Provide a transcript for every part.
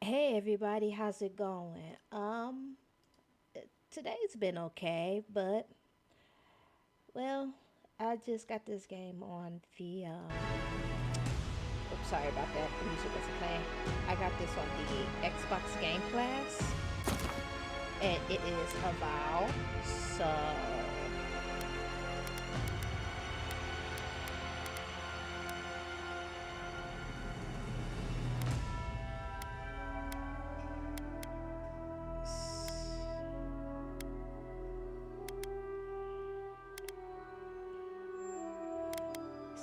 Hey everybody, how's it going? Today's been okay, but well, I just got this game on the oops, sorry about that. The music wasn't playing. I got this on the Xbox Game Pass, and it is a vow.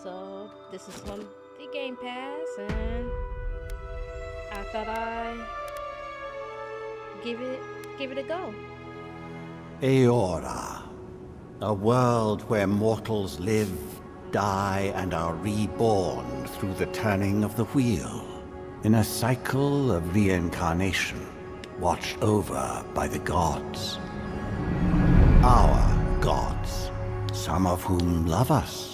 So this is on the Game Pass, and I thought I'd give it give it a go. Aeora, a world where mortals live, die, and are reborn through the turning of the wheel, in a cycle of reincarnation, watched over by the gods. Our gods, some of whom love us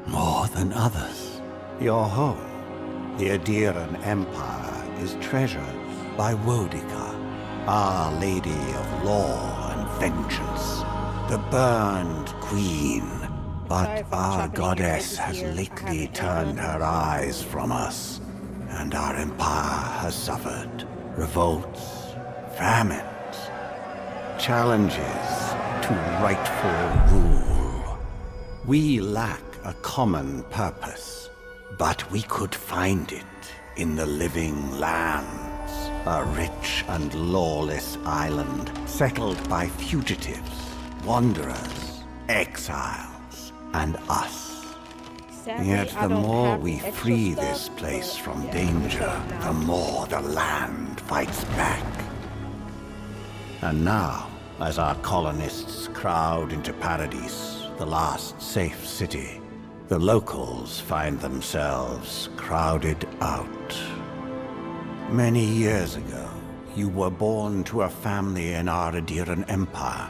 more than others. Your home, the Adiran Empire, is treasured by Wodica, Our Lady of Law and Vengeance, the Burned Queen. But our goddess has lately turned her eyes from us, and our empire has suffered revolts, famines, challenges to rightful rule. We lack a common purpose, but we could find it in the living lands, a rich and lawless island settled by fugitives, wanderers, exiles, and us. Sadly, Yet I the don't more have we extra free stuff, this place but from yeah, danger, now. the more the land fights back. And now, as our colonists crowd into Paradise, the last safe city, the locals find themselves crowded out. Many years ago, you were born to a family in our Adiran Empire,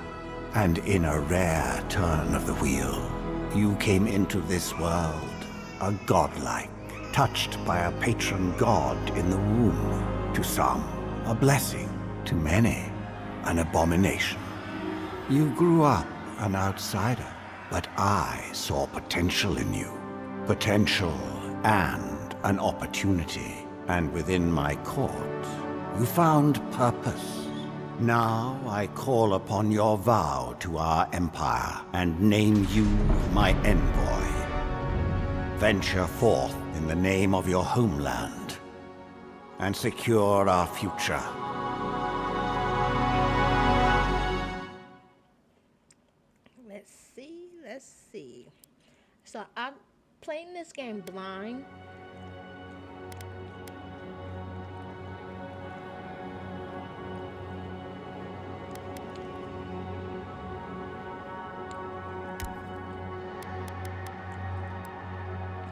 and in a rare turn of the wheel, you came into this world, a godlike, touched by a patron god in the womb. To some, a blessing. To many, an abomination. You grew up an outsider, but I saw potential in you. Potential and an opportunity. And within my court, you found purpose. Now I call upon your vow to our empire and name you my envoy. Venture forth in the name of your homeland and secure our future. Let's see. So I'm playing this game blind.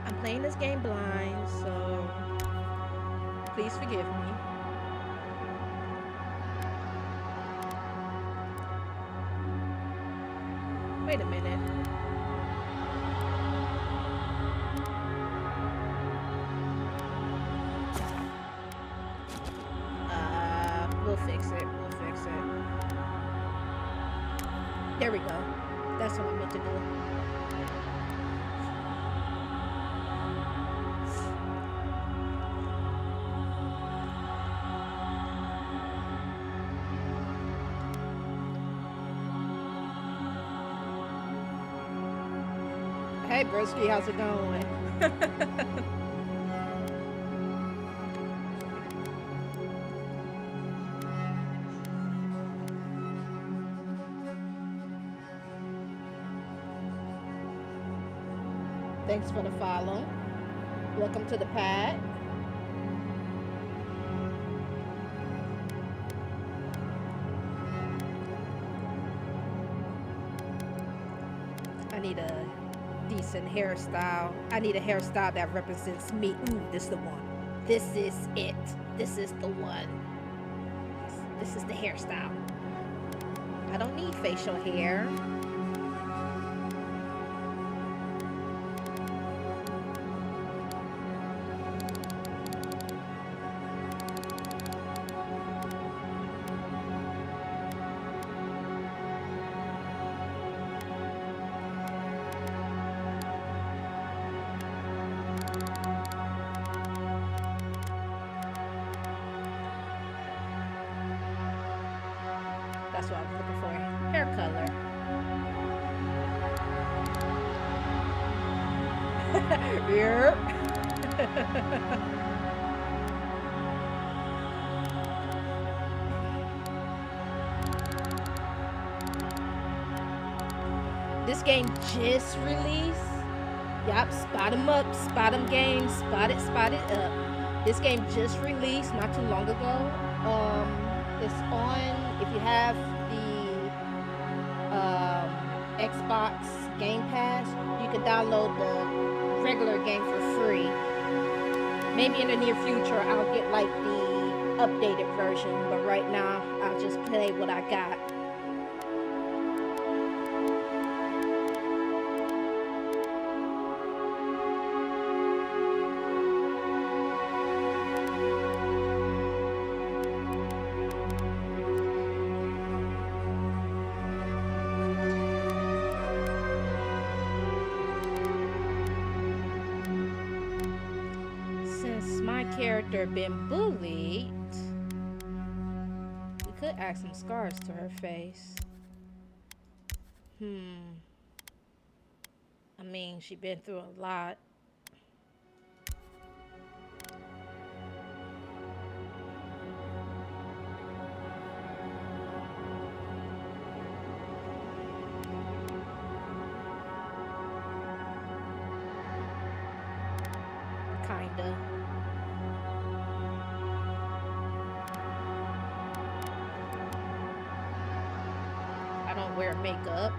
I'm playing this game blind, so please forgive me. Wait a minute. We'll fix it. We'll fix it. There we go. That's what I meant to do. Hey, Brisky, how's it going? Thanks for the follow. Welcome to the pad. I need a decent hairstyle. I need a hairstyle that represents me. Ooh, this is the one. This is it. This is the one. This is the hairstyle. I don't need facial hair. That's what I was looking for. Hair color. Yep. This game just released. Yup, spot 'em up, spot 'em games, spot it up. This game just released not too long ago. It's on, if you have the Xbox Game Pass, you can download the regular game for free. Maybe in the near future I'll get like the updated version, but right now I'll just play what I got. Since my character been bullied, we could add some scars to her face. I mean, she been through a lot. Kinda. I don't wear makeup.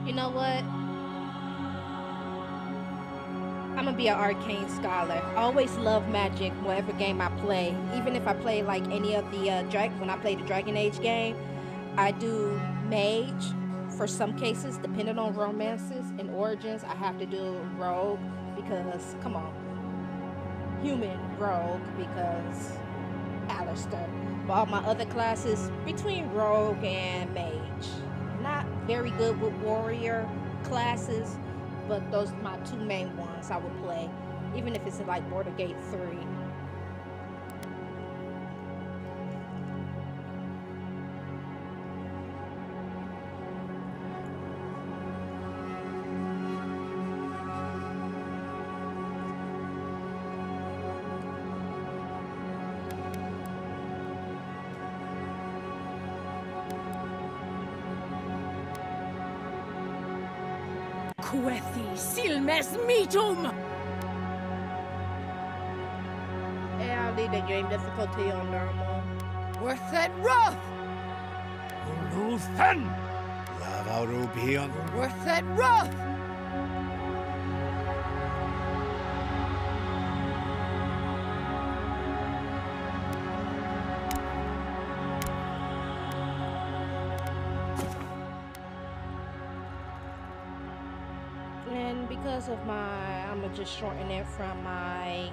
You know what? I'm gonna be an arcane scholar. I always love magic, whatever game I play. Even if I play like any of the when I play the Dragon Age game, I do mage. For some cases, depending on romances and origins, I have to do rogue because, come on, human rogue because Alistair. But all my other classes, between rogue and mage. Not very good with warrior classes, but those are my two main ones I would play, even if it's in like Border Gate 3. Quethi silmes metum! Yeah, I'll leave the game difficulty on normal. Worthet roth! Uluthen! Lavarubion! Worthet roth! And because of I'm gonna just shorten it from my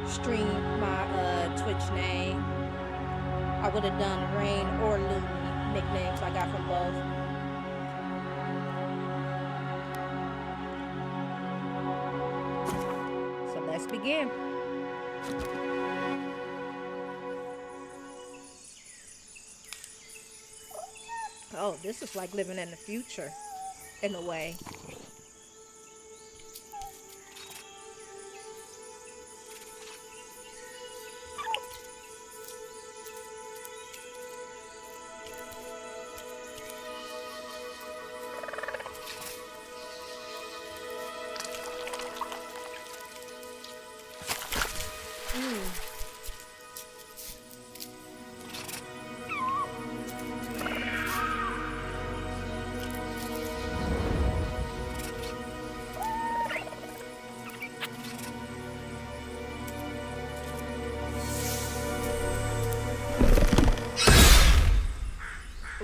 stream, my Twitch name. I would have done Rain or Louie nicknames I got from both. So let's begin. Oh, this is like living in the future, in a way.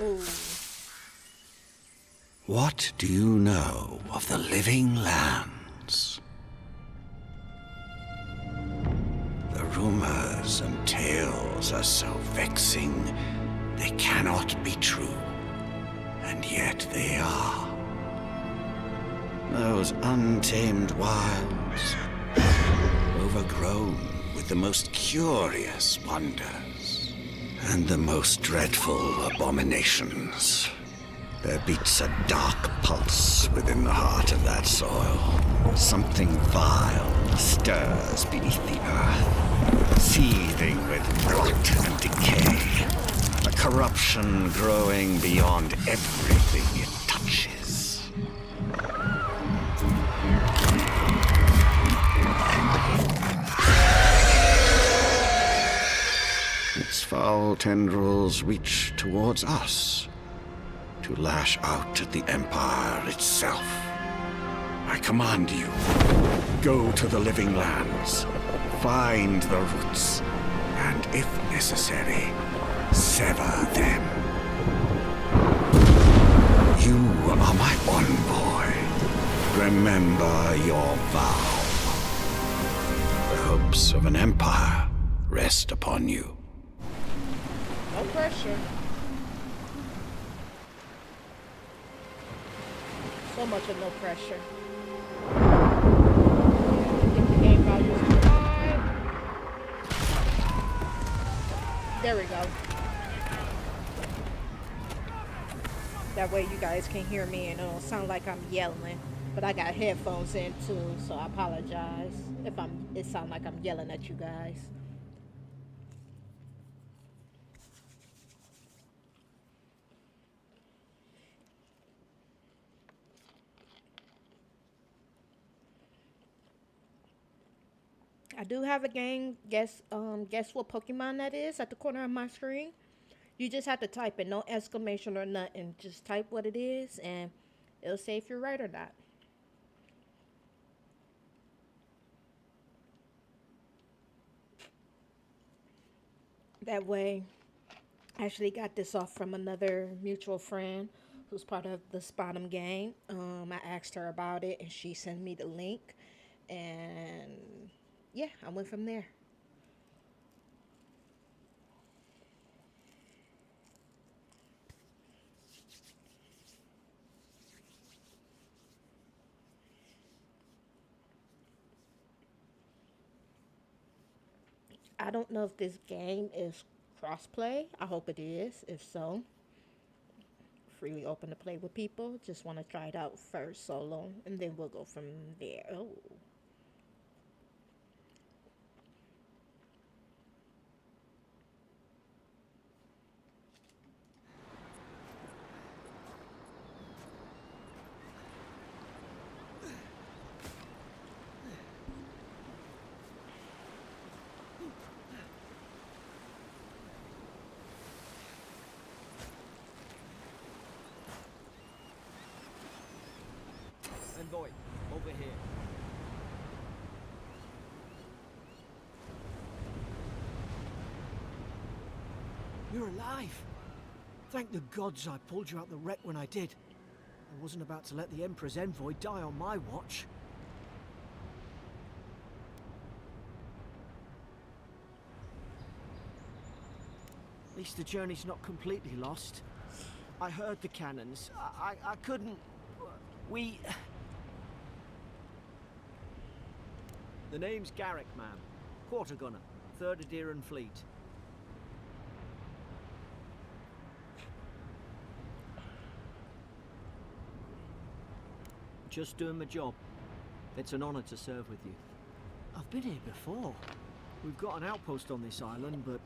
Ooh. What do you know of the living lands? The rumors and tales are so vexing, they cannot be true. And yet they are. Those untamed wilds, overgrown with the most curious wonders and the most dreadful abominations. There beats a dark pulse within the heart of that soil. Something vile stirs beneath the earth, seething with rot and decay. A corruption growing beyond everything it touches. Its foul tendrils reach towards us, to lash out at the Empire itself. I command you, go to the living lands, find the roots, and if necessary, sever them. You are my envoy. Remember your vow. The hopes of an empire rest upon you. No pressure. So much of no pressure. Get the game values high. There we go. That way you guys can hear me and it don't sound like I'm yelling. But I got headphones in too, so I apologize if it sounds like I'm yelling at you guys. I do have a game. Guess what Pokemon that is at the corner of my screen. You just have to type it, no exclamation or nothing. Just type what it is, and it'll say if you're right or not. That way, I actually got this off from another mutual friend who's part of the Spot'em gang. I asked her about it, and she sent me the link, and yeah, I went from there. I don't know if this game is crossplay. I hope it is. If so, freely open to play with people. Just want to try it out first solo, and then we'll go from there. Oh. Envoy, over here. You're alive! Thank the gods I pulled you out the wreck when I did. I wasn't about to let the Emperor's envoy die on my watch. At least the journey's not completely lost. I heard the cannons. I couldn't... We... The name's Garrick, ma'am. Quarter gunner, 3rd Adheran Fleet. Just doing my job. It's an honor to serve with you. I've been here before. We've got an outpost on this island, but...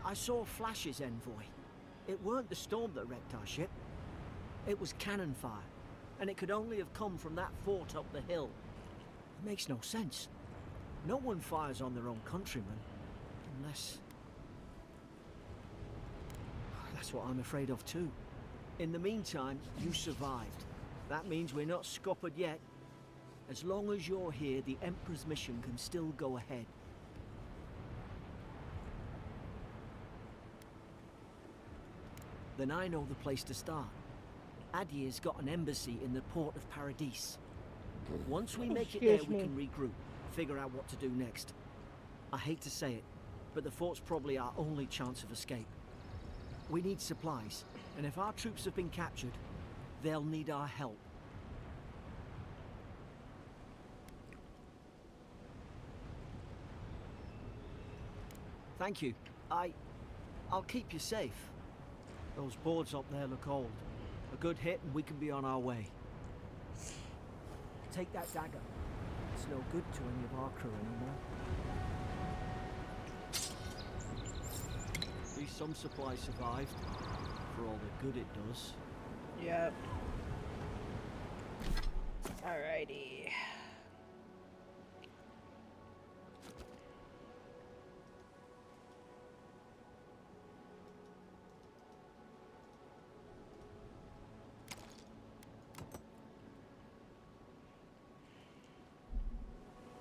I saw flashes, Envoy. It weren't the storm that wrecked our ship. It was cannon fire, and it could only have come from that fort up the hill. It makes no sense. No one fires on their own countrymen, unless... That's what I'm afraid of too. In the meantime, you survived. That means we're not scuppered yet. As long as you're here, the Emperor's mission can still go ahead. then I know the place to start. Adir's got an embassy in the port of Paradis. Once we make it there, Excuse we me. can regroup, figure out what to do next. I hate to say it, but the fort's probably our only chance of escape. We need supplies, and if our troops have been captured, they'll need our help. Thank you. I'll keep you safe. Those boards up there look old. A good hit and we can be on our way. Take that dagger. It's no good to any of our crew anymore. At least some supplies survived, for all the good it does. Yep. Alrighty.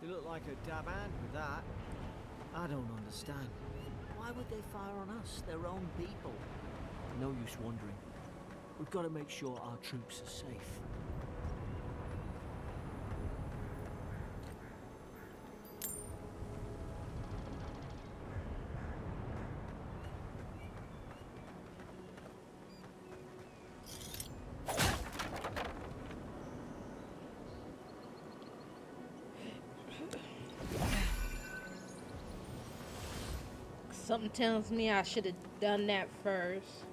You look like a dab hand with that. I don't understand. Why would they fire on us, their own people? No use wondering. We've got to make sure our troops are safe. Something tells me I should have done that first.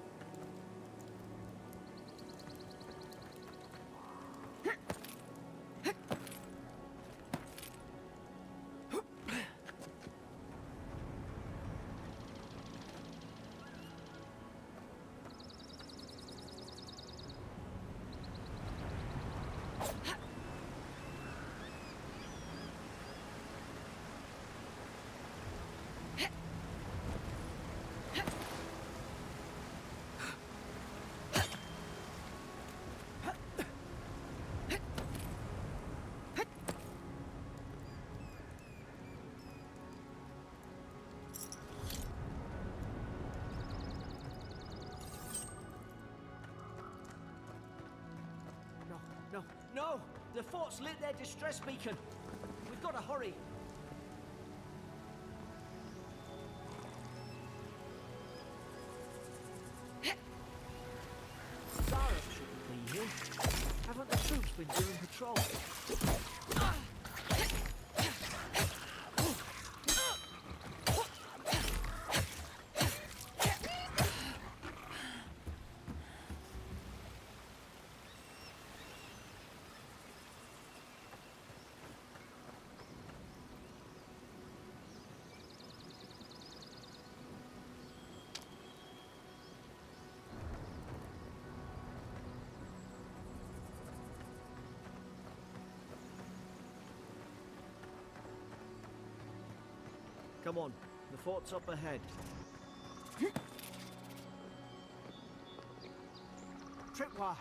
No, no! The fort's lit their distress beacon! We've got to hurry! Zara shouldn't be here. Haven't the troops been doing patrol? Come on, the fort's up ahead. Tripwire!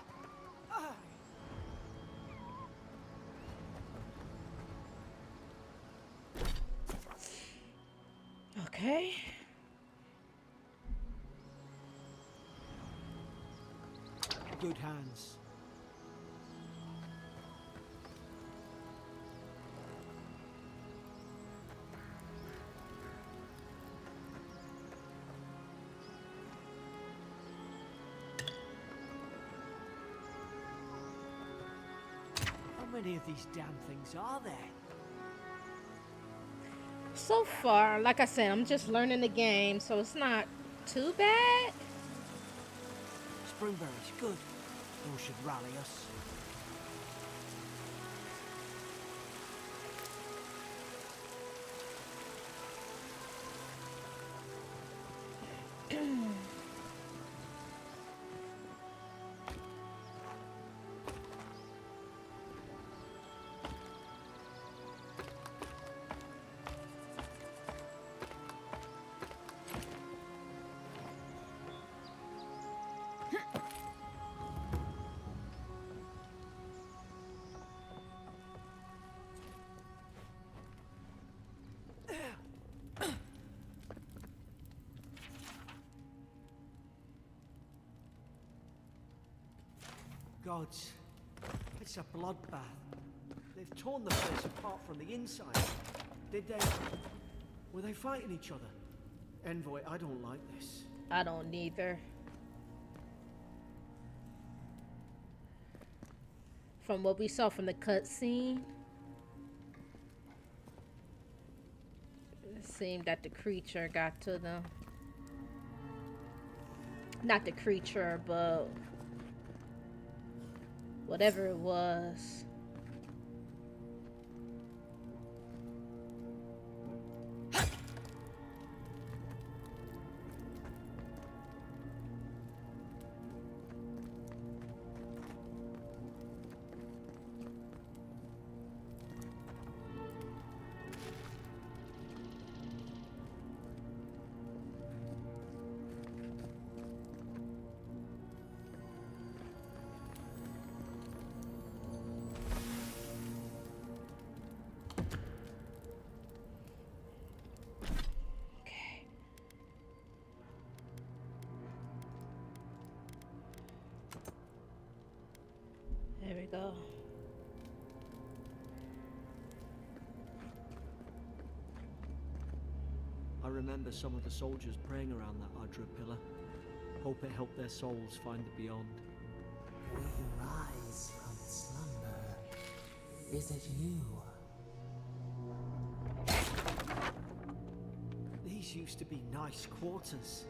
Okay. Good hands. How many of these damn things are there? So far, like I said, I'm just learning the game, so it's not too bad. Springberries, good. Those should rally us. gods. It's a bloodbath. They've torn the place apart from the inside. Did they... Were they fighting each other? Envoy, I don't like this. I don't neither. From what we saw from the cutscene, it seemed that the creature got to them. Not the creature, but whatever it was. There we go. I remember some of the soldiers praying around that Adra pillar. Hope it helped their souls find the beyond. We rise from slumber. Is it you? These used to be nice quarters.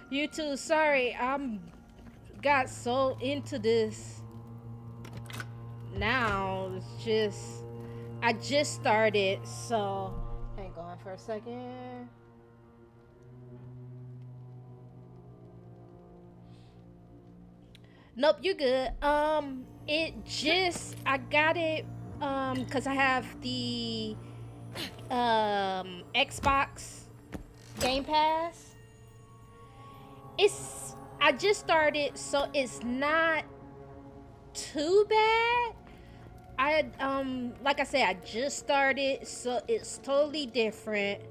You too. Sorry, I'm got so into this. Now it's just I just started, so hang on for a second. Nope, you're good. It just I got it because I have the Xbox Game Pass. I just started, so it's not too bad. Like I said, I just started, so it's totally different.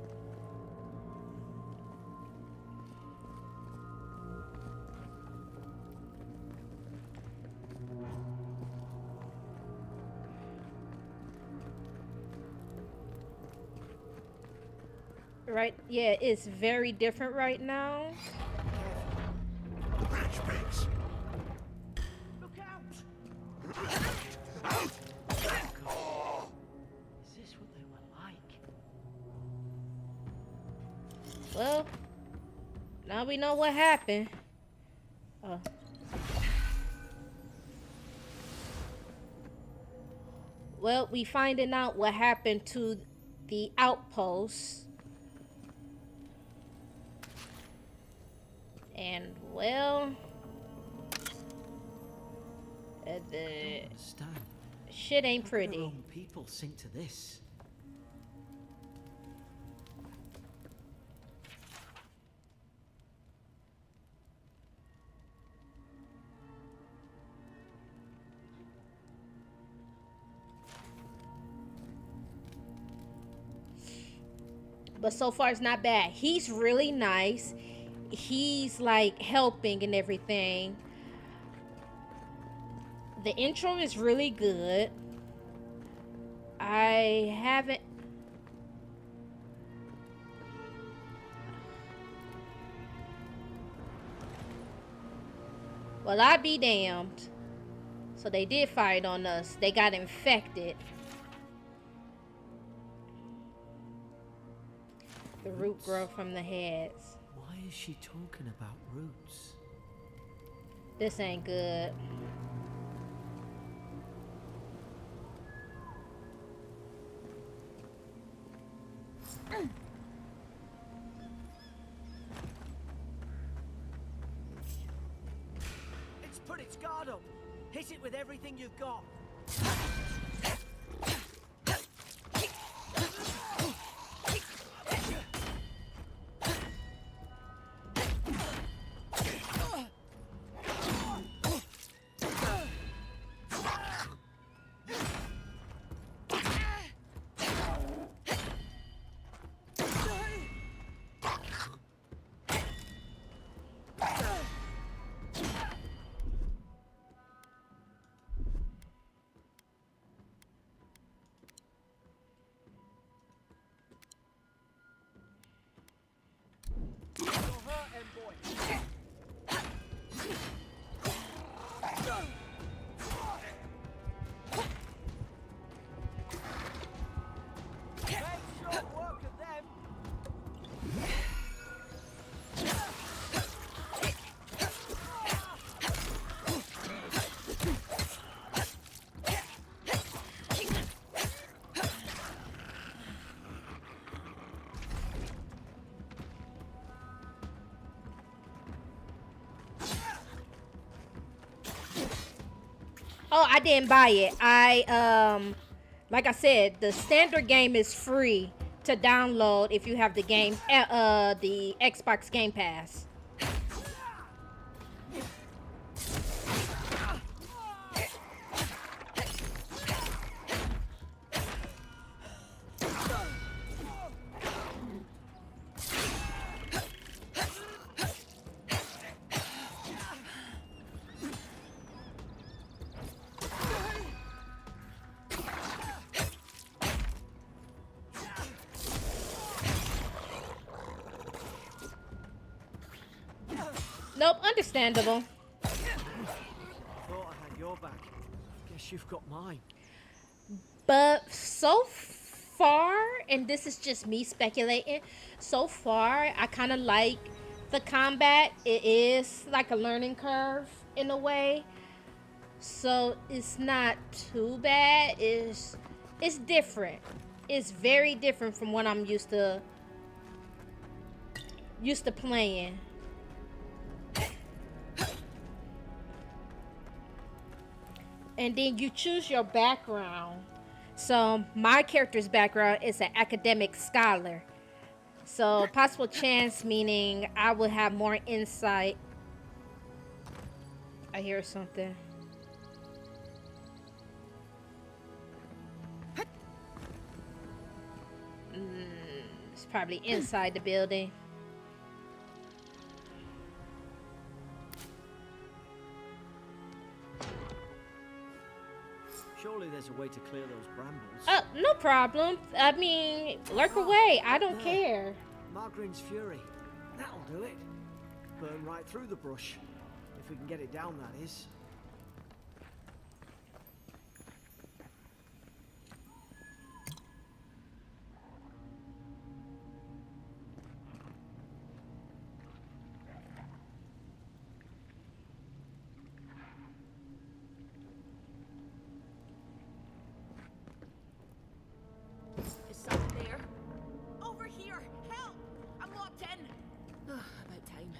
Right? Yeah, it's very different right now. The branch breaks. Look out! Is this what they were like? Well, now we know what happened. Oh. Well, we finding out what happened to the outpost. And, well, the Understand? shit ain't How could their pretty. own people sink to this. But so far it's not bad. He's really nice. He's like helping and everything. The intro is really good. I haven't... Well, I be damned. So they did fight on us. They got infected. The root grow from the heads. Why is she talking about roots? This ain't good. It's put its guard up. Hit it with everything you've got. Oh, I didn't buy it. Like I said, the standard game is free to download if you have the the Xbox Game Pass. Nope, understandable. Thought I had your back. Guess you've got mine. But so far, and this is just me speculating, so far I kind of like the combat. It is like a learning curve in a way. So it's not too bad. It's different. It's very different from what I'm used to playing. And then you choose your background. So my character's background is an academic scholar. So possible chance meaning I will have more insight. I hear something. It's probably inside the building. Surely there's a way to clear those brambles. No problem. I mean, lurk away. I don't care. Margarine's Fury. That'll do it. Burn right through the brush. If we can get it down, that is. Is someone there? Over here! Help! I'm locked in! About time.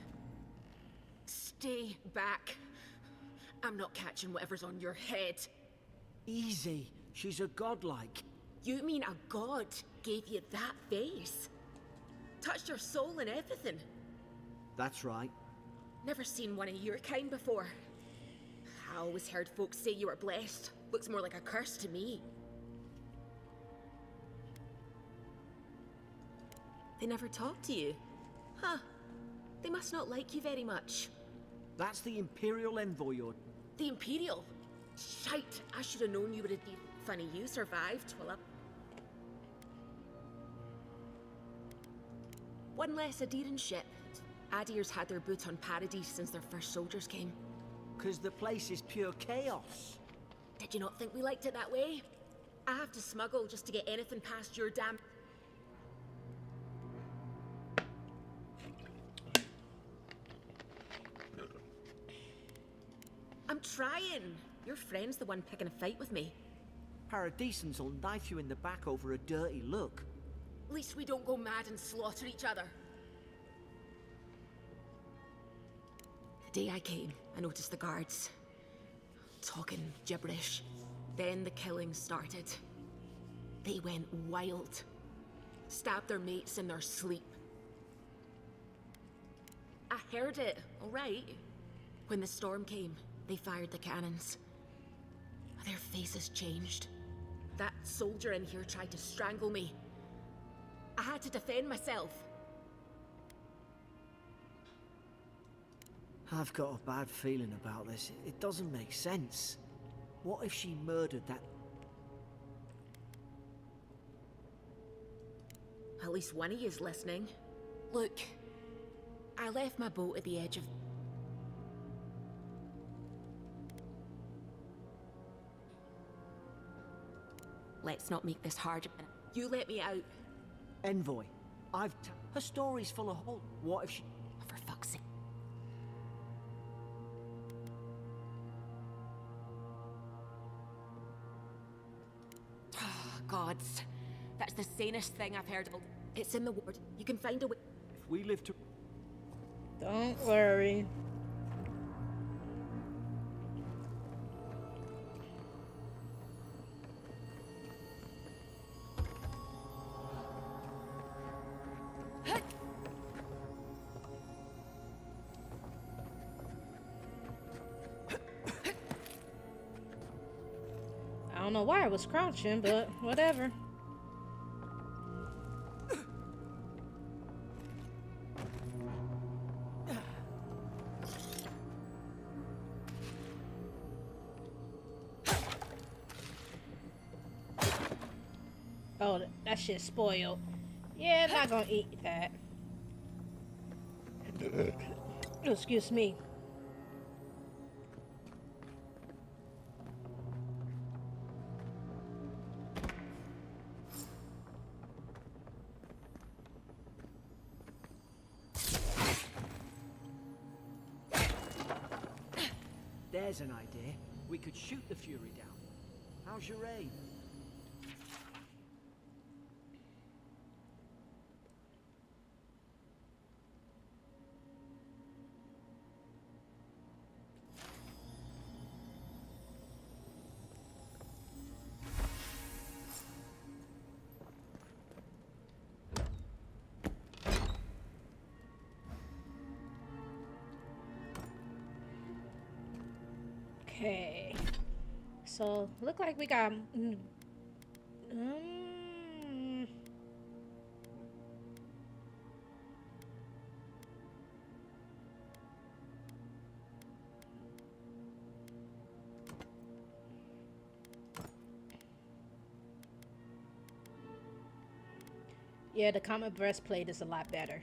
Stay back. I'm not catching whatever's on your head. Easy. She's a godlike. You mean a god gave you that face? Touched your soul and everything? That's right. Never seen one of your kind before. I always heard folks say you were blessed. Looks more like a curse to me. They never talk to you? Huh. They must not like you very much. That's the Imperial Envoy you're... The Imperial? Shite, I should have known you would have been funny you survived. Well, one less Adiran ship. Adir's had their boot on Paradise since their first soldiers came. 'Cause the place is pure chaos. Did you not think we liked it that way? I have to smuggle just to get anything past your damn... I'm trying. Your friend's the one picking a fight with me. Paradisans will knife you in the back over a dirty look. At least we don't go mad and slaughter each other. The day I came, I noticed the guards talking gibberish. Then the killing started. They went wild. Stabbed their mates in their sleep. I heard it, all right. When the storm came, they fired the cannons. Their faces changed. That soldier in here tried to strangle me. I had to defend myself. I've got a bad feeling about this. It doesn't make sense. What if she murdered that... At least one of you's listening. Look, I left my boat at the edge of... Let's not make this hard. You let me out. Envoy, her story's full of holes. What if she... For fuck's sake. Gods. That's the sanest thing I've heard. It's in the ward. You can find a way. If we live to... Don't worry. I don't know why I was crouching, but whatever. Oh, that shit's spoiled. Yeah, not gonna eat that. Excuse me. There's an idea. We could shoot the Fury down. How's your aim? Okay, so look like we got yeah, the common breastplate is a lot better.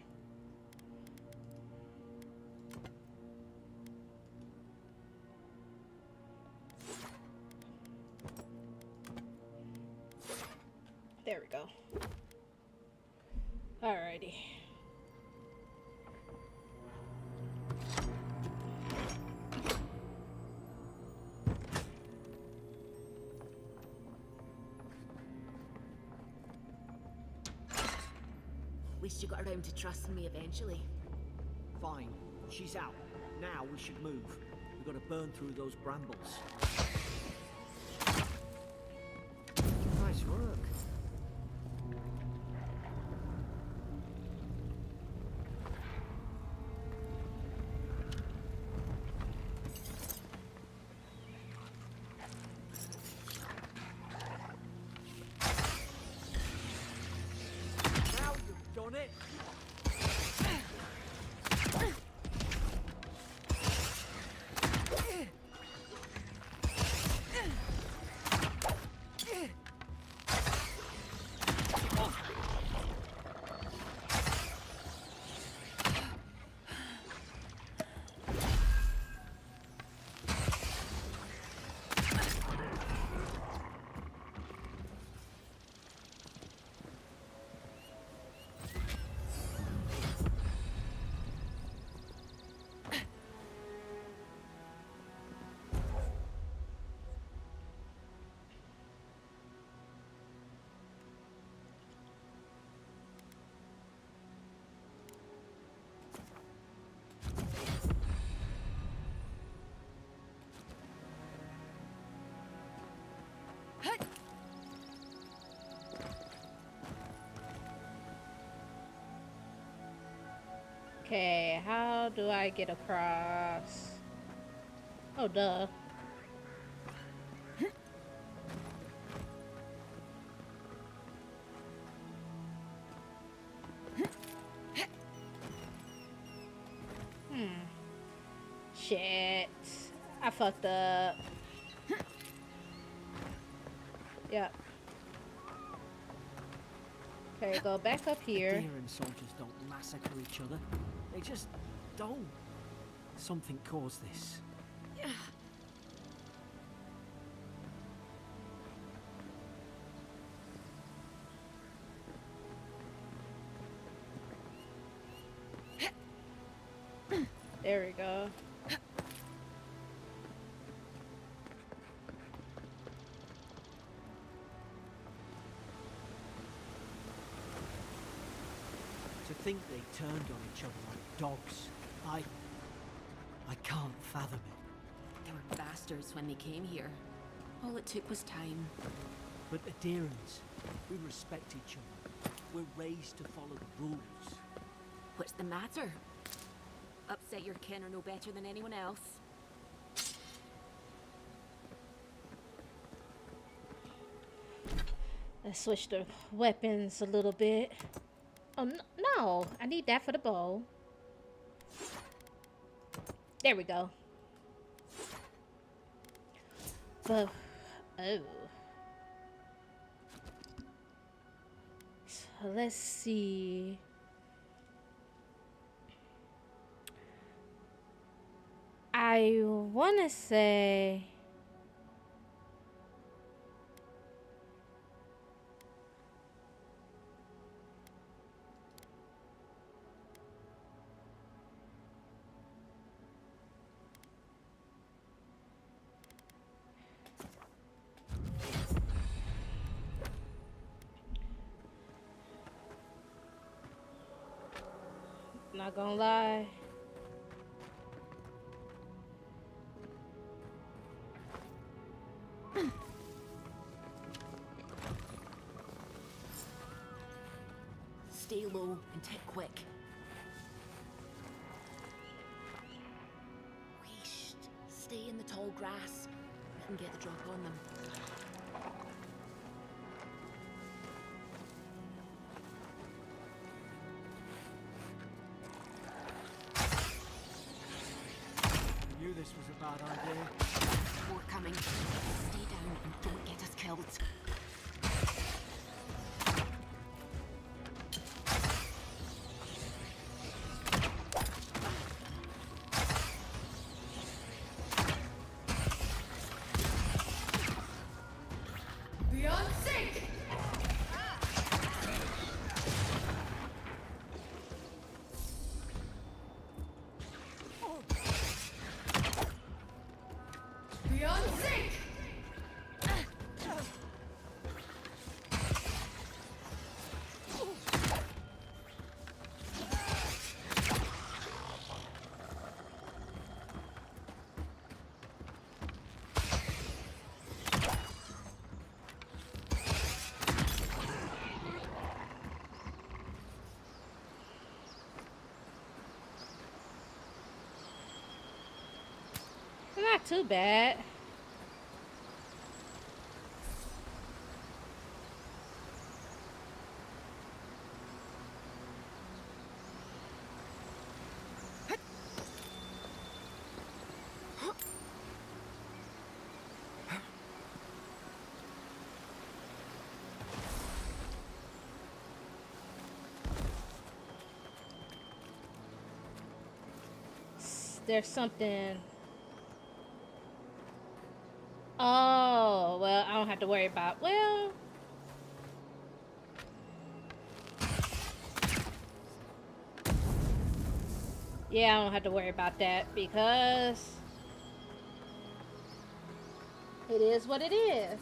There we go. Alrighty. At least you got around to trusting me eventually. Fine. She's out. Now we should move. We've got to burn through those brambles. Nice work. Now you've done it. Okay, how do I get across? Oh, duh. Shit. I fucked up. Yep. Okay, go back up here. Deer and soldiers don't massacre each other. They just don't. Something caused this. There we go. To think they turned on each other like dogs. I can't fathom it. They were bastards when they came here. All it took was time. But Adherents, we respect each other. We're raised to follow the rules. What's the matter? Upset your kin are no better than anyone else. Let's switch the weapons a little bit. Oh, no. I need that for the bow. There we go. But, oh. So let's see. I want to say... Not gonna lie. Stay low and tick quick. Whoosh. Stay in the tall grass. We can get the drop on them. I knew this was a bad idea. More coming. Stay down and don't get us killed. Beyond sync! Beyond sync! Not too bad. There's something. Oh, well, I don't have to worry about. Well, yeah, I don't have to worry about that because it is what it is.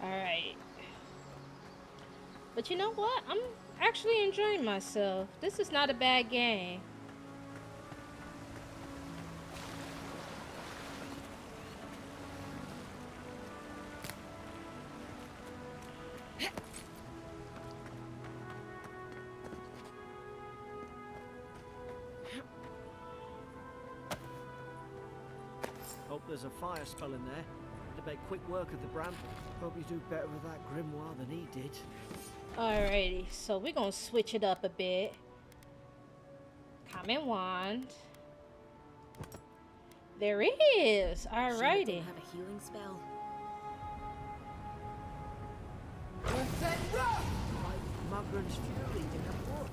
All right. But you know what? I'm actually enjoying myself. This is not a bad game. There's a fire spell in there to make quick work of the brand. Hope you do better with that grimoire than he did. Alrighty, so we're gonna switch it up a bit. Common wand. There it is. Shame it Alrighty. didn't have a healing spell. Earth and rock! Like Magran's Fury in a book.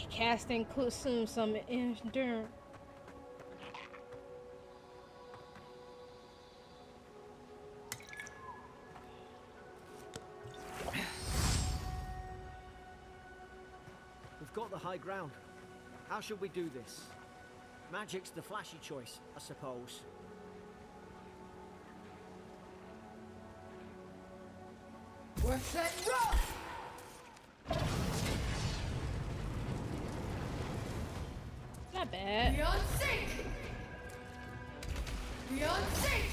Casting consumes some endurance. We've got the high ground. How should we do this? Magic's the flashy choice, I suppose. Earth and rock! Not bad. Beyond sync! Beyond sync!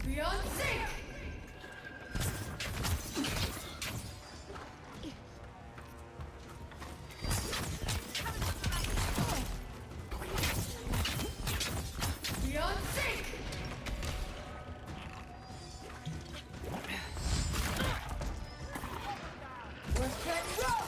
Beyond sync! Beyond sync! Earth and rock!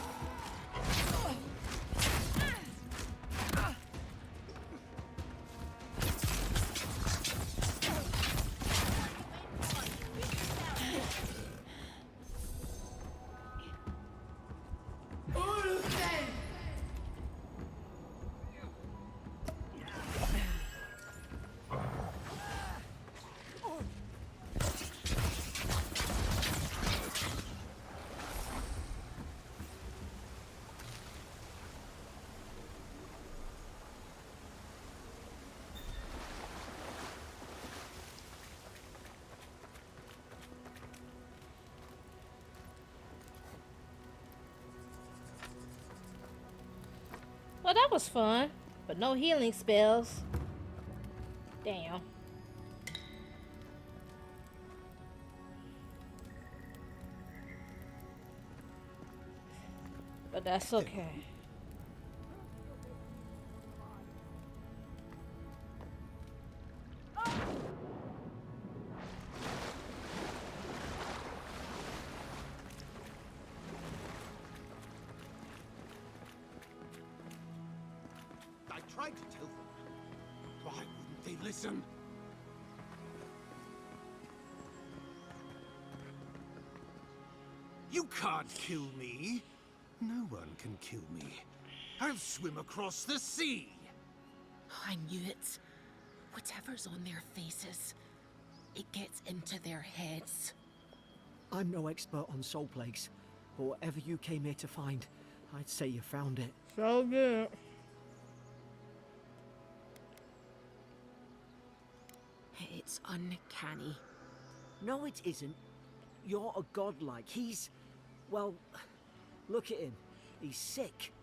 Ulfen! Well, that was fun, but no healing spells. Damn. But that's okay. I tried to tell them. Why wouldn't they listen? You can't kill me. No one can kill me. I'll swim across the sea. I knew it. Whatever's on their faces, it gets into their heads. I'm no expert on soul plagues, but whatever you came here to find, I'd say you found it. So good. It's uncanny. No, it isn't. You're a godlike. He's... well, look at him. He's sick.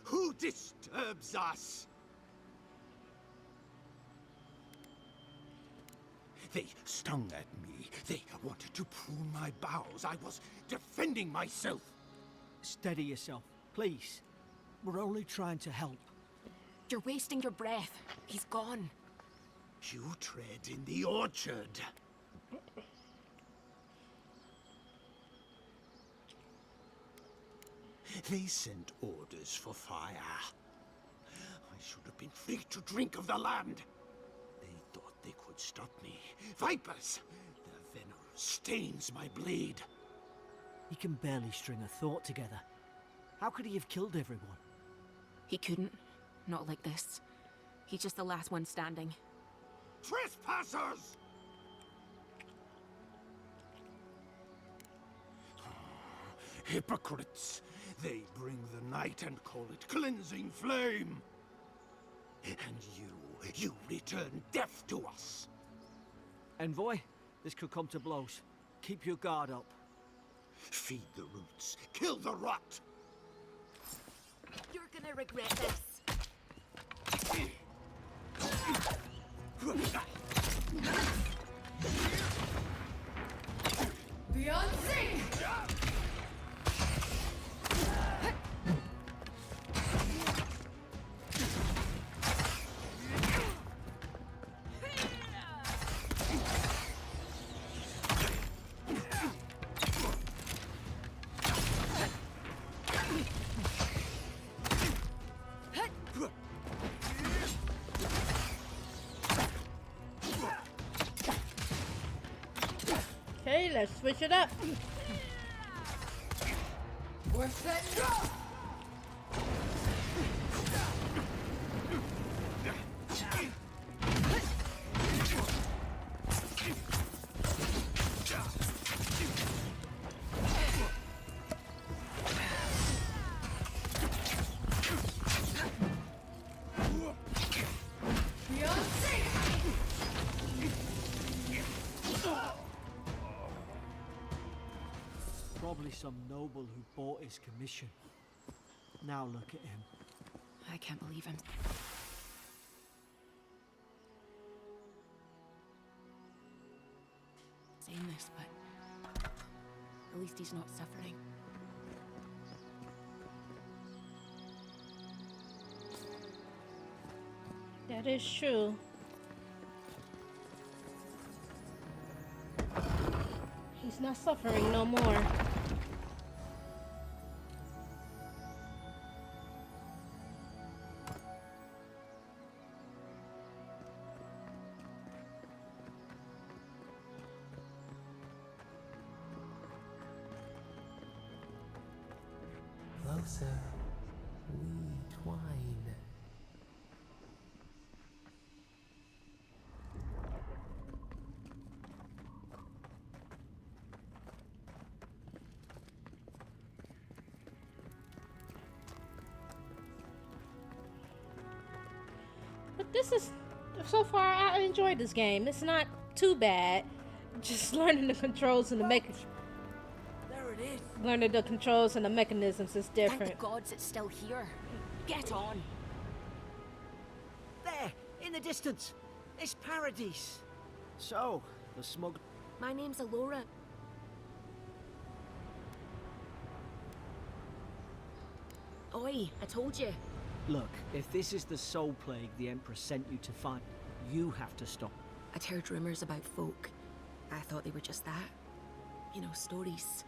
Who disturbs us? They stung at me. They wanted to prune my bowels. I was defending myself. Steady yourself, please. We're only trying to help. You're wasting your breath. He's gone. You tread in the orchard. They sent orders for fire. I should have been free to drink of the land. They thought they could stop me. Vipers! Their venom stains my blade. He can barely string a thought together. How could he have killed everyone? He couldn't. Not like this. He's just the last one standing. Trespassers! Hypocrites! They bring the night and call it cleansing flame. And you return death to us. Envoy, this could come to blows. Keep your guard up. Feed the roots, kill the rot. You're gonna regret this. Beyond sync! Okay, let's switch it up. We're set and go! Beyond sync! Probably some noble who bought his commission. Now look at him. I can't believe him. Saying this, but at least he's not suffering. That is true. He's not suffering no more. Closer, we twine. But this is, so far, I enjoyed this game. It's not too bad. Just learning the controls and the There it is. learning the controls and the mechanisms is Thank different. the gods it's still here. Get on. There, in the distance. It's paradise. So, the smug... My name's Alora. Oi, I told you. Look, if this is the soul plague the Empress sent you to find, you have to stop. I'd heard rumors about folk. I thought they were just that. You know, stories.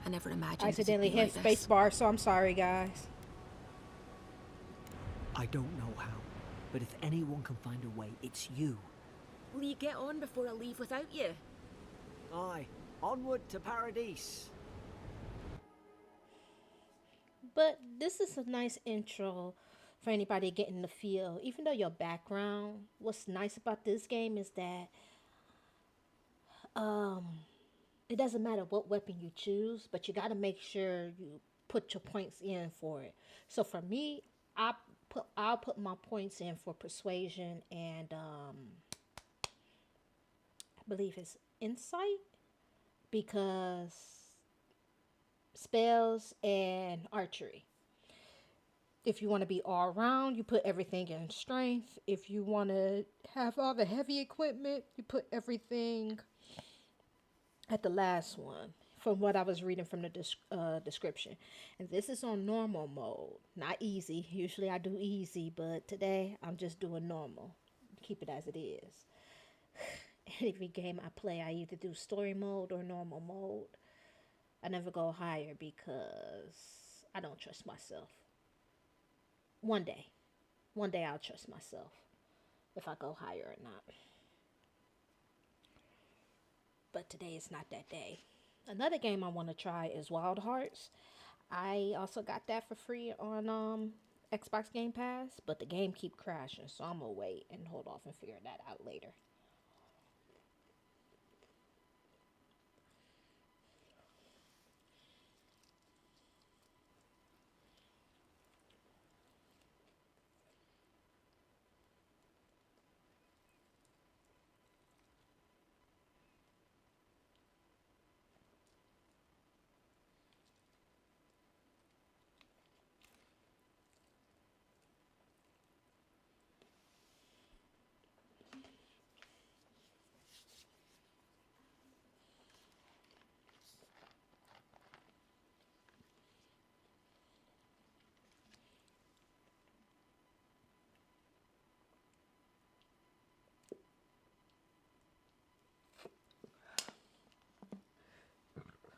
I never imagined I accidentally it'd be hit like this. spacebar, so I'm sorry, guys. I don't know how, but if anyone can find a way, it's you. Will you get on before I leave without you? Aye, onward to paradise. But this is a nice intro for anybody getting the feel. Even though your background, what's nice about this game is that it doesn't matter what weapon you choose, but you got to make sure you put your points in for it. So for me, I'll put my points in for persuasion and I believe it's insight, because spells and archery. If you want to be all around, you put everything in strength. If you want to have all the heavy equipment, you put everything at the last one, from what I was reading from the description. And this is on normal mode, not easy. Usually I do easy, but today I'm just doing normal. Keep it as it is. Every game I play, I either do story mode or normal mode. I never go higher because I don't trust myself. One day I'll trust myself if I go higher or not. But today is not that day. Another game I want to try is Wild Hearts. I also got that for free on Xbox Game Pass, but the game keep crashing, so I'm gonna wait and hold off and figure that out later.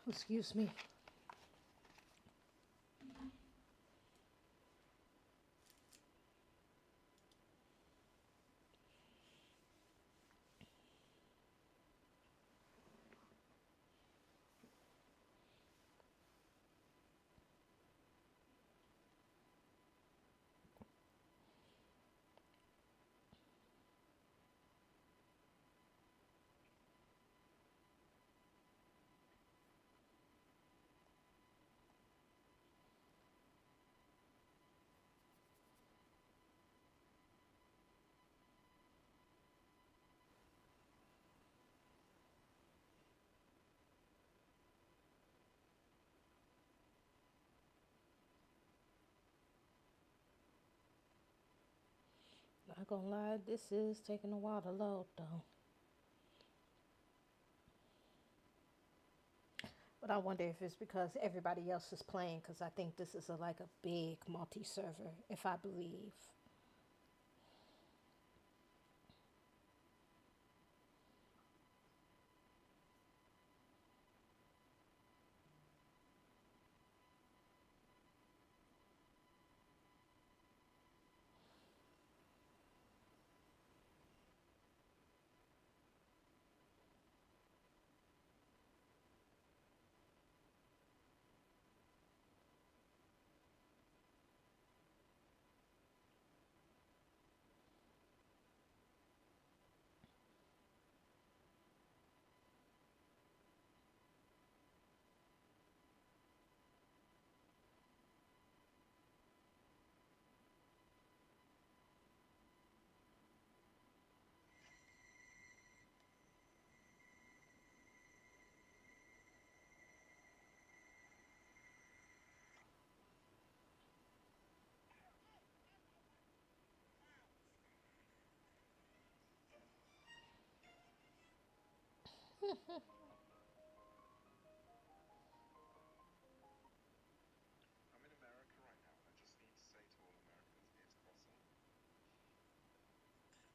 Excuse me. Not gonna lie, this is taking a while to load though. But I wonder if it's because everybody else is playing, because I think this is like a big multi-server, if I believe.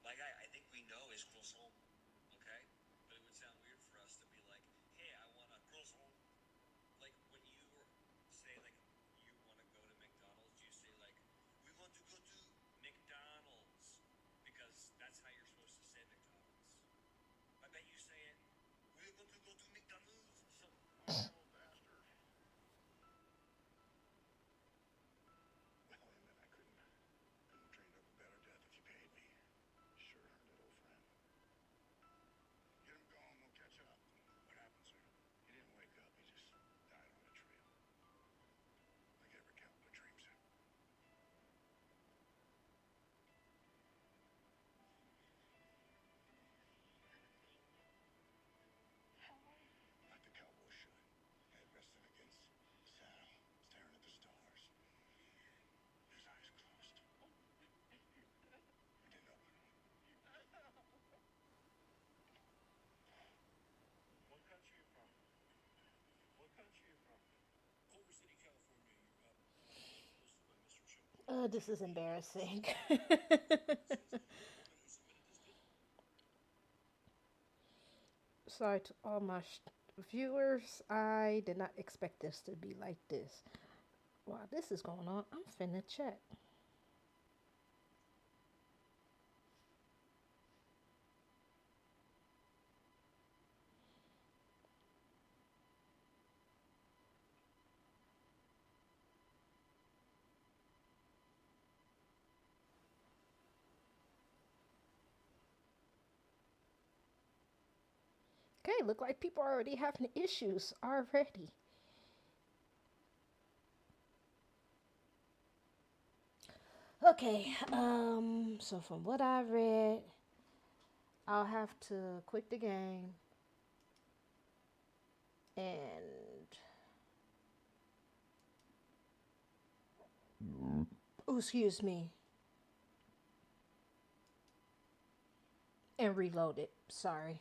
Like, I think we know is croissant, okay? But it would sound weird for us to be like, hey, I want a croissant. Like, when you say, like, you want to go to McDonald's, you say, like, we want to go to McDonald's. Because that's how you're supposed to say McDonald's. I bet you say it, we're going to go to McDonald's. Oh, bastard. Well, I admit I couldn't have trained up a better death if you paid me. Sure earned it, old friend. Get him going, we'll catch up. What happened, sir? He didn't wake up, he just died on the trail. Like every cowboy dreams it. Like the cowboy should. Head resting against the saddle, staring at the stars. His eyes closed. He didn't open them. What country you from? What country you from? Culver City, California. Hosted by Mr. Chip. Oh, this is embarrassing. Sorry to all my viewers. I did not expect this to be like this. While this is going on, I'm finna check. Okay, look like people are already having issues already. Okay, so from what I read, I'll have to quit the game and oh, excuse me, and reload it. Sorry.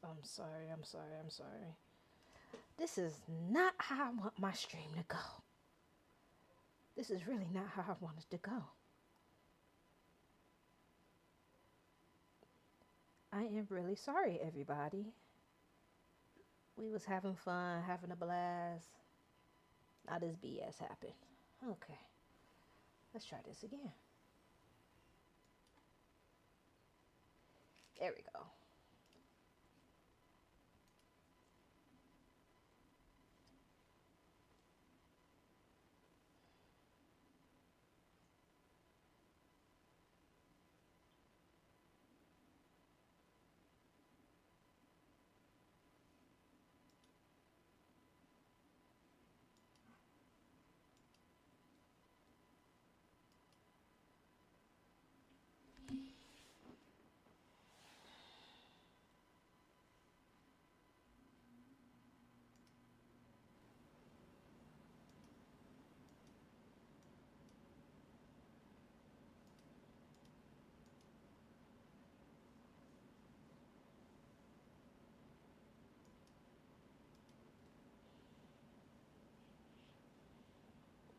I'm sorry, I'm sorry, I'm sorry. This is not how I want my stream to go. This is really not how I want it to go. I am really sorry, everybody. We was having fun, having a blast. Now this BS happened. Okay, let's try this again. There we go.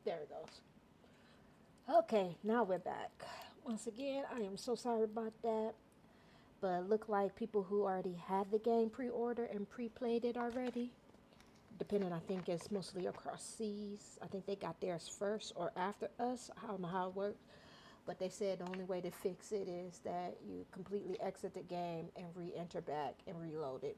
There it goes. Okay, now we're back. Once again, I am so sorry about that. But look like people who already had the game pre-order and pre-played it already. Depending, I think it's mostly across seas. I think they got theirs first or after us. I don't know how it works. But they said the only way to fix it is that you completely exit the game and re-enter back and reload it.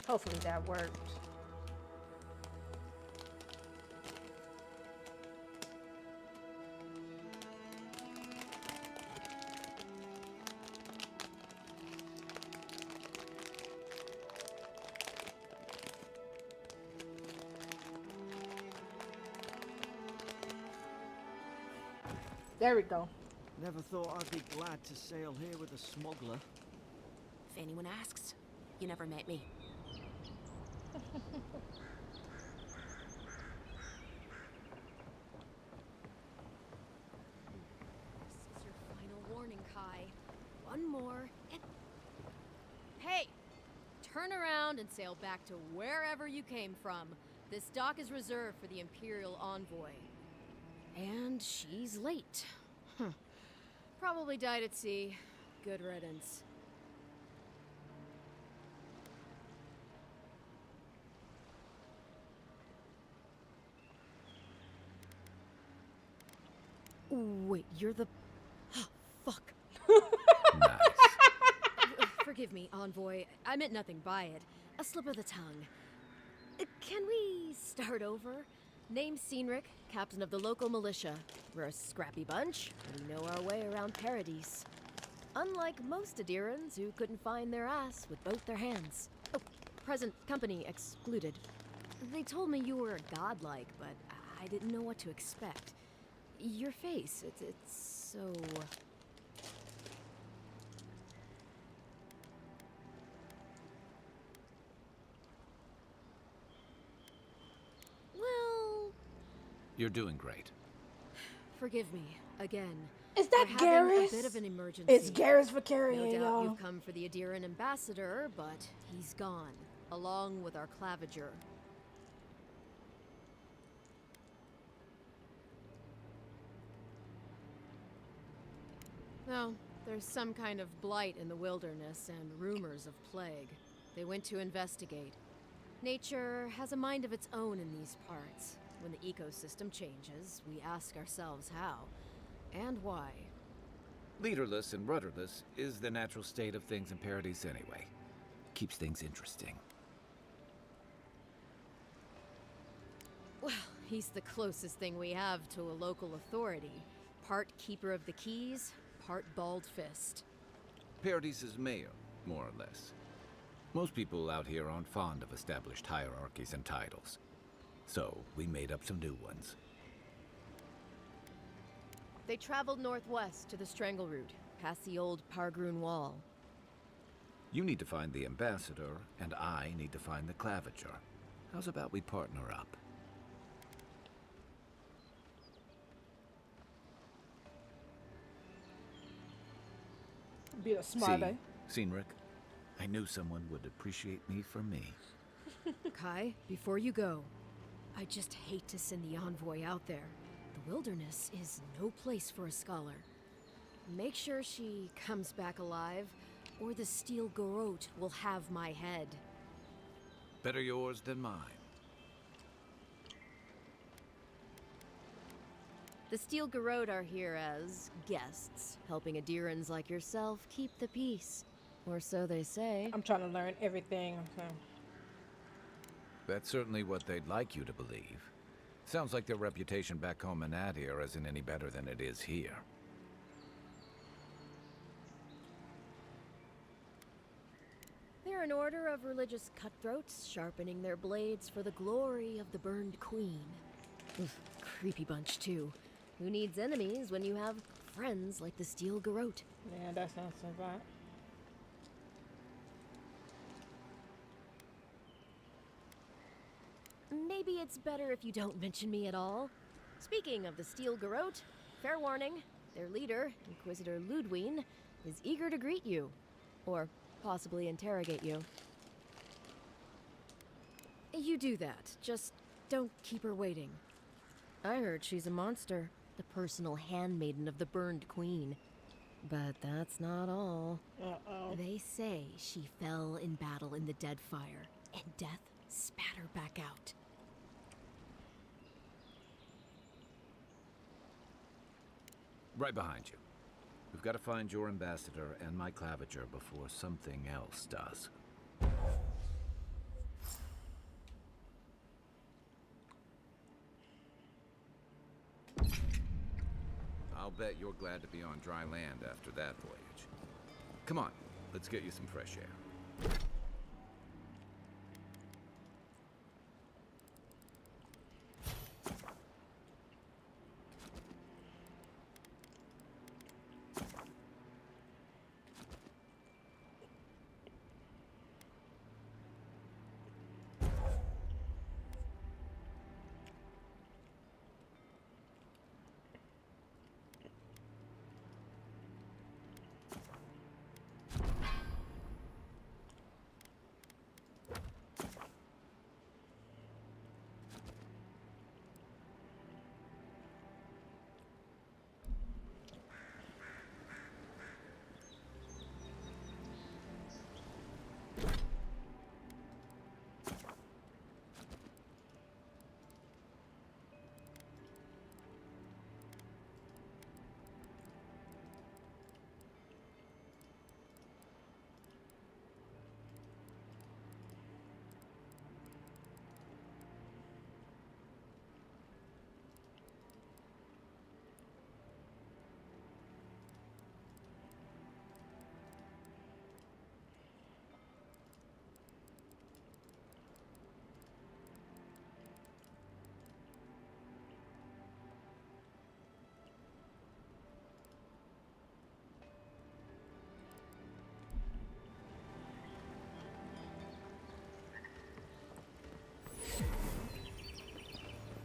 Hopefully that worked. There we go. Never thought I'd be glad to sail here with a smuggler. If anyone asks, you never met me. This is your final warning, Kai. One more and... Hey! Turn around and sail back to wherever you came from. This dock is reserved for the Imperial Envoy. And she's late. Probably died at sea. Good riddance. Wait, you're the... Fuck. Nice. Forgive me, Envoy. I meant nothing by it. A slip of the tongue. Can we start over? Name's Cynric, captain of the local militia. We're a scrappy bunch, and we know our way around Paradise. Unlike most Adirans who couldn't find their ass with both their hands. Oh, present company excluded. They told me you were godlike, but I didn't know what to expect. Your face, it's so... Well... You're doing great. Forgive me, again. Is that We're having Garrus? a bit of an emergency. It's Garrus No Vicarian, doubt y'all. you've come for the Adiran ambassador, but he's gone, along with our claviger. No, there's some kind of blight in the wilderness and rumors of plague. They went to investigate. Nature has a mind of its own in these parts. When the ecosystem changes, we ask ourselves how and why. Leaderless and rudderless is the natural state of things in Paradise anyway. Keeps things interesting. Well, he's the closest thing we have to a local authority. Part keeper of the keys, part bald fist. Paradise's mayor, more or less. Most people out here aren't fond of established hierarchies and titles. So, we made up some new ones. They traveled northwest to the Strangle Route, past the old Pargroon Wall. You need to find the ambassador, and I need to find the claviger. How's about we partner up? Be a smarter. See, Cynric, I knew someone would appreciate me for me. Kai, before you go, I just hate to send the envoy out there. The wilderness is no place for a scholar. Make sure she comes back alive, or the Steel Garrote will have my head. Better yours than mine. The Steel Garrote are here as guests, helping Adirans like yourself keep the peace. Or so they say. I'm trying to learn everything. So. That's certainly what they'd like you to believe. Sounds like their reputation back home in Adir isn't any better than it is here. They're an order of religious cutthroats, sharpening their blades for the glory of the burned queen. Oof, creepy bunch, too. Who needs enemies when you have friends like the Steel Garrote? Yeah, that sounds so bad. Maybe it's better if you don't mention me at all. Speaking of the Steel Garrote, fair warning, their leader, Inquisitor Ludwine, is eager to greet you. Or possibly interrogate you. You do that, just don't keep her waiting. I heard she's a monster, the personal handmaiden of the burned queen. But that's not all. Uh-oh. They say she fell in battle in the dead fire, and death spat her back out. Right behind you. We've got to find your ambassador and my claviger before something else does. I'll bet you're glad to be on dry land after that voyage. Come on, let's get you some fresh air.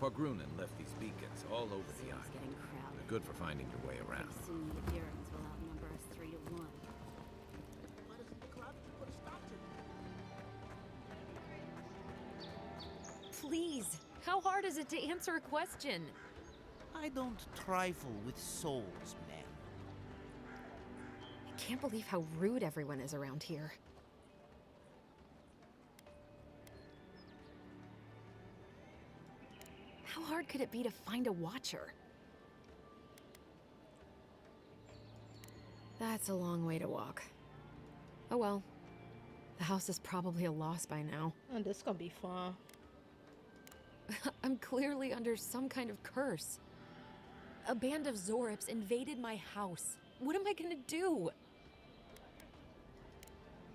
Pargrunen left these beacons all over the island. Getting crowded. They're good for finding your way around. Soon the Adirans will outnumber us 3 to 1. Why doesn't the claviger put a stop to it? Please, how hard is it to answer a question? I don't trifle with souls, man. I can't believe how rude everyone is around here. How hard could it be to find a watcher? That's a long way to walk. Oh well. The house is probably a loss by now. And this is gonna be fun. I'm clearly under some kind of curse. A band of Zorips invaded my house. What am I gonna do?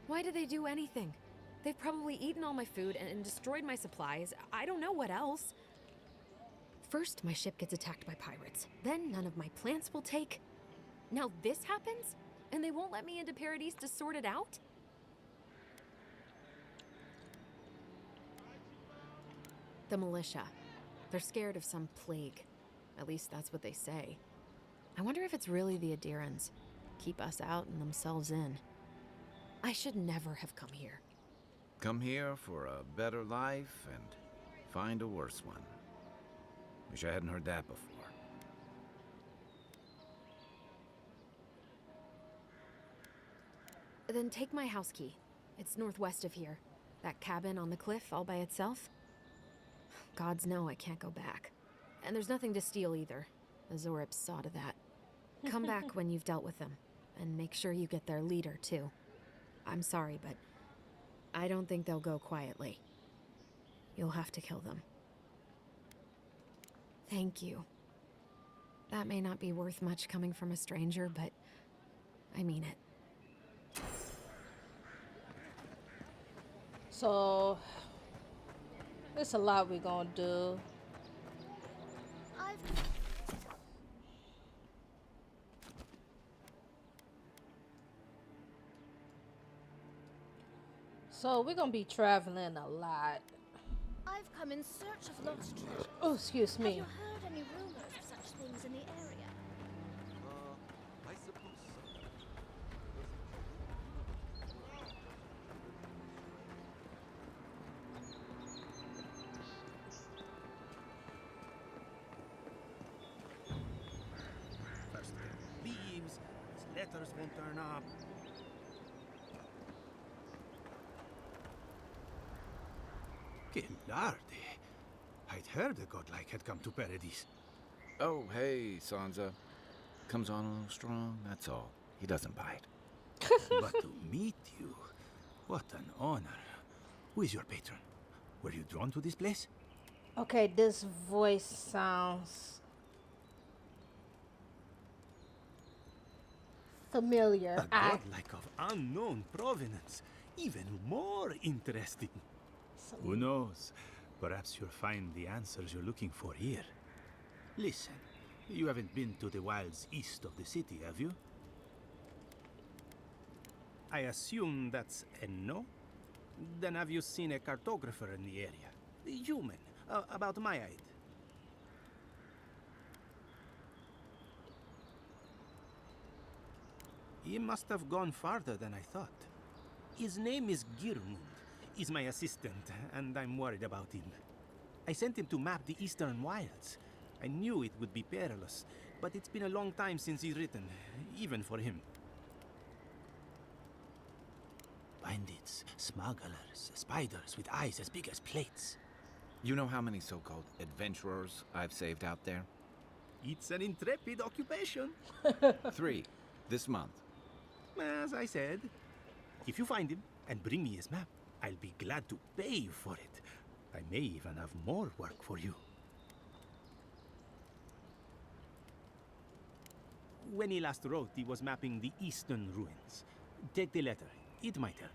Why did they do anything? They've probably eaten all my food and destroyed my supplies. I don't know what else. First, my ship gets attacked by pirates. Then none of my plants will take. Now this happens? And they won't let me into Paradise to sort it out? The militia. They're scared of some plague. At least that's what they say. I wonder if it's really the Adirans. Keep us out and themselves in. I should never have come here. Come here for a better life and find a worse one. Wish I hadn't heard that before. Then take my house key. It's northwest of here. That cabin on the cliff all by itself. Gods know I can't go back. And there's nothing to steal either. The Zorips saw to that. Come back when you've dealt with them. And make sure you get their leader, too. I'm sorry, but I don't think they'll go quietly. You'll have to kill them. Thank you. That may not be worth much coming from a stranger, but I mean it. So, there's a lot we're gonna do. So, we're gonna be traveling a lot. I've come in search of lost treasure. Oh, excuse me. Have you heard any rumors of such things in the area? I suppose so. First get leaves, these letters won't turn up. Que larde. I'd heard the godlike had come to Paradise. Oh, hey, Sansa. Comes on a little strong, that's all. He doesn't bite. But to meet you, what an honor. Who is your patron? Were you drawn to this place? Okay, this voice sounds familiar. A godlike of unknown provenance. Even more interesting. Who knows? Perhaps you'll find the answers you're looking for here. Listen, you haven't been to the wilds east of the city, have you? I assume that's a no? Then have you seen a cartographer in the area? A human, about my height. He must have gone farther than I thought. His name is Girmund. He's my assistant, and I'm worried about him. I sent him to map the eastern wilds. I knew it would be perilous, but it's been a long time since he's written, even for him. Bandits, smugglers, spiders with eyes as big as plates. You know how many so-called adventurers I've saved out there? It's an intrepid occupation. 3, this month. As I said, if you find him and bring me his map, I'll be glad to pay you for it. I may even have more work for you. When he last wrote, he was mapping the eastern ruins. Take the letter. It might help.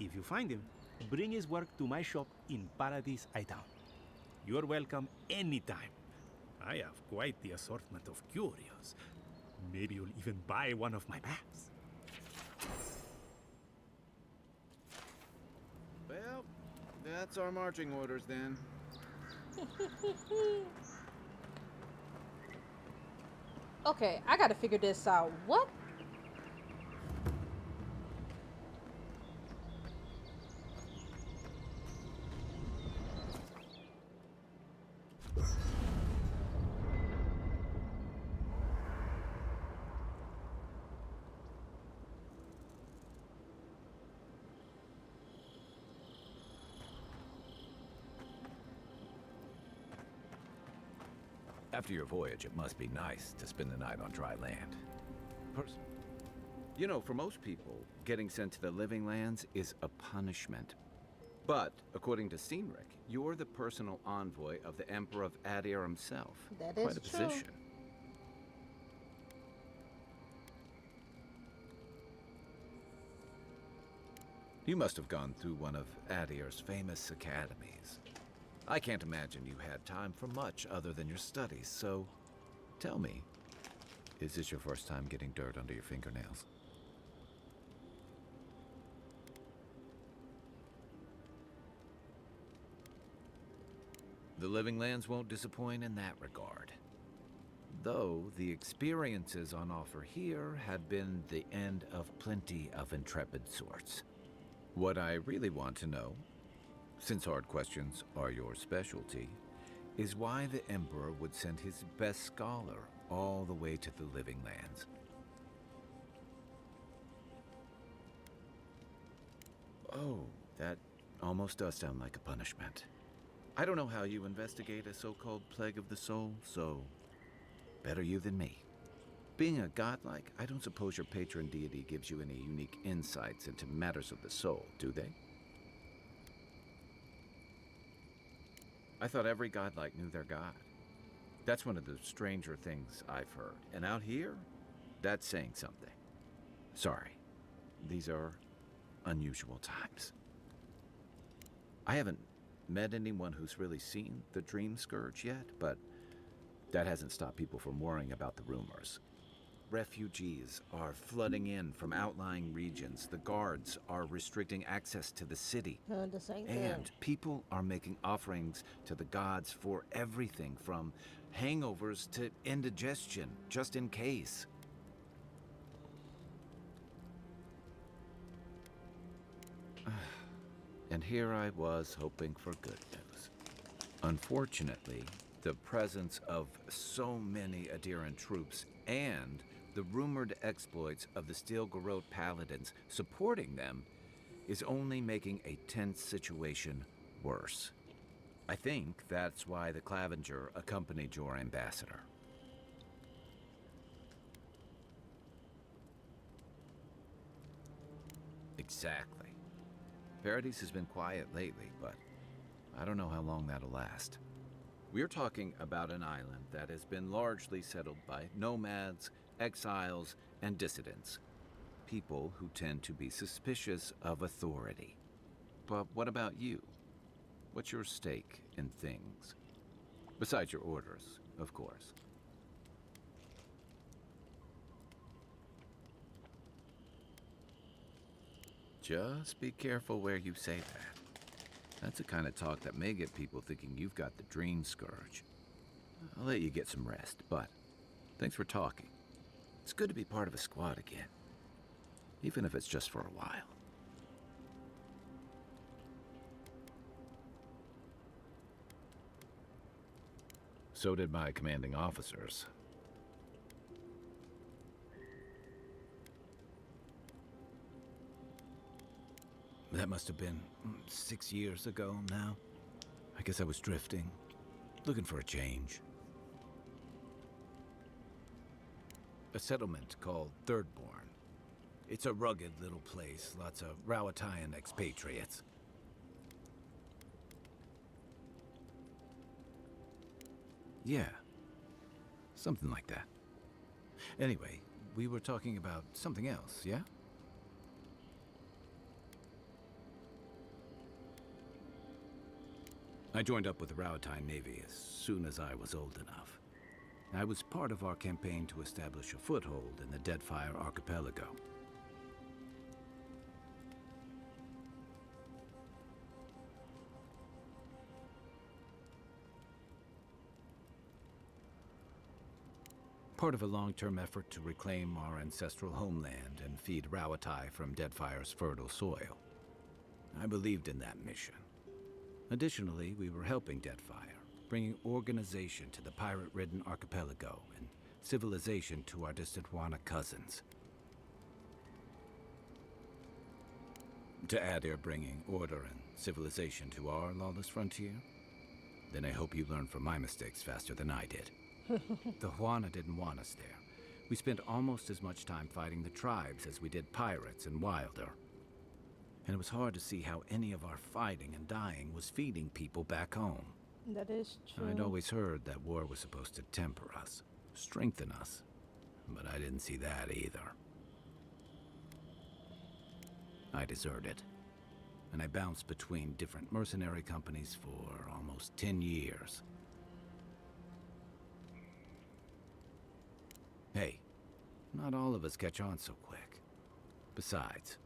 If you find him, bring his work to my shop in Paradise Town. You're welcome anytime. I have quite the assortment of curios. Maybe you'll even buy one of my maps. Well, that's our marching orders then. Okay, I gotta figure this out. What? After your voyage, it must be nice to spend the night on dry land. You know, for most people, getting sent to the living lands is a punishment. But, according to Cynric, you're the personal envoy of the Emperor of Adir himself. That is quite a true. position. You must have gone through one of Adir's famous academies. I can't imagine you had time for much other than your studies, so tell me, is this your first time getting dirt under your fingernails? The Living Lands won't disappoint in that regard. Though the experiences on offer here have been the end of plenty of intrepid sorts. What I really want to know, since hard questions are your specialty, is why the Emperor would send his best scholar all the way to the Living Lands. Oh, that almost does sound like a punishment. I don't know how you investigate a so-called plague of the soul, so better you than me. Being a godlike, I don't suppose your patron deity gives you any unique insights into matters of the soul, do they? I thought every godlike knew their god. That's one of the stranger things I've heard. And out here, that's saying something. Sorry, these are unusual times. I haven't met anyone who's really seen the Dream Scourge yet, but that hasn't stopped people from worrying about the rumors. Refugees are flooding in from outlying regions. The guards are restricting access to the city. The same thing. And people are making offerings to the gods for everything from hangovers to indigestion, just in case. And here I was hoping for good news. Unfortunately, the presence of so many Adiran troops and the rumored exploits of the Steel Garrote paladins supporting them is only making a tense situation worse. I think that's why the Clavenger accompanied your ambassador. Exactly. Paradise has been quiet lately, but I don't know how long that'll last. We're talking about an island that has been largely settled by nomads, exiles, and dissidents. People who tend to be suspicious of authority. But what about you? What's your stake in things? Besides your orders, of course. Just be careful where you say that. That's the kind of talk that may get people thinking you've got the Dream Scourge. I'll let you get some rest, but thanks for talking. It's good to be part of a squad again, even if it's just for a while. So did my commanding officers. That must have been 6 years ago now. I guess I was drifting, looking for a change. A settlement called Thirdborn. It's a rugged little place, lots of Rawatayan expatriates. Yeah, something like that. Anyway, we were talking about something else, yeah? I joined up with the Rawatayan Navy as soon as I was old enough. I was part of our campaign to establish a foothold in the Deadfire Archipelago. Part of a long-term effort to reclaim our ancestral homeland and feed Rawatai from Deadfire's fertile soil. I believed in that mission. Additionally, we were helping Deadfire, bringing organization to the pirate-ridden archipelago and civilization to our distant Wana cousins. To Adir bringing order and civilization to our lawless frontier? Then I hope you learn from my mistakes faster than I did. The Wana didn't want us there. We spent almost as much time fighting the tribes as we did pirates and Wilder. And it was hard to see how any of our fighting and dying was feeding people back home. That is true. I'd always heard that war was supposed to temper us, strengthen us, but I didn't see that either. I deserted. and I bounced between different mercenary companies for almost 10 years. Hey, not all of us catch on so quick. Besides,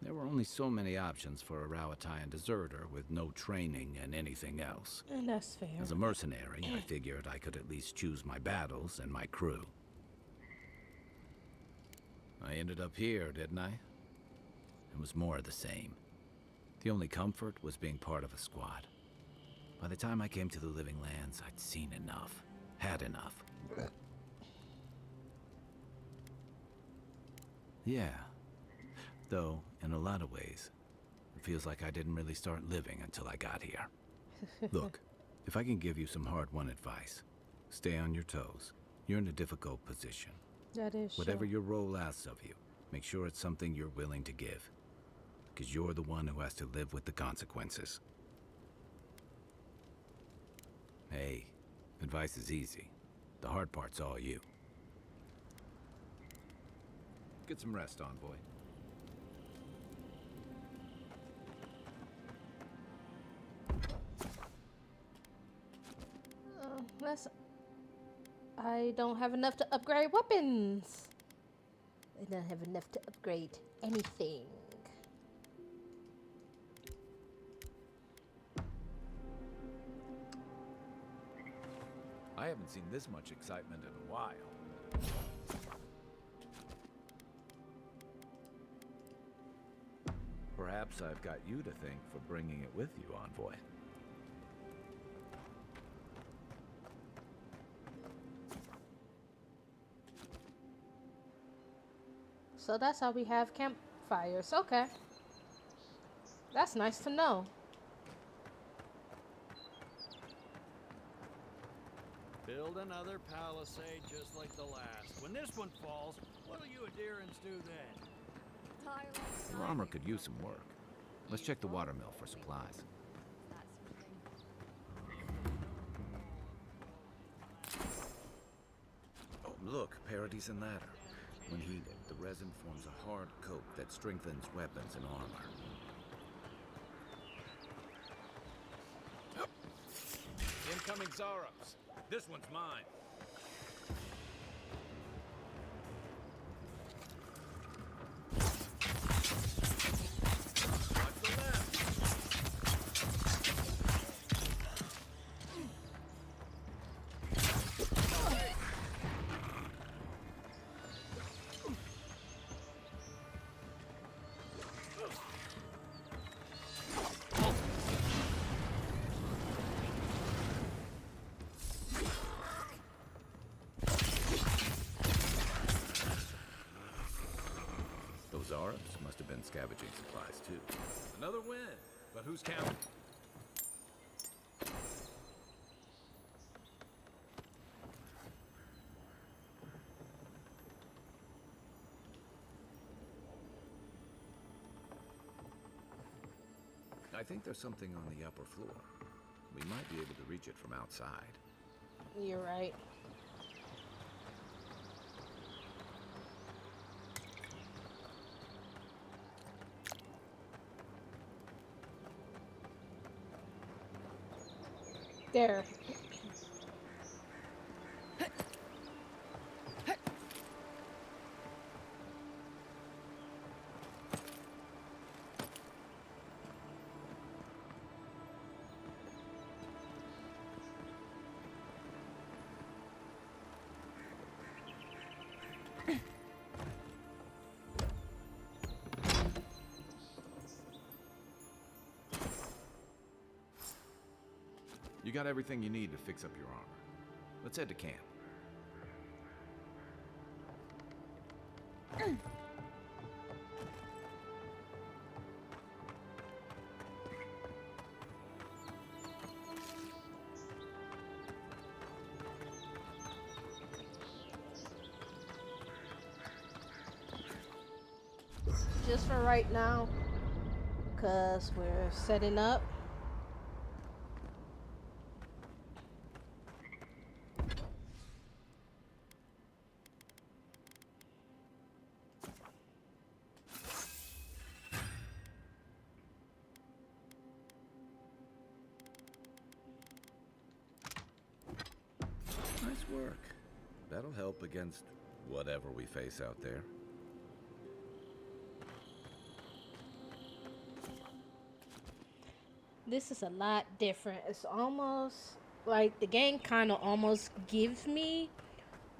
there were only so many options for a Rawatayan deserter with no training and anything else. And that's fair. As a mercenary, I figured I could at least choose my battles and my crew. I ended up here, didn't I? It was more of the same. The only comfort was being part of a squad. By the time I came to the Living Lands, I'd seen enough. Had enough. Yeah. Though, in a lot of ways, it feels like I didn't really start living until I got here. Look, if I can give you some hard-won advice, stay on your toes. You're in a difficult position. That is Whatever true. your role asks of you, make sure it's something you're willing to give. Because you're the one who has to live with the consequences. Hey, advice is easy. The hard part's all you. Get some rest, Envoy. Let's. I don't have enough to upgrade weapons. I don't have enough to upgrade anything. I haven't seen this much excitement in a while. Perhaps I've got you to thank for bringing it with you, Envoy. So that's how we have campfires. Okay. That's nice to know. Build another palisade just like the last. When this one falls, what'll you adherents do then? Your armor could use some work. Let's check the watermill for supplies. Oh, look, Parodies and Ladder. When heated, the resin forms a hard coat that strengthens weapons and armor. Incoming Zarops. This one's mine. Watch the left. Those Arabs must have been scavenging supplies too. Another win, but who's counting? I think there's something on the upper floor. We might be able to reach it from outside. You're right. There. You got everything you need to fix up your armor. Let's head to camp. Just for right now, because we're setting up. work. That'll help against whatever we face out there. This is a lot different. It's almost like the game kind of almost gives me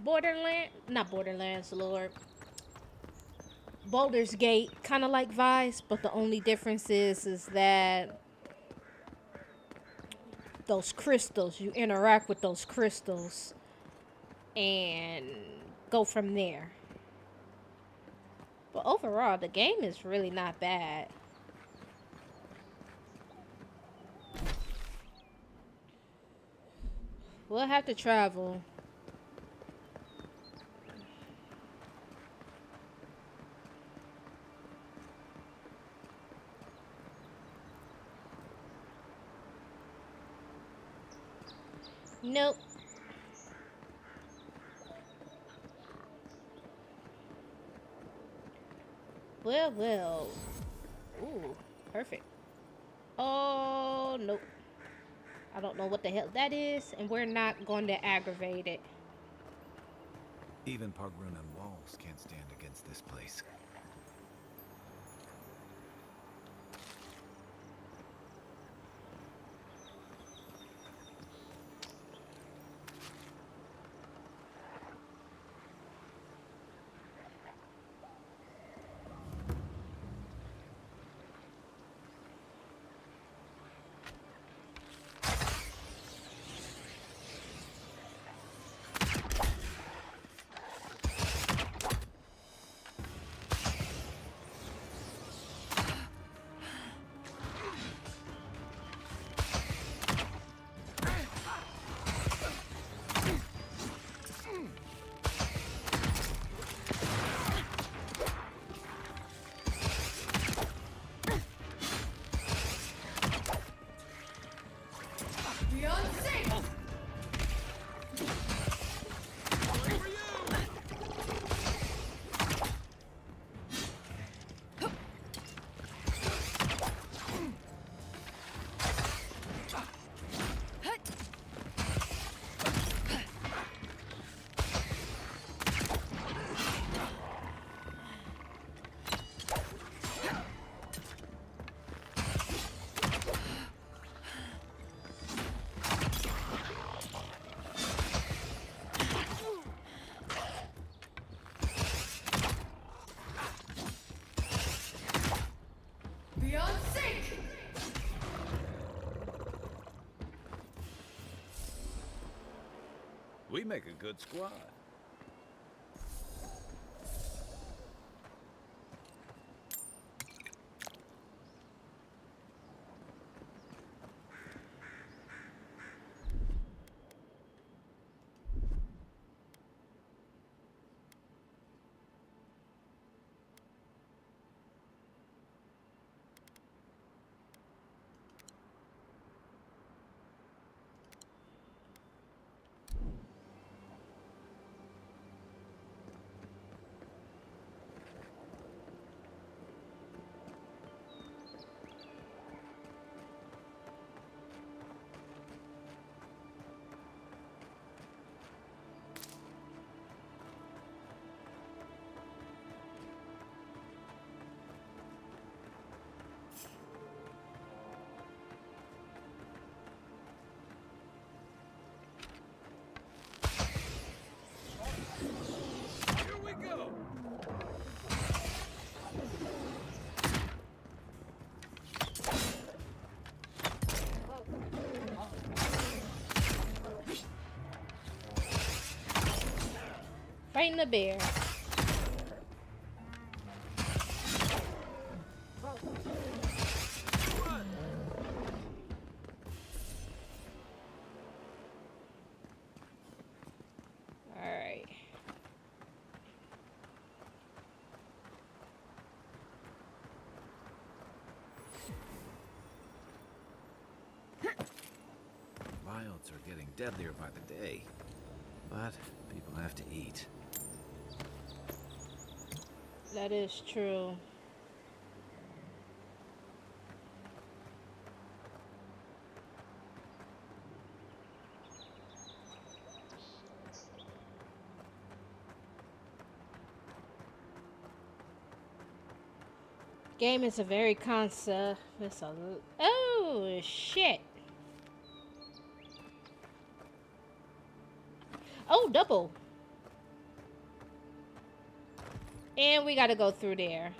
not Borderlands, Lord. Baldur's Gate, kind of like Vice, but the only difference is that those crystals, you interact with those crystals and go from there. But overall, the game is really not bad. We'll have to travel. Nope. Well. Ooh, perfect. Oh, nope. I don't know what the hell that is, and we're not going to aggravate it. Even Pargrunam walls can't stand against this place. Beyond sync! Beyond sync! We make a good squad. Here we go. Fighting the bear. Alright. Wilds are getting deadlier by the day, but people have to eat. That is true. Game is a very concept. It's a oh shit. Oh, double. And we gotta go through there.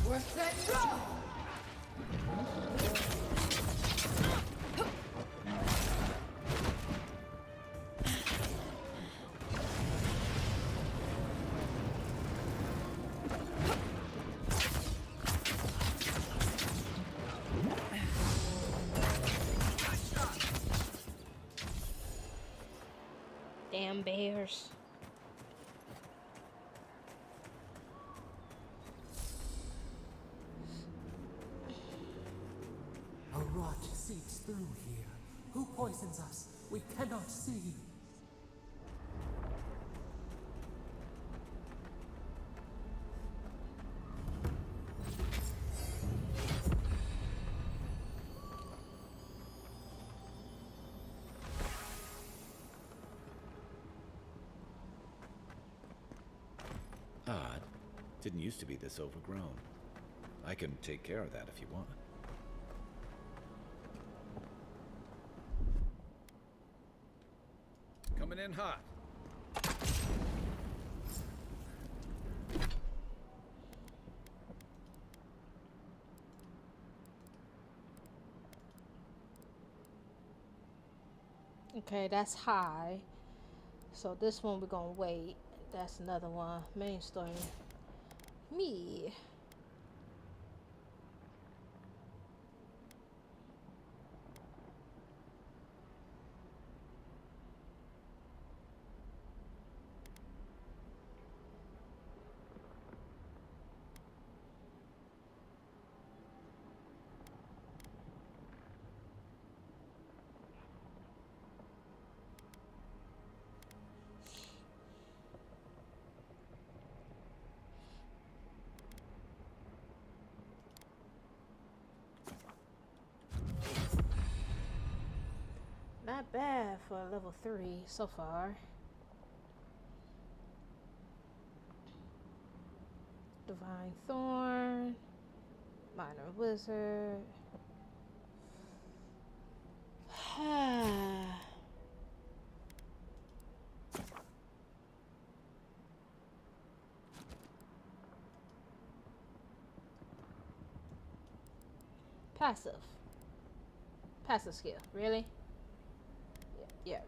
Worth that go! Damn bears. A rot seeps through here. Who poisons us? We cannot see. Odd. Didn't used to be this overgrown. I can take care of that if you want. Coming in hot. Okay, that's high. So this one we're gonna wait. That's another one. Main story. Me. Not bad for level 3 so far. Divine Thorn, Minor Wizard. Passive. Passive skill, really? Yeah.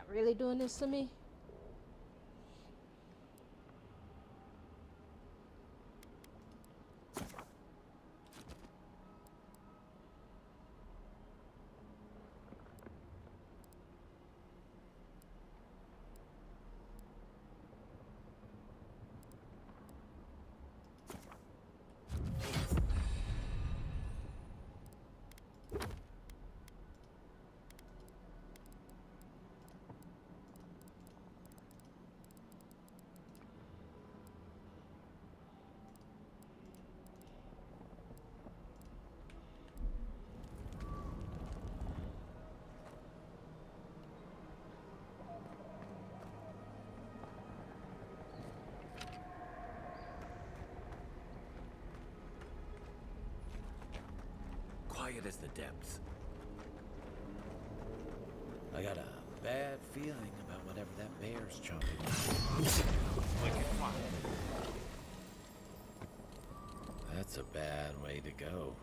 Really doing this to me? Quiet as the depths. I got a bad feeling about whatever that bear's chomping. That's a bad way to go.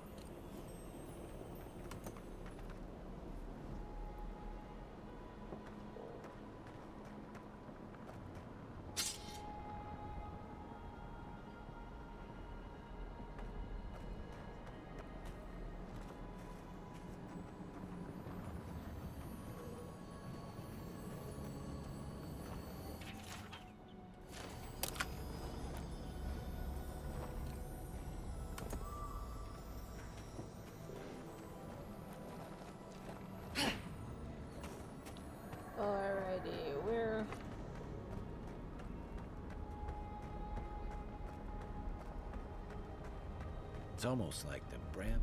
It's almost like the brambles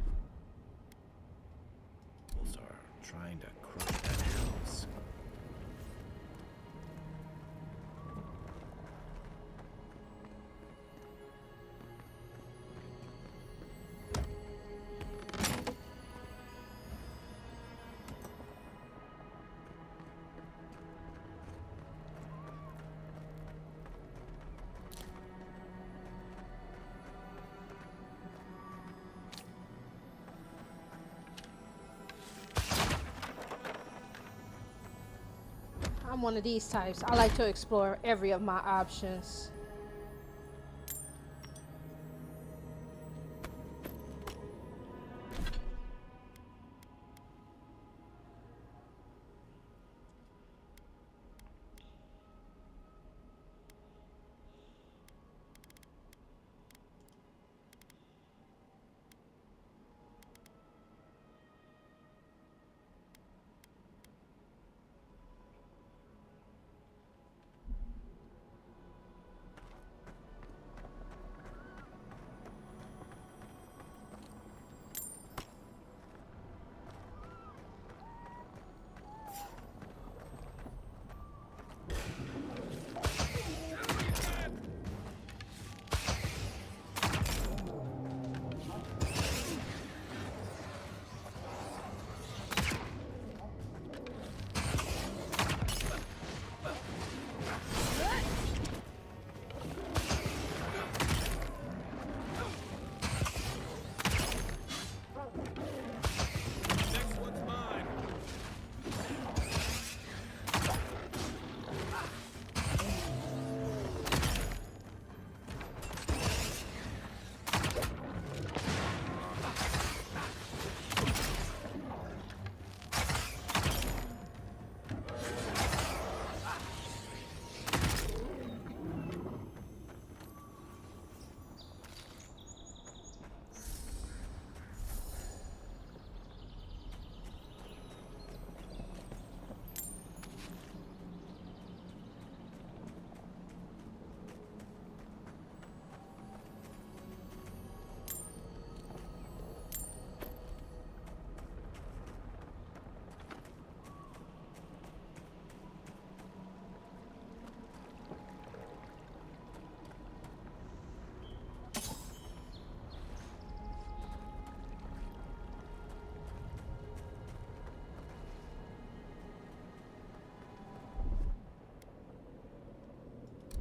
are trying to crush that house. I'm one of these types. I like to explore every of my options.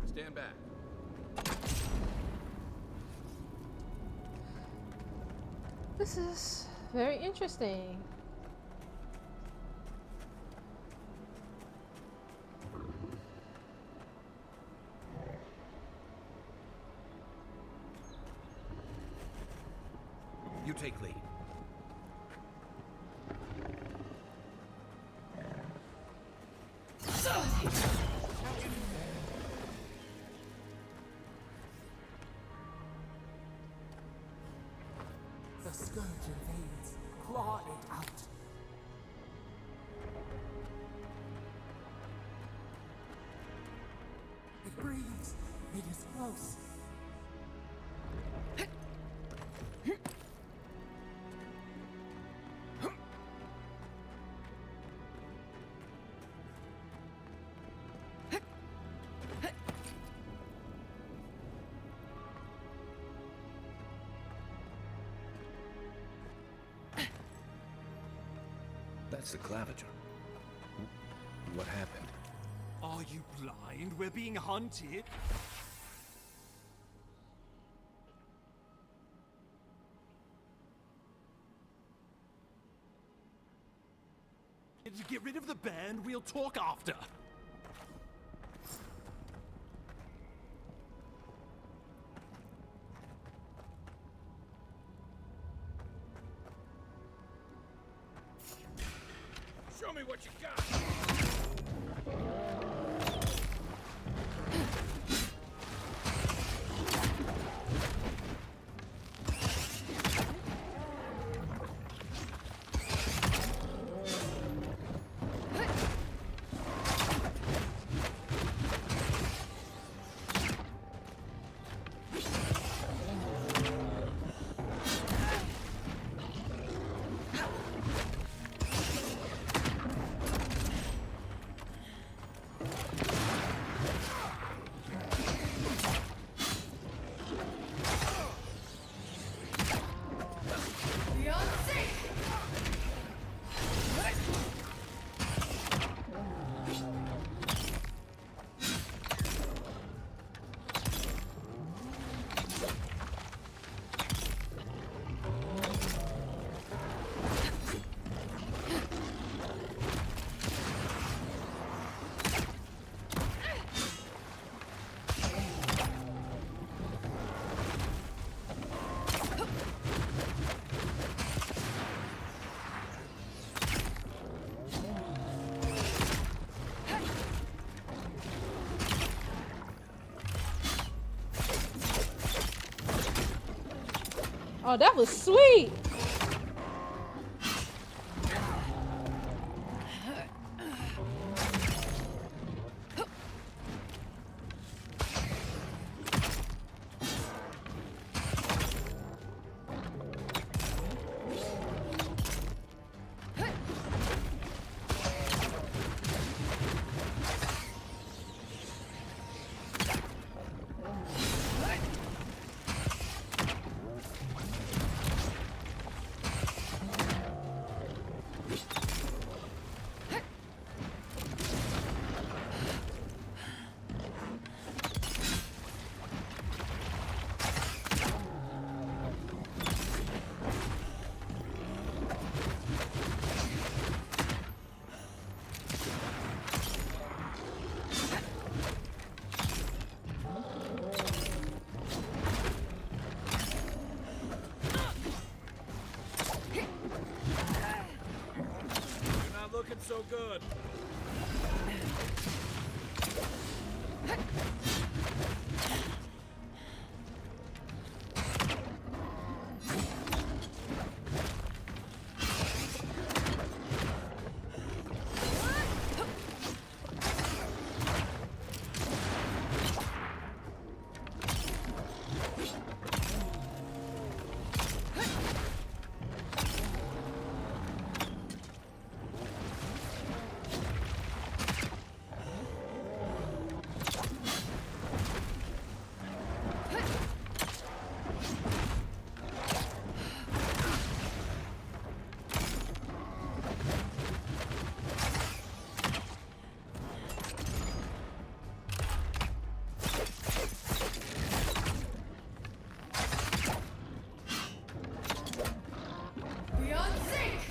Stand back. This is very interesting. You take lead. The scourge invades. Claw it out. It breathes. It is close. That's the claviger. What happened? Are you blind? We're being hunted. Get rid of the band, we'll talk after. Show me what you got! Oh, that was sweet. You're not looking so good. Beyond sync!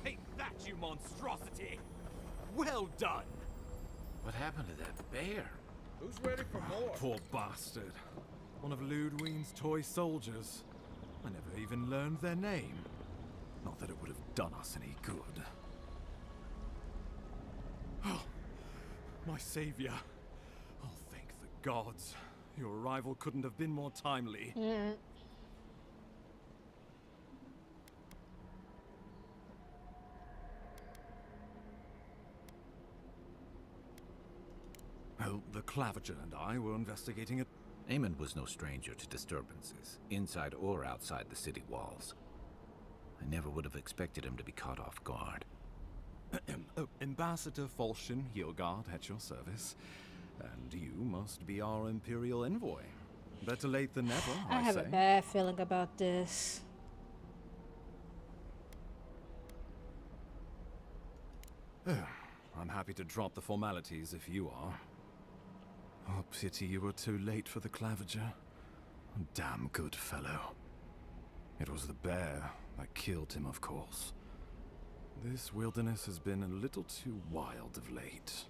Take that, you monstrosity! Well done! What happened to that bear? Who's ready for more? Poor bastard. One of Ludwine's toy soldiers. I never even learned their name. Not that it would have done us any good. Oh, my savior. Oh, thank the gods. Your arrival couldn't have been more timely. Well, the Clavager and I were investigating it. Eamon was no stranger to disturbances, inside or outside the city walls. I never would have expected him to be caught off guard. Ambassador Falchion Hildgard at your service. And you must be our Imperial envoy. Better late than never, I have say. a bad feeling about this. I'm happy to drop the formalities if you are. Oh, pity you were too late for the Clavager. Damn good fellow. It was the bear that killed him, of course. This wilderness has been a little too wild of late.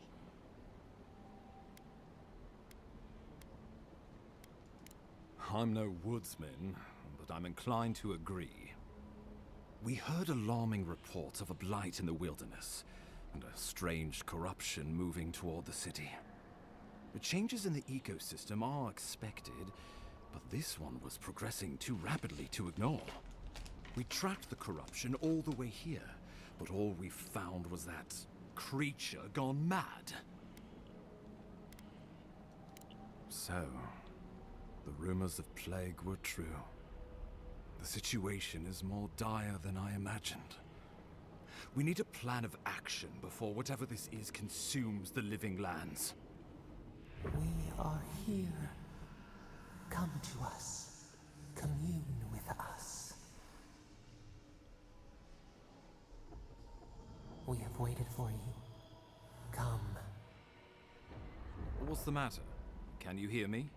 I'm no woodsman, but I'm inclined to agree. We heard alarming reports of a blight in the wilderness, and a strange corruption moving toward the city. The changes in the ecosystem are expected, but this one was progressing too rapidly to ignore. We tracked the corruption all the way here, but all we found was that creature gone mad. So, the rumors of plague were true. The situation is more dire than I imagined. We need a plan of action before whatever this is consumes the living lands. We are here. Come to us. Commune with us. We have waited for you. Come. What's the matter? Can you hear me?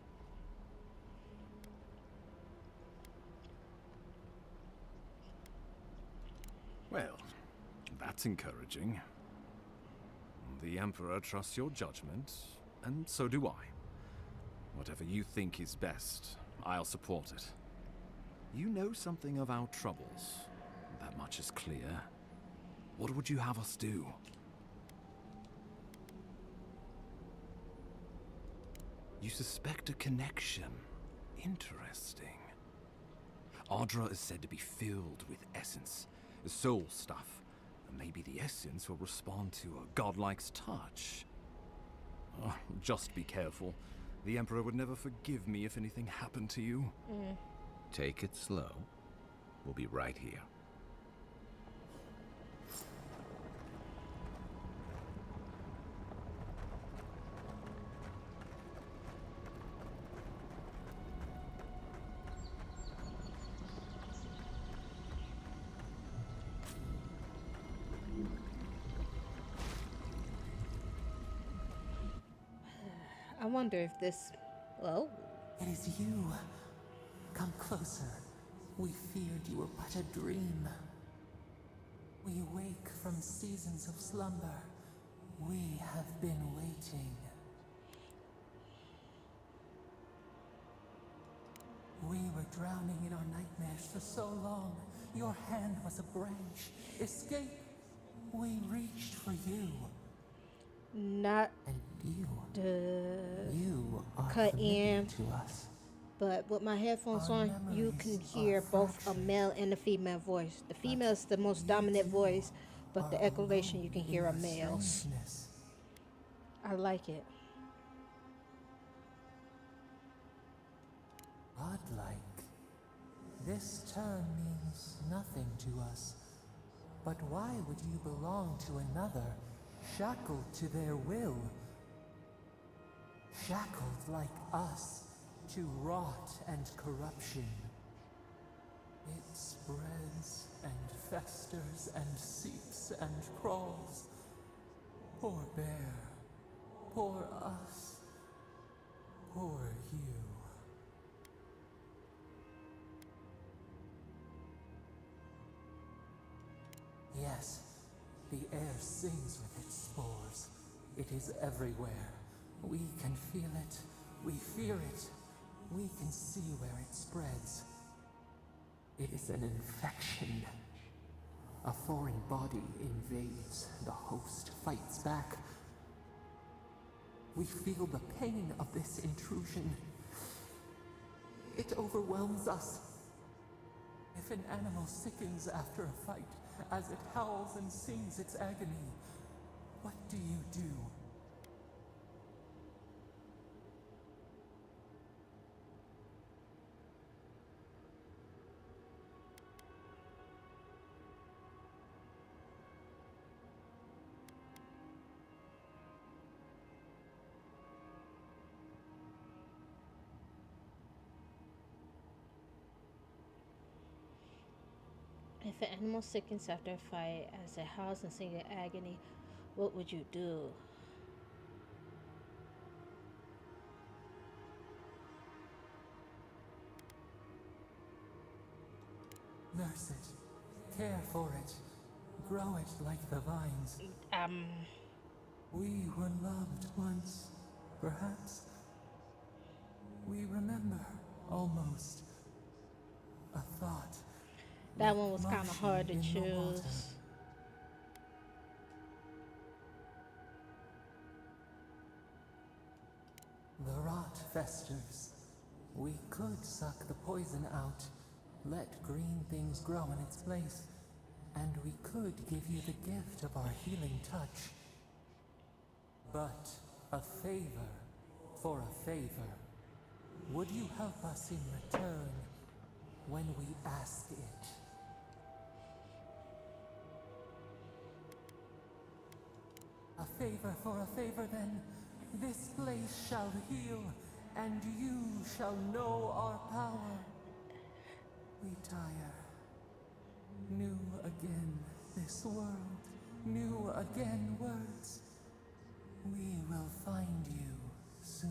Well, that's encouraging. The Emperor trusts your judgment, and so do I. Whatever you think is best, I'll support it. You know something of our troubles. That much is clear. What would you have us do? You suspect a connection. Interesting. Ardra is said to be filled with essence, soul stuff. And maybe the essence will respond to a godlike's touch. Oh, just be careful. The Emperor would never forgive me if anything happened to you. Take it slow. We'll be right here. I wonder if this... Well... It is you. Come closer. We feared you were but a dream. We wake from seasons of slumber. We have been waiting. We were drowning in our nightmares for so long. Your hand was a branch. Escape. We reached for you. Not and you are cut in to us. But with my headphones Our on, you can hear both a male and a female voice. The female is the most dominant voice, but the echolation you can hear a male's. I like it. Godlike. This term means nothing to us. But why would you belong to another, shackled to their will? Shackled like us to rot and corruption. It spreads and festers and seeps and crawls. Poor bear. Poor us. Poor you. Yes, the air sings with its spores. It is everywhere. We can feel it. We fear it. We can see where it spreads. It is an infection. A foreign body invades. The host fights back. We feel the pain of this intrusion. It overwhelms us. If an animal sickens after a fight, as it howls and sings its agony, what do you do? If an animal sickens after a fight, as it howls and sings in agony, what would you do? Nurse it. Care for it. Grow it like the vines. We were loved once, perhaps. We remember, almost. A thought. That one was kind of hard to choose. The rot festers. We could suck the poison out, let green things grow in its place, and we could give you the gift of our healing touch. But a favor for a favor. Would you help us in return? when we ask it. A favor for a favor then. This place shall heal, and you shall know our power. We tire. New again this world, new again words. We will find you soon.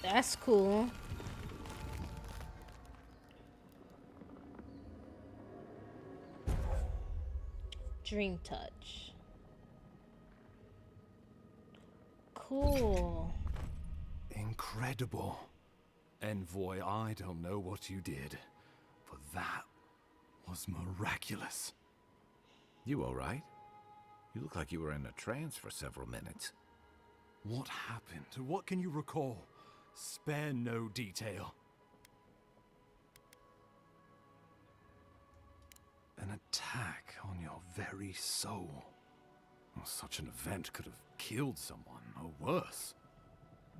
That's cool. Dream touch. Cool. Incredible. Envoy, I don't know what you did, but that was miraculous. You all right? You look like you were in a trance for several minutes. What happened? What can you recall? Spare no detail. An attack on your very soul. Well, such an event could have killed someone, or worse.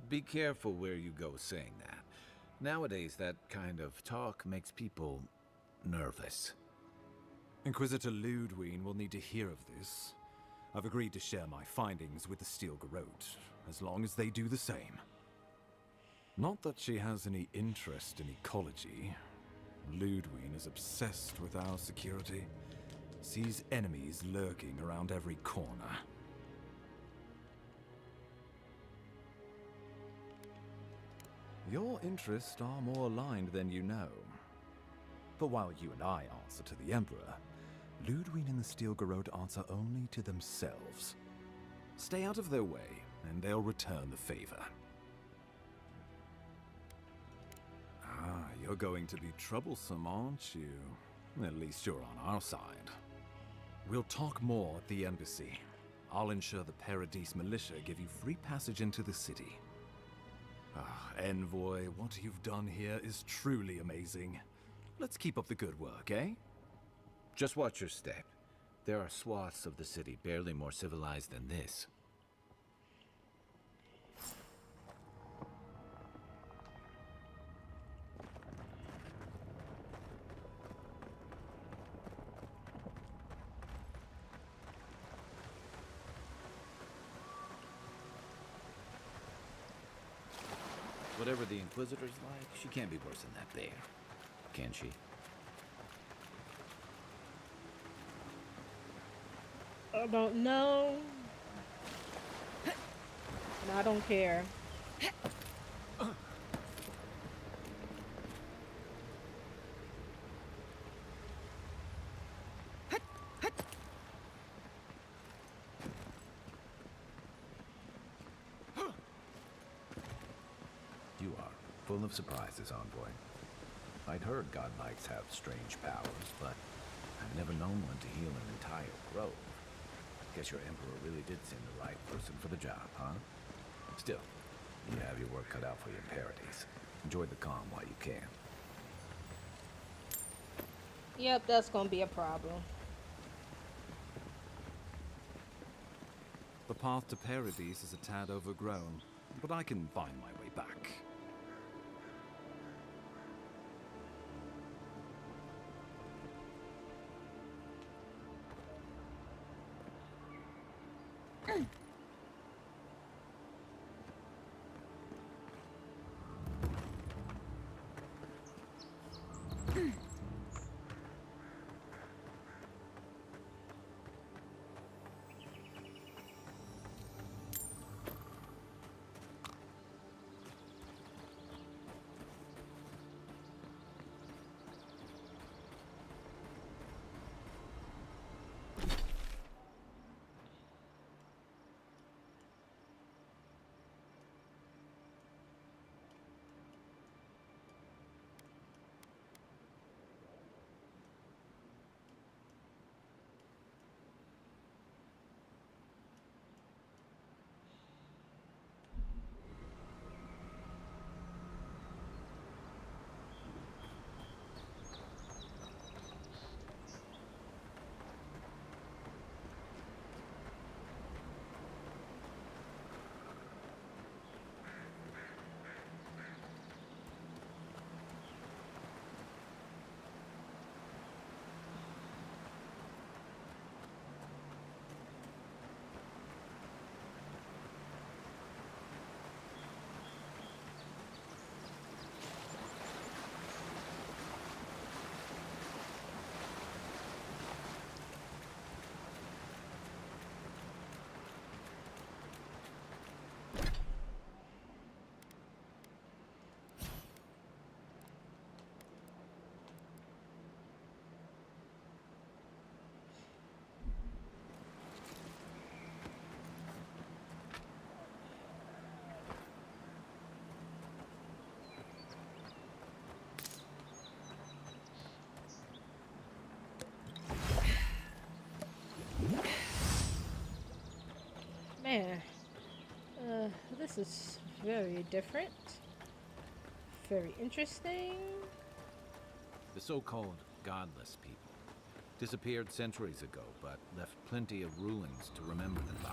Be careful where you go saying that. Nowadays, that kind of talk makes people nervous. Inquisitor Ludwig will need to hear of this. I've agreed to share my findings with the Steel Garrote, as long as they do the same. Not that she has any interest in ecology. Ludwig is obsessed with our security. Sees enemies lurking around every corner. Your interests are more aligned than you know. But while you and I answer to the Emperor, Ludwig and the Steel Garrote answer only to themselves. Stay out of their way, and they'll return the favor. Ah, you're going to be troublesome, aren't you? At least you're on our side. We'll talk more at the embassy. I'll ensure the Paradise militia give you free passage into the city. Ah, Envoy, what you've done here is truly amazing. Let's keep up the good work, eh? Just watch your step. There are swaths of the city barely more civilized than this. Whatever the Inquisitor's like, she can't be worse than that bear. Can she? I don't know. And I don't care. You are full of surprises, Envoy. I'd heard godlikes have strange powers, but I've never known one to heal an entire grove. Guess your Emperor really did send the right person for the job, huh? Still, you have your work cut out for you in Paradise. Enjoy the calm while you can. Yep, that's gonna be a problem. The path to Paradise is a tad overgrown, but I can find my way back. This is very different. Very interesting. The so-called godless people disappeared centuries ago, but left plenty of ruins to remember them by.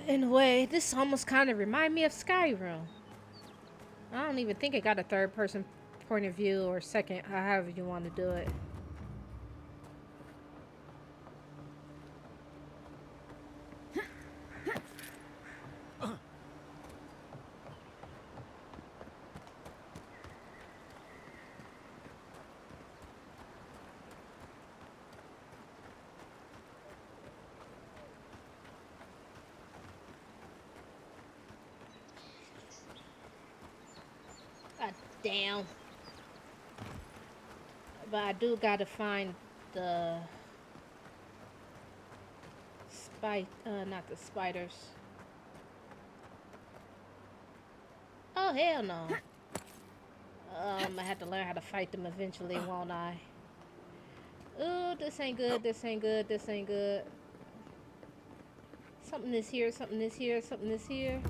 In a way, this almost kind of remind me of Skyrim. I don't even think it got a third person point of view or second, however you want to do it. God damn. But I do gotta find the not the spiders. Oh hell no. I have to learn how to fight them eventually, won't I? Ooh, this ain't good, this ain't good, this ain't good. Something is here, something is here, something is here.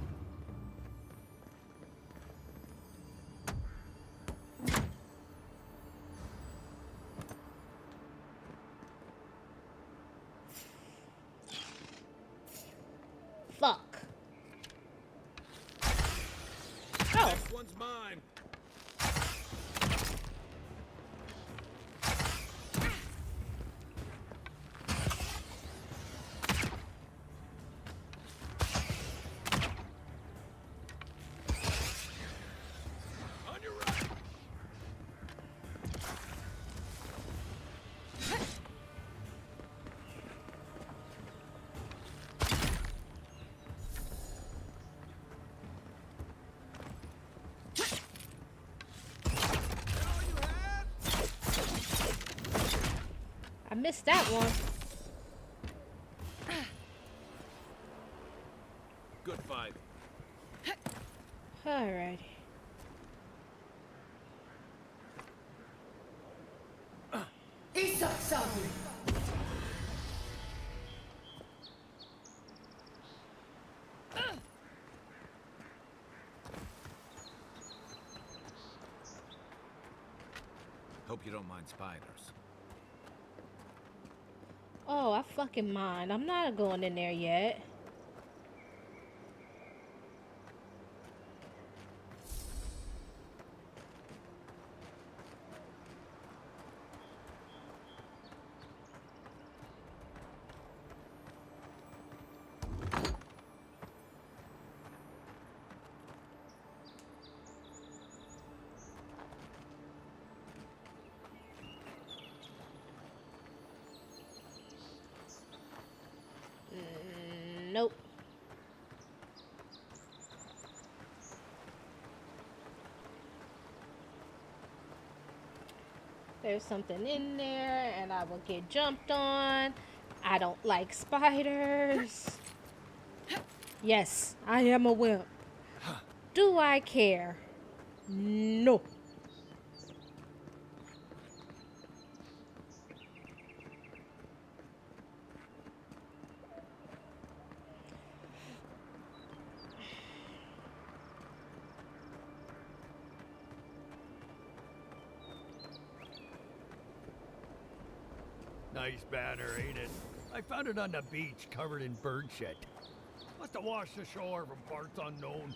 Fuck. Oh. Next one's mine. On your right. I missed that one. Good fight. Alrighty. Hope you don't mind spiders. Oh, I fucking mind. I'm not going in there yet. There's something in there and I will get jumped on. I don't like spiders. Yes, I am a wimp. Do I care? No. Nice banner, ain't it? I found it on the beach, covered in bird shit. Must have washed ashore from parts unknown.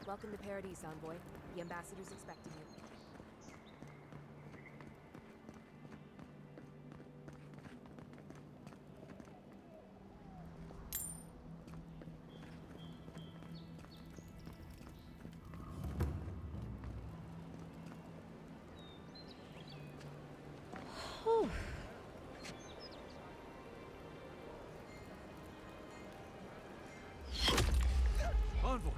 Welcome to Paradise, Envoy. The ambassador's expecting you. Whew. Envoy!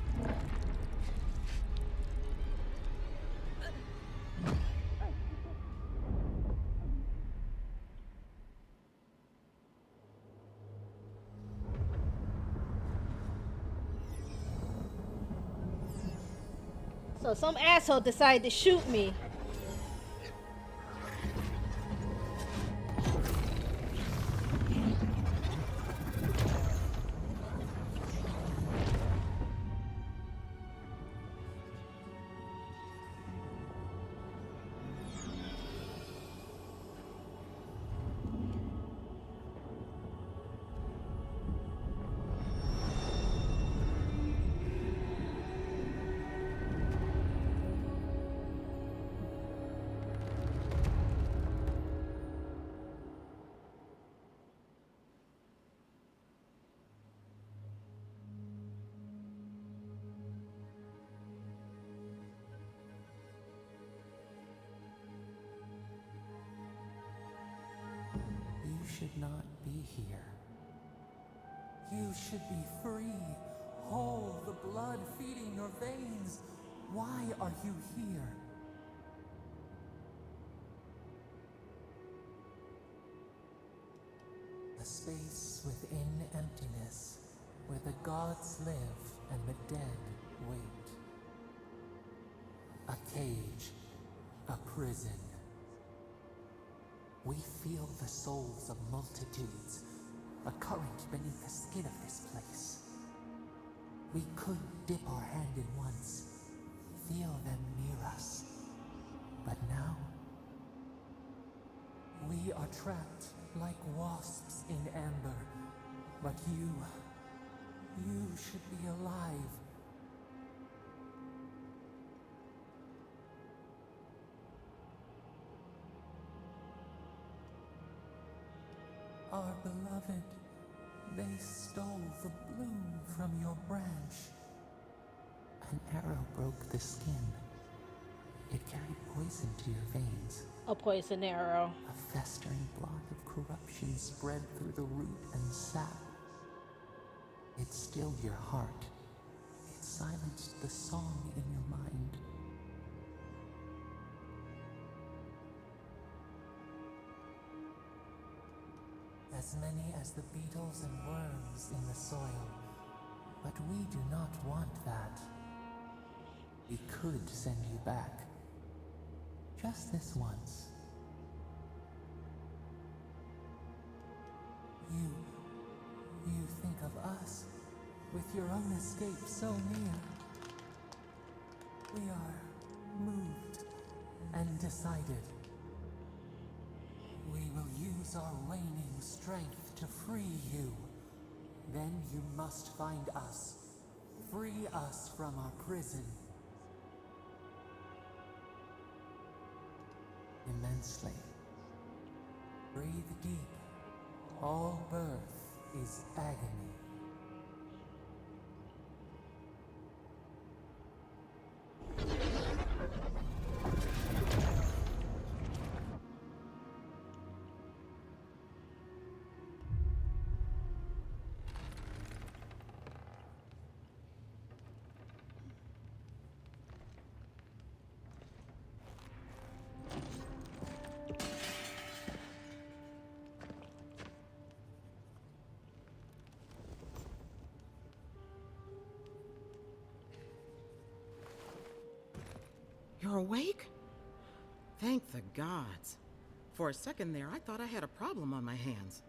So some asshole decided to shoot me. You should not be here. You should be free, whole, the blood feeding your veins. Why are you here? A space within emptiness, where the gods live and the dead wait. A cage, a prison. We feel the souls of multitudes, a current beneath the skin of this place. We could dip our hand in once, feel them near us. But now, we are trapped like wasps in amber. But you should be alive. Our beloved, they stole the bloom from your branch. An arrow broke the skin. It carried poison to your veins. A poison arrow. A festering blot of corruption spread through the root and sap. It stilled your heart. It silenced the song in your mind. As many as the beetles and worms in the soil. But we do not want that. We could send you back. Just this once. You think of us, with your own escape so near. We are moved and decided. We will use our waning strength to free you. Then you must find us. Free us from our prison. Immensely. Breathe deep. All birth is agony. You're awake? Thank the gods. For a second there, I thought I had a problem on my hands.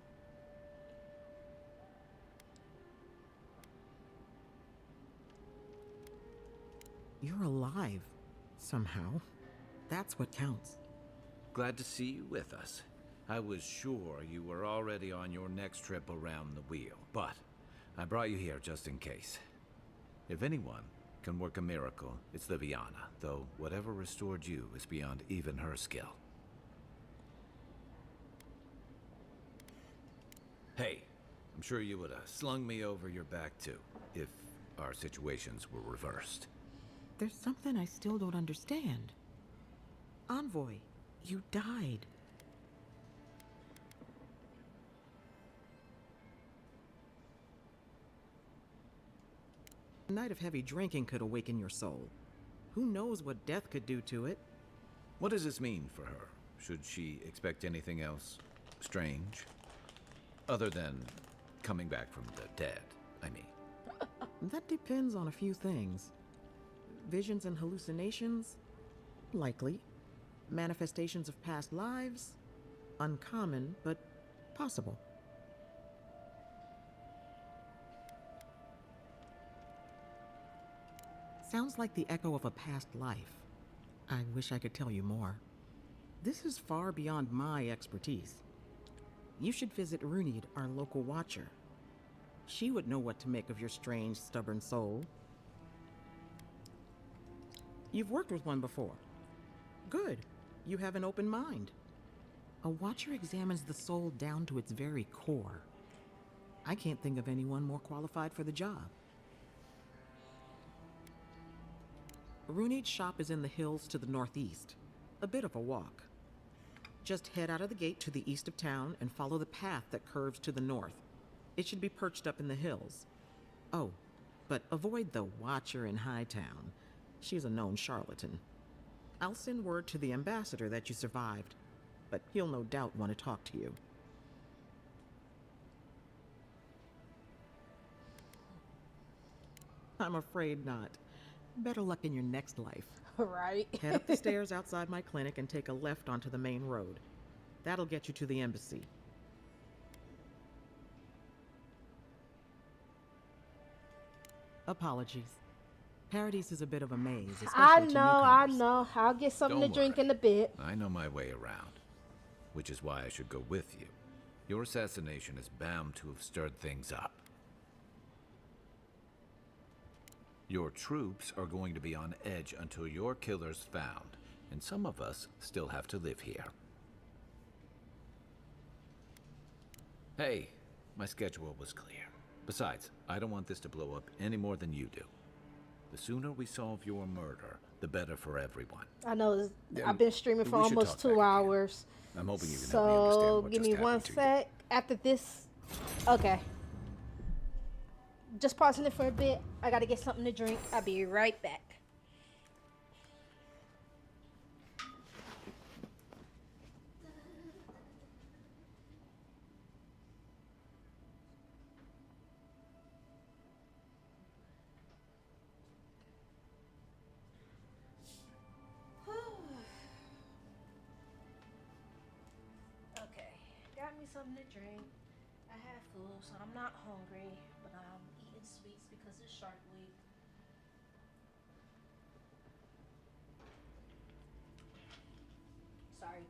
You're alive, somehow. That's what counts. Glad to see you with us. I was sure you were already on your next trip around the wheel, but I brought you here just in case. If anyone can work a miracle, it's Liviana, though whatever restored you is beyond even her skill. Hey, I'm sure you would have slung me over your back too, if our situations were reversed. There's something I still don't understand. Envoy, you died. A night of heavy drinking could awaken your soul. Who knows what death could do to it? What does this mean for her? Should she expect anything else strange? Other than coming back from the dead, I mean. That depends on a few things. Visions and hallucinations? Likely. Manifestations of past lives? Uncommon, but possible. Sounds like the echo of a past life. I wish I could tell you more. This is far beyond my expertise. You should visit Runid, our local watcher. She would know what to make of your strange, stubborn soul. You've worked with one before. Good. You have an open mind. A watcher examines the soul down to its very core. I can't think of anyone more qualified for the job. Runid's shop is in the hills to the northeast. A bit of a walk. Just head out of the gate to the east of town and follow the path that curves to the north. It should be perched up in the hills. Oh, but avoid the Watcher in Hightown. She's a known charlatan. I'll send word to the ambassador that you survived, but he'll no doubt want to talk to you. I'm afraid not. Better luck in your next life. Right. Head up the stairs outside my clinic and take a left onto the main road. That'll get you to the embassy. Apologies. Paradise is a bit of a maze, especially I to know. newcomers. I'll get something Don't to drink worry. in a bit. I know my way around, which is why I should go with you. Your assassination is bound to have stirred things up. Your troops are going to be on edge until your killer's found, and some of us still have to live here. Hey, my schedule was clear. Besides, I don't want this to blow up any more than you do. The sooner we solve your murder, the better for everyone. I know. I've been streaming for we should almost talk 2 back hours. I'm hoping you can help me understand what give just me one happened to you. sec. After this, okay. Just pausing it for a bit. I gotta get something to drink. I'll be right back. Okay, got me something to drink. I have food, so I'm not hungry, but I'm eating sweets because it's Shark Week. Sorry,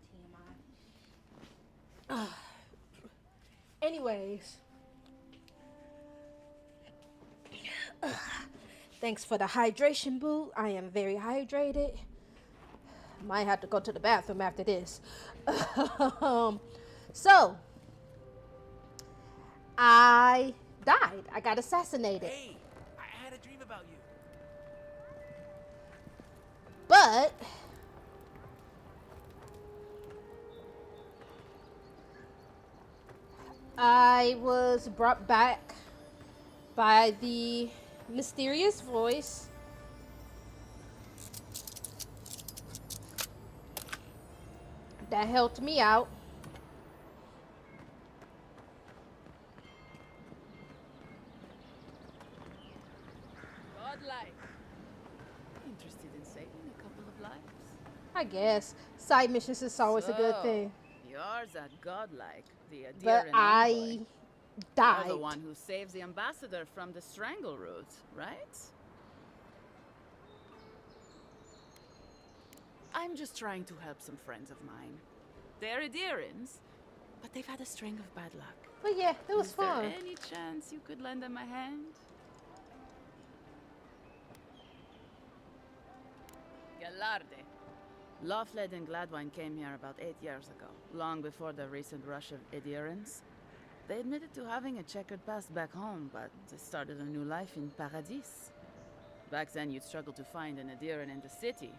TMI. Anyways. Thanks for the hydration, boo. I am very hydrated. Might have to go to the bathroom after this. So, I died. I got assassinated. Hey, I had a dream about you. But I was brought back by the mysterious voice. That helped me out. God life. Interested in saving a couple of lives? I guess side missions is always a good So, thing. you're that godlike, the But Adiran I envoy. You're died. the one who saves the ambassador from the Strangleroot, right? I'm just trying to help some friends of mine. They're Adirans, but they've had a string of bad luck. But yeah, it was Is fun. there any chance you could lend them a hand? Galarde. Lawfled and Gladwine came here about 8 years ago, long before the recent rush of Idirans. They admitted to having a checkered past back home, but they started a new life in Paradis. Back then, you'd struggle to find an Adiran in the city.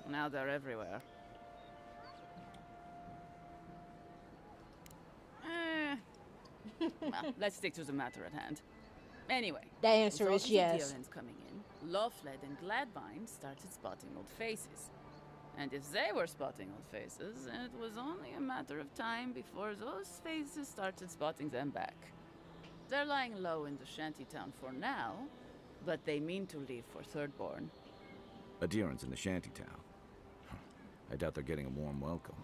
Now they're everywhere. Well, let's stick to the matter at hand. Anyway, The answer with all is these yes. Adirans coming in, Lawfled and Gladvine started spotting old faces. And if they were spotting old faces, it was only a matter of time before those faces started spotting them back. They're lying low in the shantytown for now, but they mean to leave for Thirdborn. Adirans in the shantytown. I doubt they're getting a warm welcome.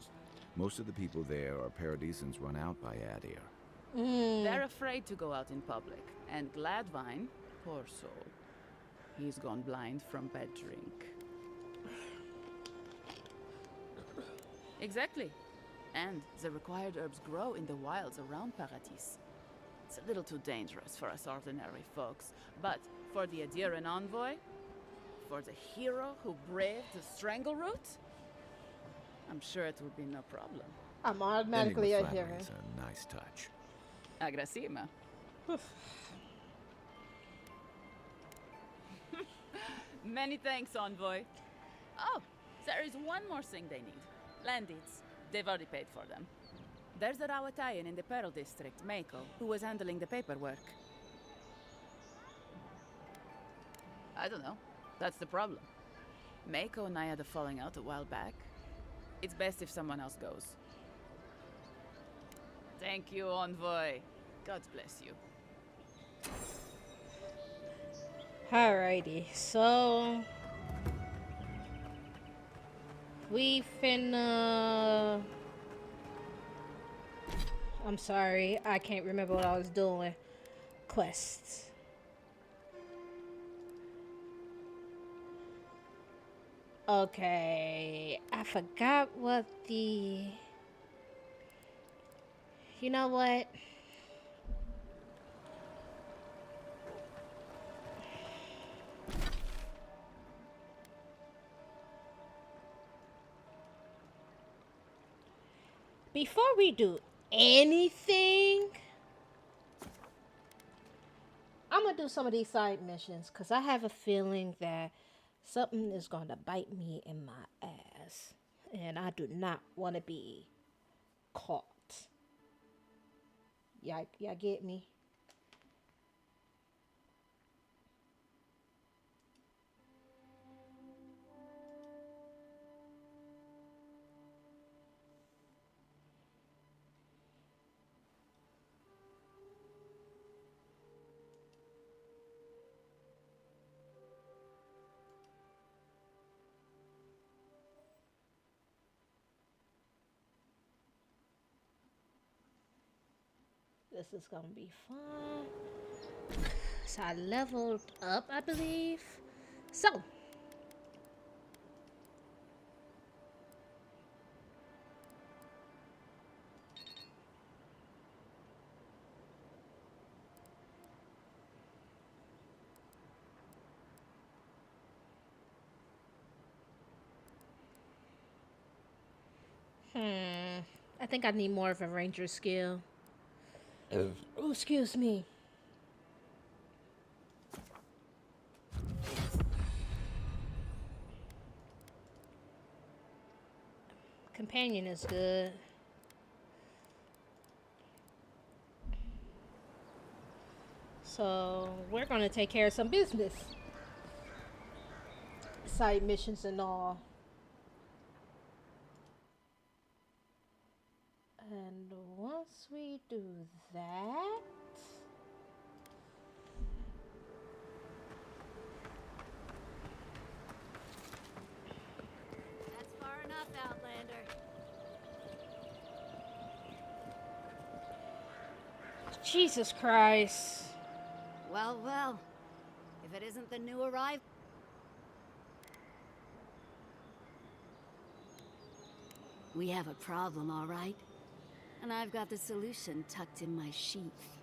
Most of the people there are Paradisans run out by Adir. They're afraid to go out in public, and Gladvine, poor soul, he's gone blind from bad drink. Exactly. And the required herbs grow in the wilds around Paradis. It's a little too dangerous for us ordinary folks, but for the Adiran envoy, for the hero who braved the Strangleroot, I'm sure it will be no problem. I'm automatically Ending with adherent. flattery is a nice touch. Agrasima. Many thanks, envoy. Oh, there is one more thing they need. Land deeds. They've already paid for them. There's a Rawatayan in the Pearl District, Mako, who was handling the paperwork. I don't know. That's the problem. Mako and I had a falling out a while back. It's best if someone else goes. Thank you, envoy. God bless you. Alrighty, so we finna. I'm sorry, I can't remember what I was doing. Quests. Okay, I forgot what the. You know what? Before we do anything, I'm gonna do some of these side missions because I have a feeling that something is gonna bite me in my ass, and I do not want to be caught. Y'all get me? This is gonna be fun. So I leveled up, I believe. So I think I need more of a ranger skill. Oh, excuse me. Companion is good. So we're gonna take care of some business. Side missions and all. And once we do that, That's far enough Outlander. Jesus Christ. Well, well. If it isn't the new arrival... We have a problem, all right? And I've got the solution tucked in my sheath.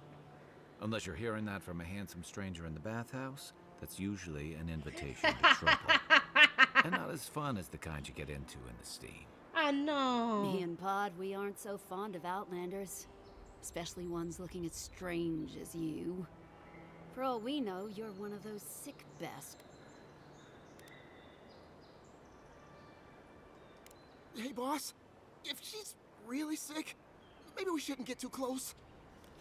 Unless you're hearing that from a handsome stranger in the bathhouse, that's usually an invitation to trouble. And not as fun as the kind you get into in the steam. I know. Me and Pod, we aren't so fond of Outlanders. Especially ones looking as strange as you. For all we know, you're one of those sick best. Hey, boss. If she's really sick, maybe we shouldn't get too close.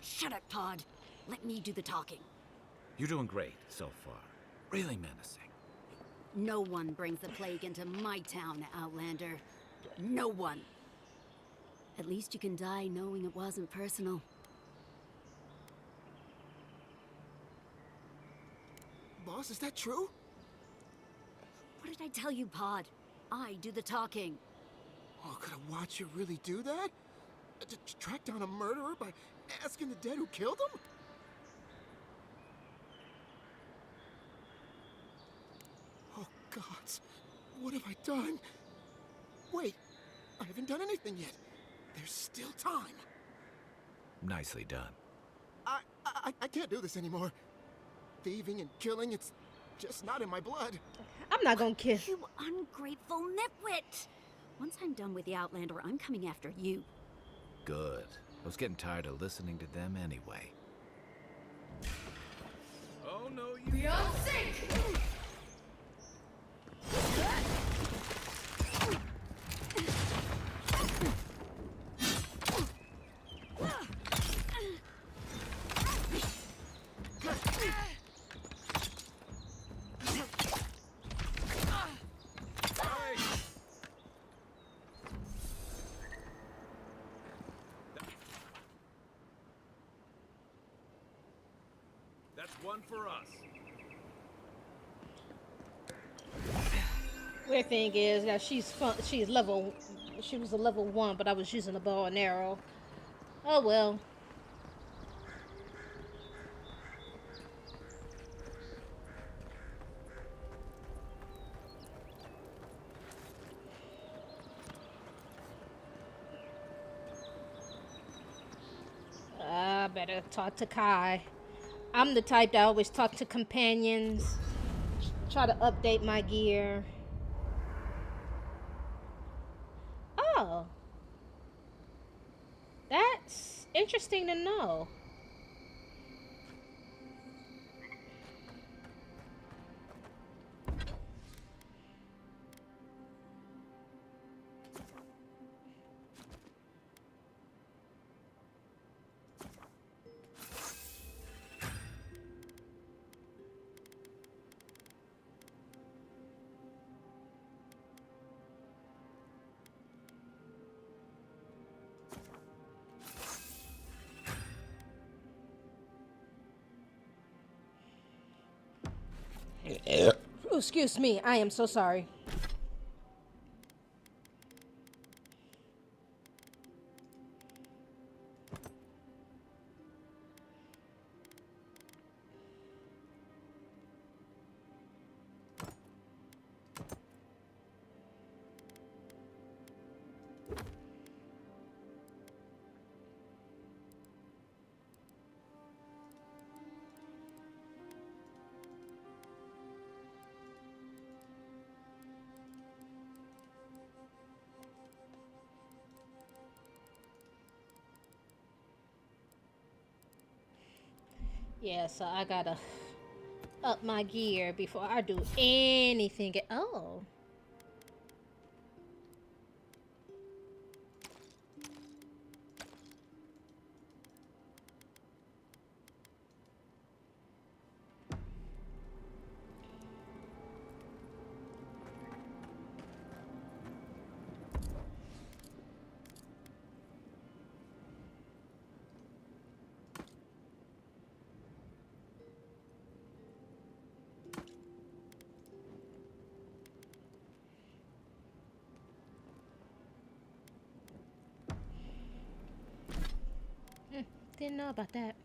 Shut it, Pod. Let me do the talking. You're doing great so far. Really menacing. No one brings the plague into my town, Outlander. No one. At least you can die knowing it wasn't personal. Boss, is that true? What did I tell you, Pod? I do the talking. Oh, could a watcher really do that? To track down a murderer by asking the dead who killed him? Oh, gods. What have I done? Wait, I haven't done anything yet. There's still time. Nicely done. I can't do this anymore. Thieving and killing, it's just not in my blood. I'm not gonna kill. You ungrateful nitwit! Once I'm done with the Outlander, I'm coming after you. Good. I was getting tired of listening to them anyway. Oh no, you... Beyond sync! That's one for us. Weird thing is that she's level. She was a level 1, but I was using a bow and arrow. Oh well. I better talk to Kai. I'm the type that always talk to companions. Try to update my gear. Oh. That's interesting to know. Oh, excuse me, I am so sorry. Yeah, so I gotta up my gear before I do anything. Oh. Didn't know about that.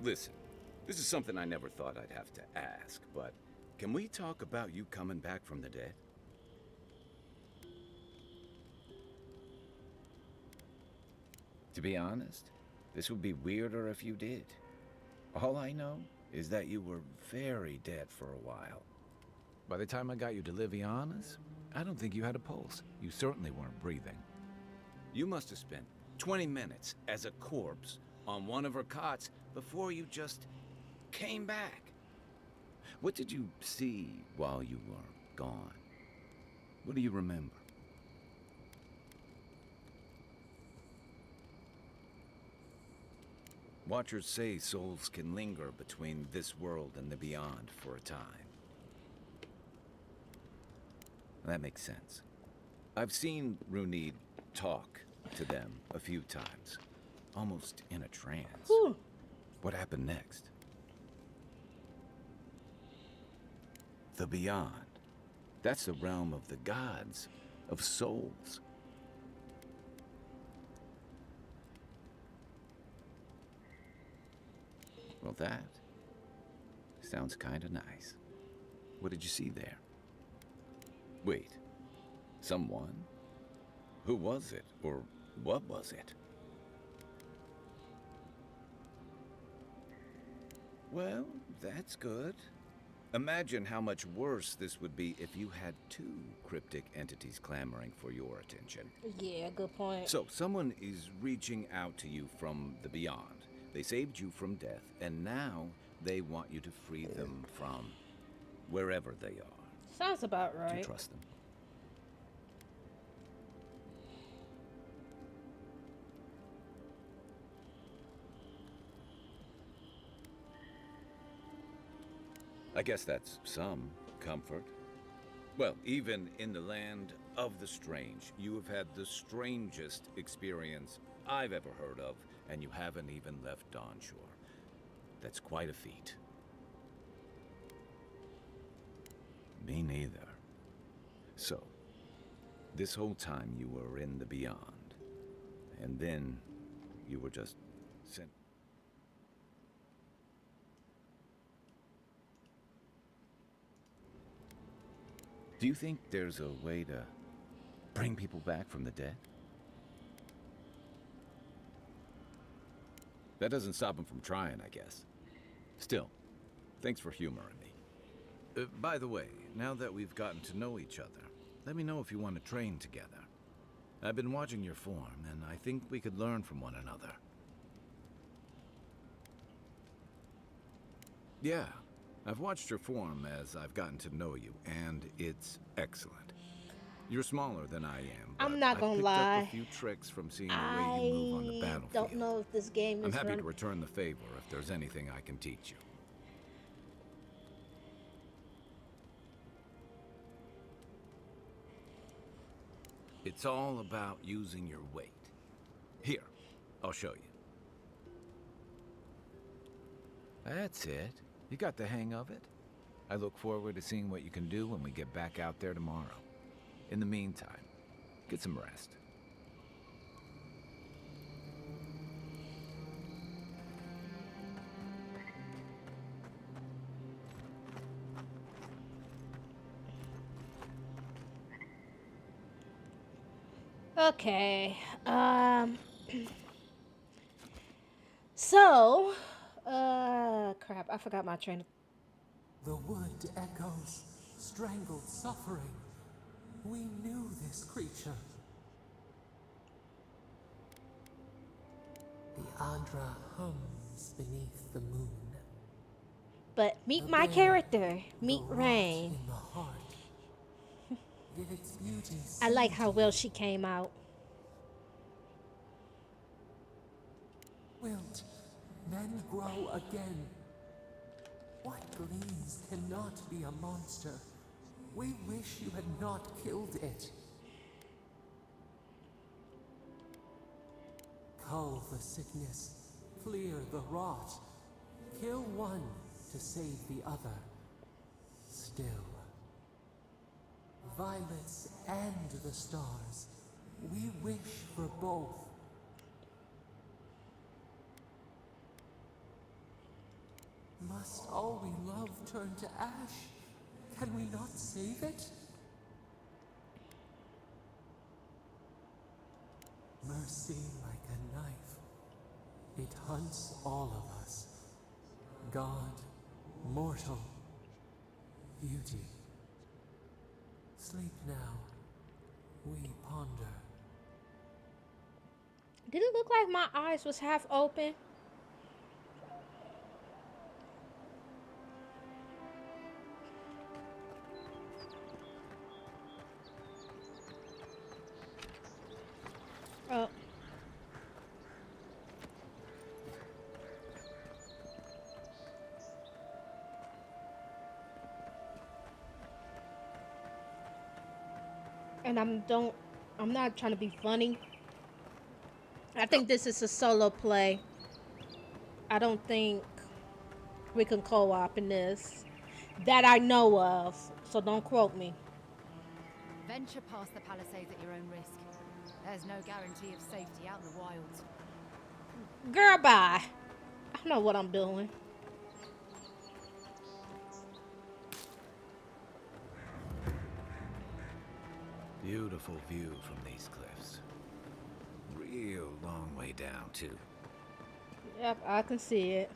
Listen, this is something I never thought I'd have to ask, but can we talk about you coming back from the dead? To be honest, this would be weirder if you did. All I know is that you were very dead for a while. By the time I got you to Liviana's, I don't think you had a pulse. You certainly weren't breathing. You must have spent 20 minutes as a corpse on one of her cots before you just came back. What did you see while you were gone? What do you remember? Watchers say souls can linger between this world and the beyond for a time. That makes sense. I've seen Runid talk to them a few times, almost in a trance. Whew. What happened next? The beyond. That's the realm of the gods, of souls. Well, that sounds kind of nice. What did you see there? Wait, someone? Who was it, or what was it? Well, that's good. Imagine how much worse this would be if you had two cryptic entities clamoring for your attention. Yeah, good point. So, someone is reaching out to you from the beyond. They saved you from death, and now they want you to free them from wherever they are. Sounds about right. Do you trust them? I guess that's some comfort. Well, even in the land of the strange, you have had the strangest experience I've ever heard of, and you haven't even left Dawnshore. That's quite a feat. Me neither. So, this whole time you were in the beyond, and then you were just sent. Do you think there's a way to bring people back from the dead? That doesn't stop them from trying, I guess. Still, thanks for humoring me. By the way, now that we've gotten to know each other, let me know if you want to train together. I've been watching your form, and I think we could learn from one another. Yeah, I've watched your form as I've gotten to know you, and it's excellent. You're smaller than I am, but I'm not gonna I lie. picked up a few tricks from seeing the way you move on the battlefield. I don't know if this game I'm is happy to return the favor if there's anything I can teach you. It's all about using your weight. Here, I'll show you. That's it. You got the hang of it. I look forward to seeing what you can do when we get back out there tomorrow. In the meantime, get some rest. Okay. So, crap, I forgot my train of... The wood echoes, strangled suffering. We knew this creature. The Andra hums beneath the moon. But meet The my bear, character. Meet the rot Rain. in the heart. Yet its beauty I like seems how well she came out. wilt, then grow again. What gleams cannot be a monster? We wish you had not killed it. cull the sickness, clear the rot, kill one to save the other. Still, violets and the stars, we wish for both. Must all we love turn to ash? Can we not save it? Mercy like a knife. It hunts all of us. God, mortal, beauty. Sleep now. We ponder. Did it look like my eyes was half open? Oh. And I'm not trying to be funny. I think this is a solo play. I don't think we can co-op in this. That I know of. So don't quote me. Venture past the palisades at your own risk. There's no guarantee of safety out in the wilds. Girl, bye. I know what I'm doing. Beautiful view from these cliffs. Real long way down, too. Yep, I can see it.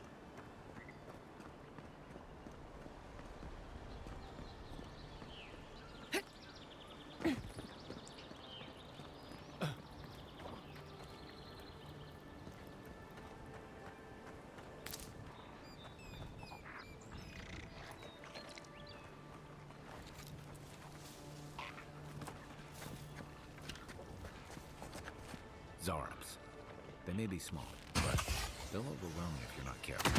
Zarops. They may be small, but they'll overwhelm you if you're not careful.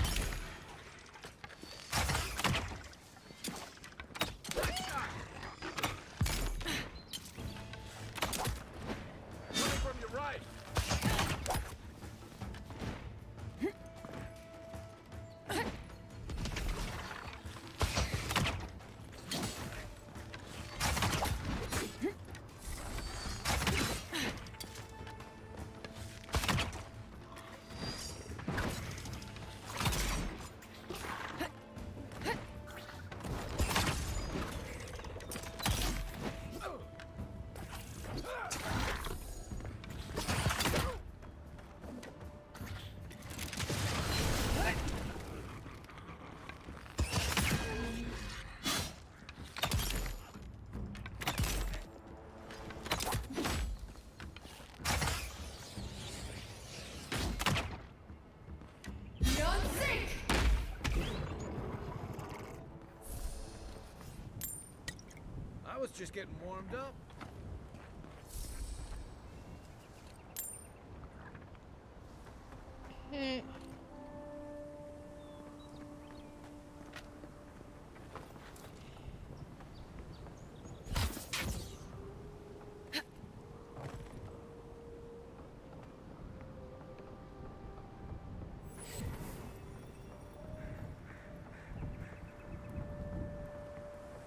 Coming from your right. I was just getting warmed up.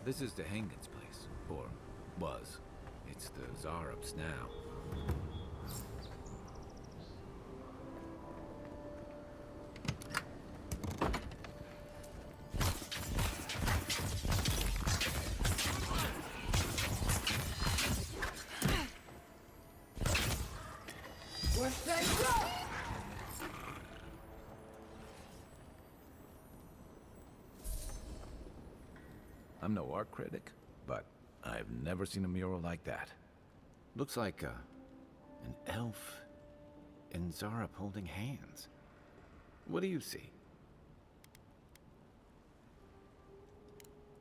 This is the Hangin's place, or was. It's the Zarops now. Worth that rope! I'm no art critic, but I've never seen a mural like that. Looks like an elf and Zarop holding hands. What do you see?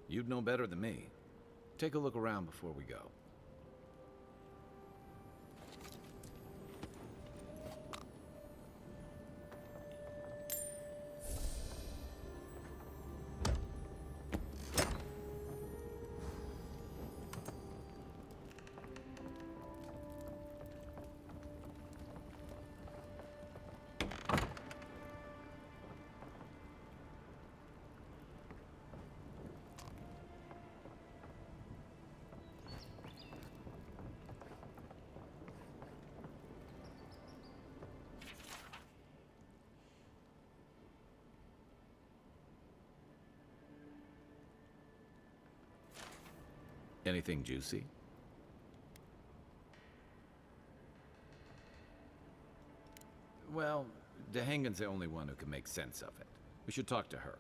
You'd know better than me. Take a look around before we go. Anything juicy? Well, Dehangan's the only one who can make sense of it. We should talk to her.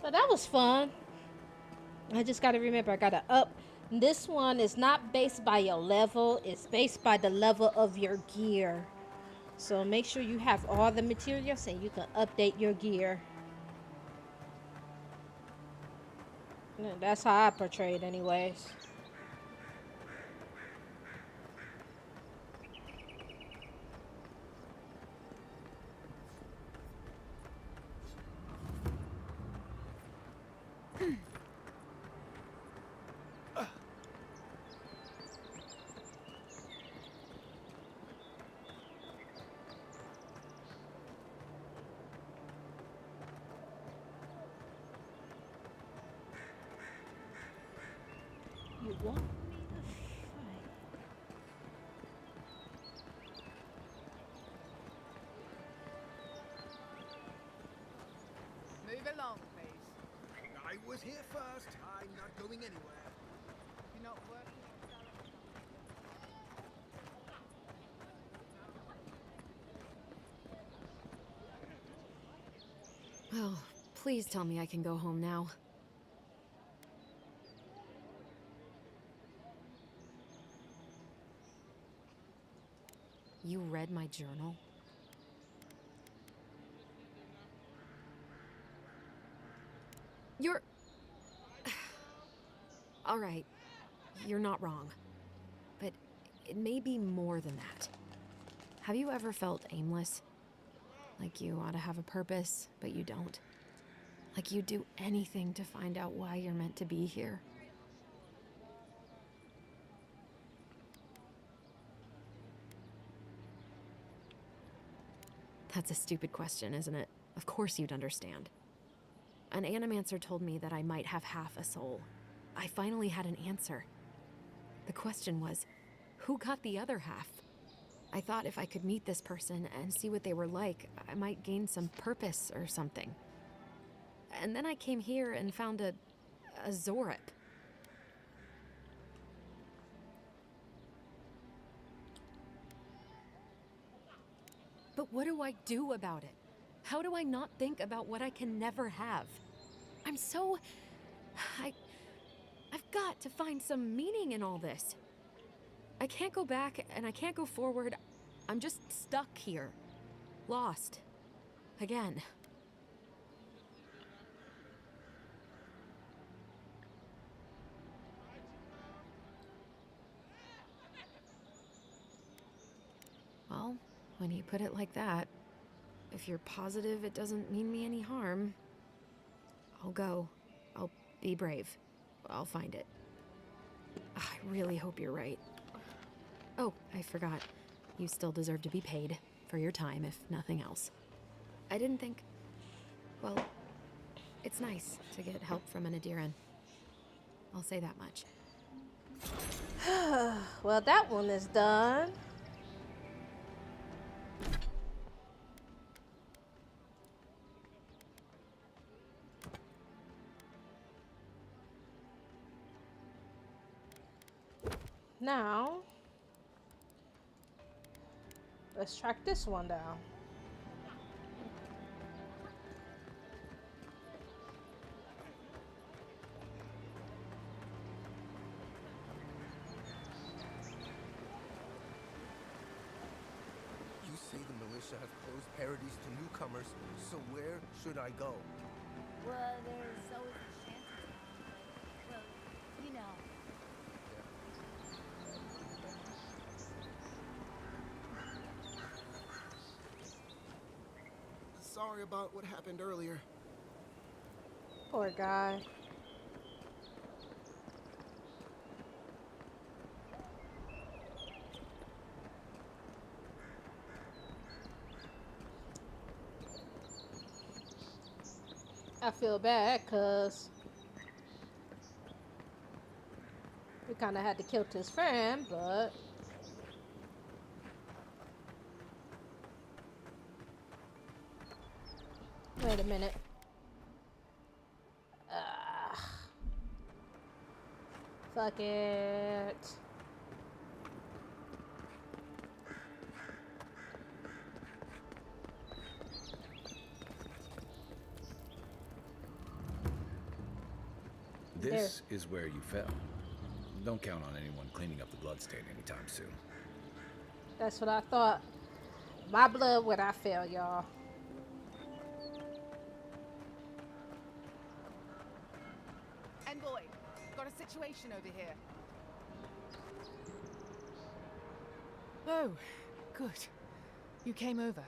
So that was fun. I just gotta remember I gotta up. This one is not based by your level, it's based by the level of your gear. So make sure you have all the materials and you can update your gear. That's how I portray it anyways. You want me to fight? Move along, please. I was here first. I'm not going anywhere. You're not working on Oh, please tell me I can go home now. You read my journal? You're... All right, you're not wrong. But it may be more than that. Have you ever felt aimless? Like you ought to have a purpose, but you don't? Like you'd do anything to find out why you're meant to be here? That's a stupid question, isn't it? Of course you'd understand. An animancer told me that I might have half a soul. I finally had an answer. The question was, who got the other half? I thought if I could meet this person and see what they were like, I might gain some purpose or something. And then I came here and found a Zorip. But what do I do about it? How do I not think about what I can never have? I'm so... I've got to find some meaning in all this. I can't go back and I can't go forward. I'm just stuck here. Lost. Again. Well, when you put it like that, if you're positive it doesn't mean me any harm, I'll go. I'll be brave. I'll find it. I really hope you're right. Oh, I forgot. You still deserve to be paid for your time, if nothing else. I didn't think... Well, it's nice to get help from an Adiran. I'll say that much. Well, that one is done. Now, let's track this one down. You say the militia have closed Paradise to newcomers, so where should I go? Well, there's always a shantytown, but, well, you know. Sorry about what happened earlier. Poor guy. I feel bad because we kind of had to kill his friend, but wait a minute. Fuck it. This is where you fell. Don't count on anyone cleaning up the bloodstain anytime soon. That's what I thought. My blood when I fell, y'all. Envoy, got a situation over here. Oh, good. You came over.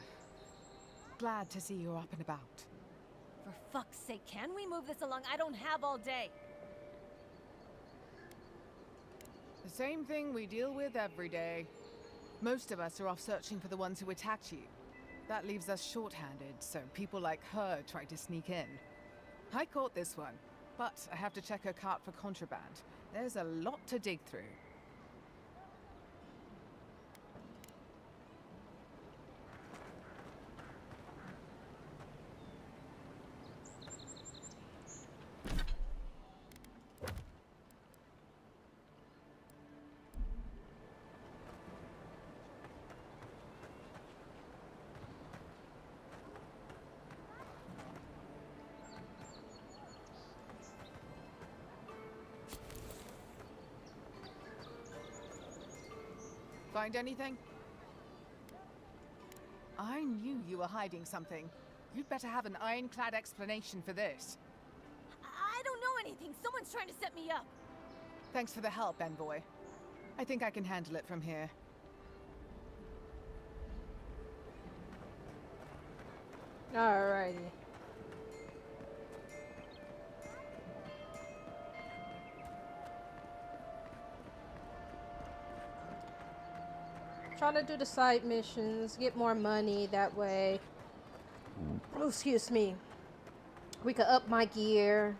Glad to see you're up and about. For fuck's sake, can we move this along? I don't have all day. The same thing we deal with every day. Most of us are off searching for the ones who attacked you. That leaves us short-handed, so people like her try to sneak in. I caught this one, but I have to check her cart for contraband. There's a lot to dig through. Find anything? I knew you were hiding something. You'd better have an ironclad explanation for this. I don't know anything. Someone's trying to set me up. Thanks for the help, Envoy. I think I can handle it from here. Alrighty. Trying to do the side missions, get more money that way. Oh, excuse me. We could up my gear.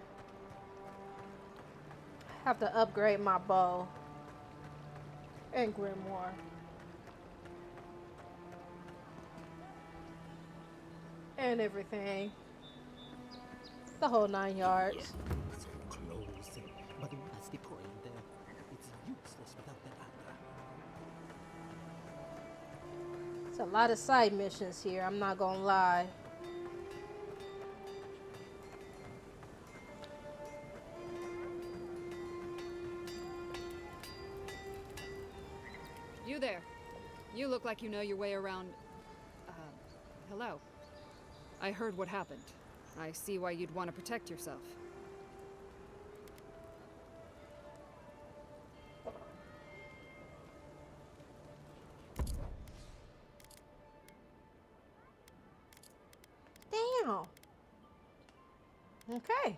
Have to upgrade my bow and grimoire. And everything. The whole 9 yards. So close, but that's the point. It's useless without that anchor. It's a lot of side missions here, I'm not gonna lie. You there. You look like you know your way around. Hello. I heard what happened. I see why you'd want to protect yourself. Damn. Okay.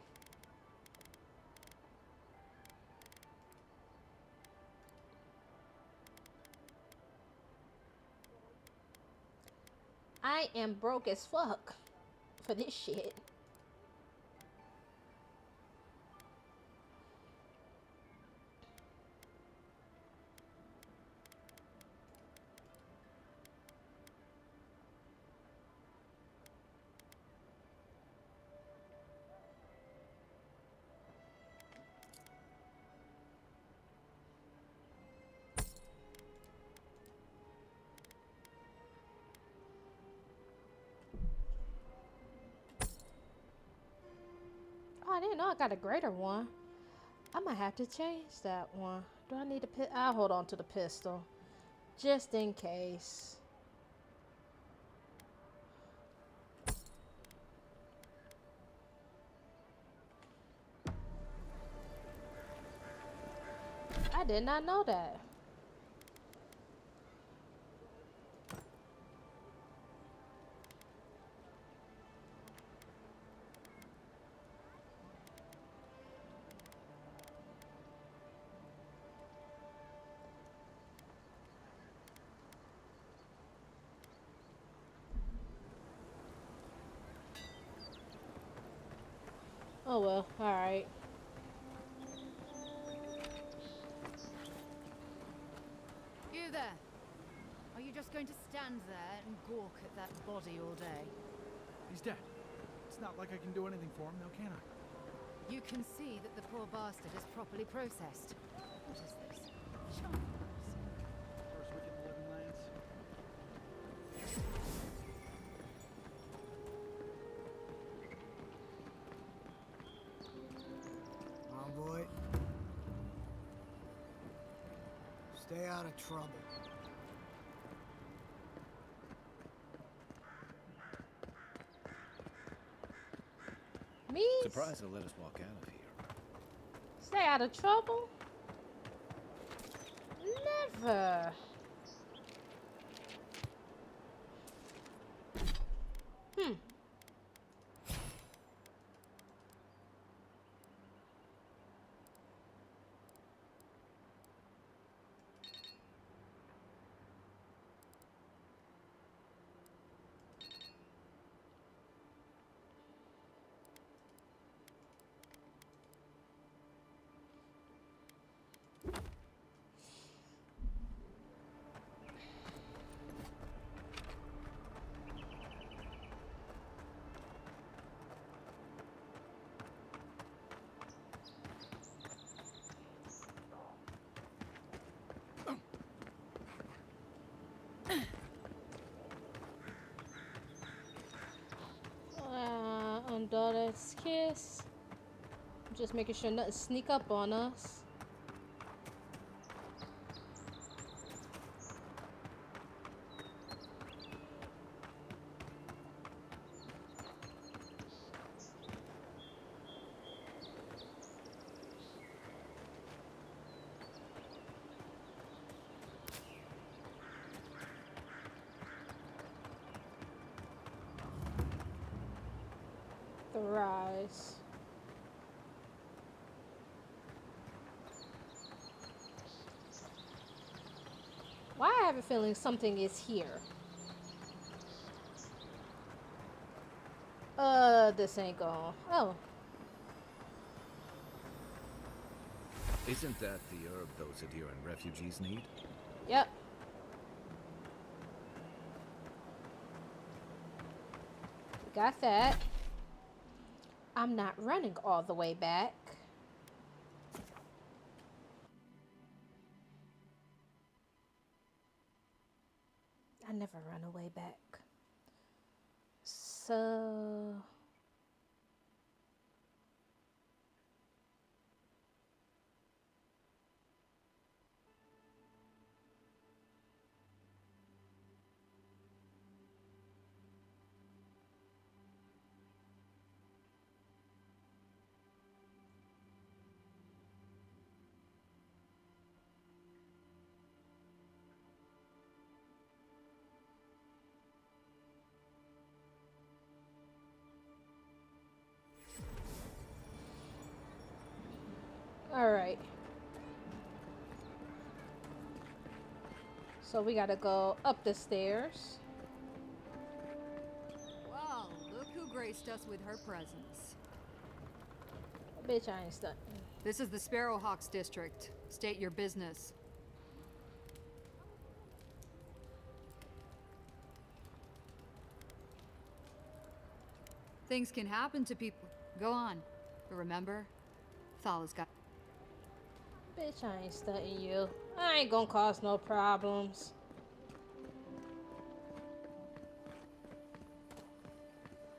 I am broke as fuck for this shit. Oh, I didn't know I got a greater one. I might have to change that one. Do I need a I'll hold on to the pistol. Just in case. I did not know that. Oh well, alright. You there! Are you just going to stand there and gawk at that body all day? He's dead. It's not like I can do anything for him, now can I? You can see that the poor bastard is properly processed. What is this? Charms. First wicked in the living lands. Boy. Stay out of trouble. Me? Surprised they'll let us walk out of here. Stay out of trouble? Never. Hmm. Daughter's kiss. Just making sure nothing sneak up on us. The rise. Why I have a feeling something is here. This ain't going. Oh. Isn't that the herb those Adiran refugees need? Yep. Got that. I'm not running all the way back. I never run away back. So... Alright. So we gotta go up the stairs. Wow, look who graced us with her presence. Bitch, I ain't stuck. This is the Sparrowhawks district. State your business. Things can happen to people. Go on. But remember, Thala's got... Bitch, I ain't stunting you. I ain't gonna cause no problems.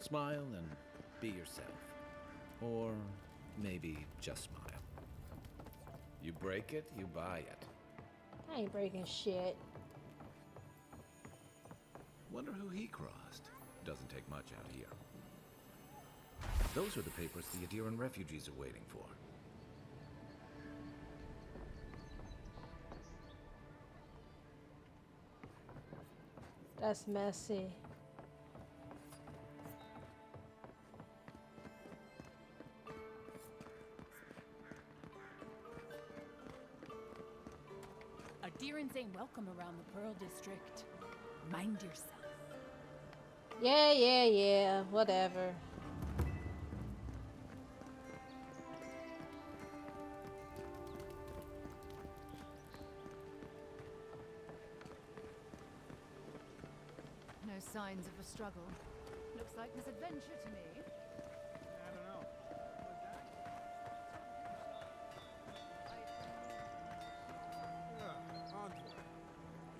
Smile and be yourself. Or maybe just smile. You break it, you buy it. I ain't breaking shit. Wonder who he crossed. Doesn't take much out here. Those are the papers the Adiran refugees are waiting for. That's messy. Adherents ain't welcome around the Pearl District. Mind yourself. Yeah, whatever. No signs of a struggle. Looks like misadventure to me. I don't know. Envoy. Are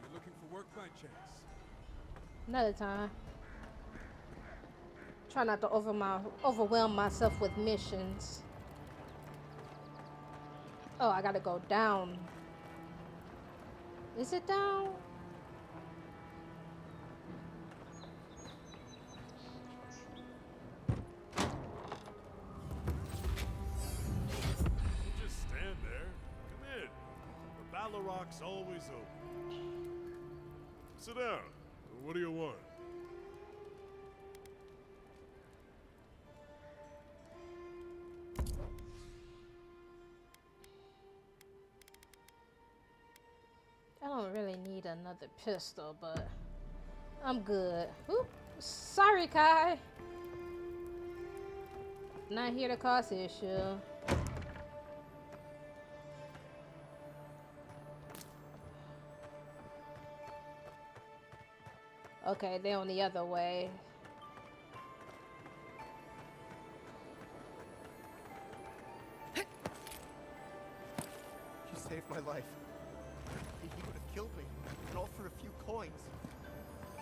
you looking for work by chance? Another time. Try not to overwhelm myself with missions. Oh, I gotta go down. Is it down? Just stand there. Come in. The Ballaroc's always open. Sit down. What do you want? I don't really need another pistol, but I'm good. Oop, sorry, Kai. Not here to cause issue. Okay, they're on the other way. You saved my life. He would have killed me, and all for a few coins.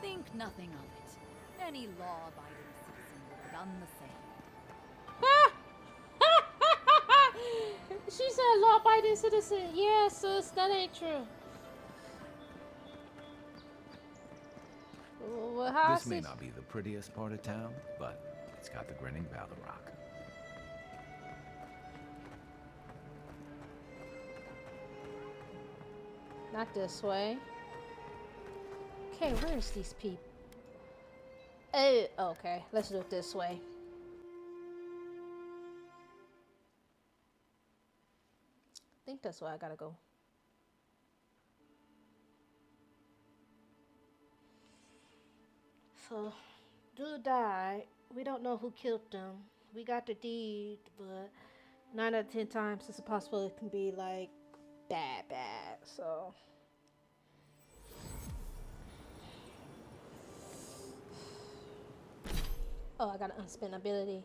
Think nothing of it. Any law-abiding citizen would have done the same. She said law-abiding citizen. Yeah, sis, that ain't true. Well, how This may not be the prettiest part of town, but it's got the grinning Ballarok. Not this way. Okay, where's these people? Oh, okay. Let's do it this way. I think that's where I gotta go. So, dude died. We don't know who killed him. We got the deed, but 9 out of 10 times it's possible it can be like bad. So. Oh, I got an unspent ability.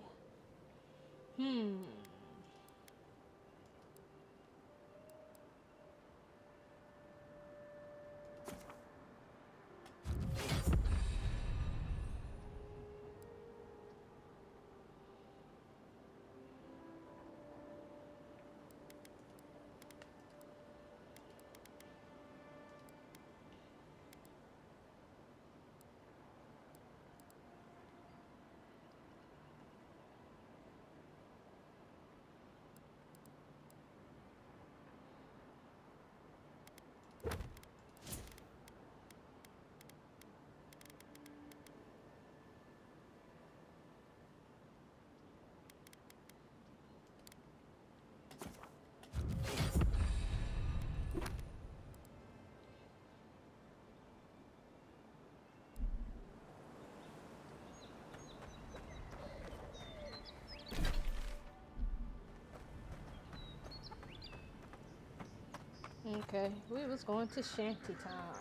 Okay, we was going to Shantytown.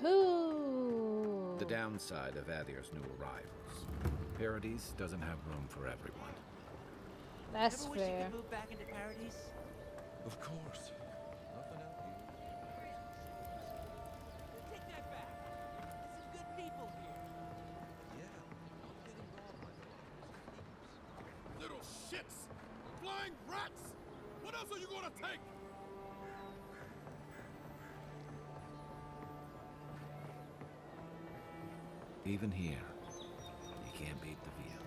Who? The downside of Adhir's new arrivals. Paradise doesn't have room for everyone. That's Ever fair. wish you could move back into Paradise? Of course. Nothing out here. Take that back. There's some good people here. Yeah, I'm getting robbed by the Little shits! Flying rats! What else are you gonna take? Even here, you can't beat the view.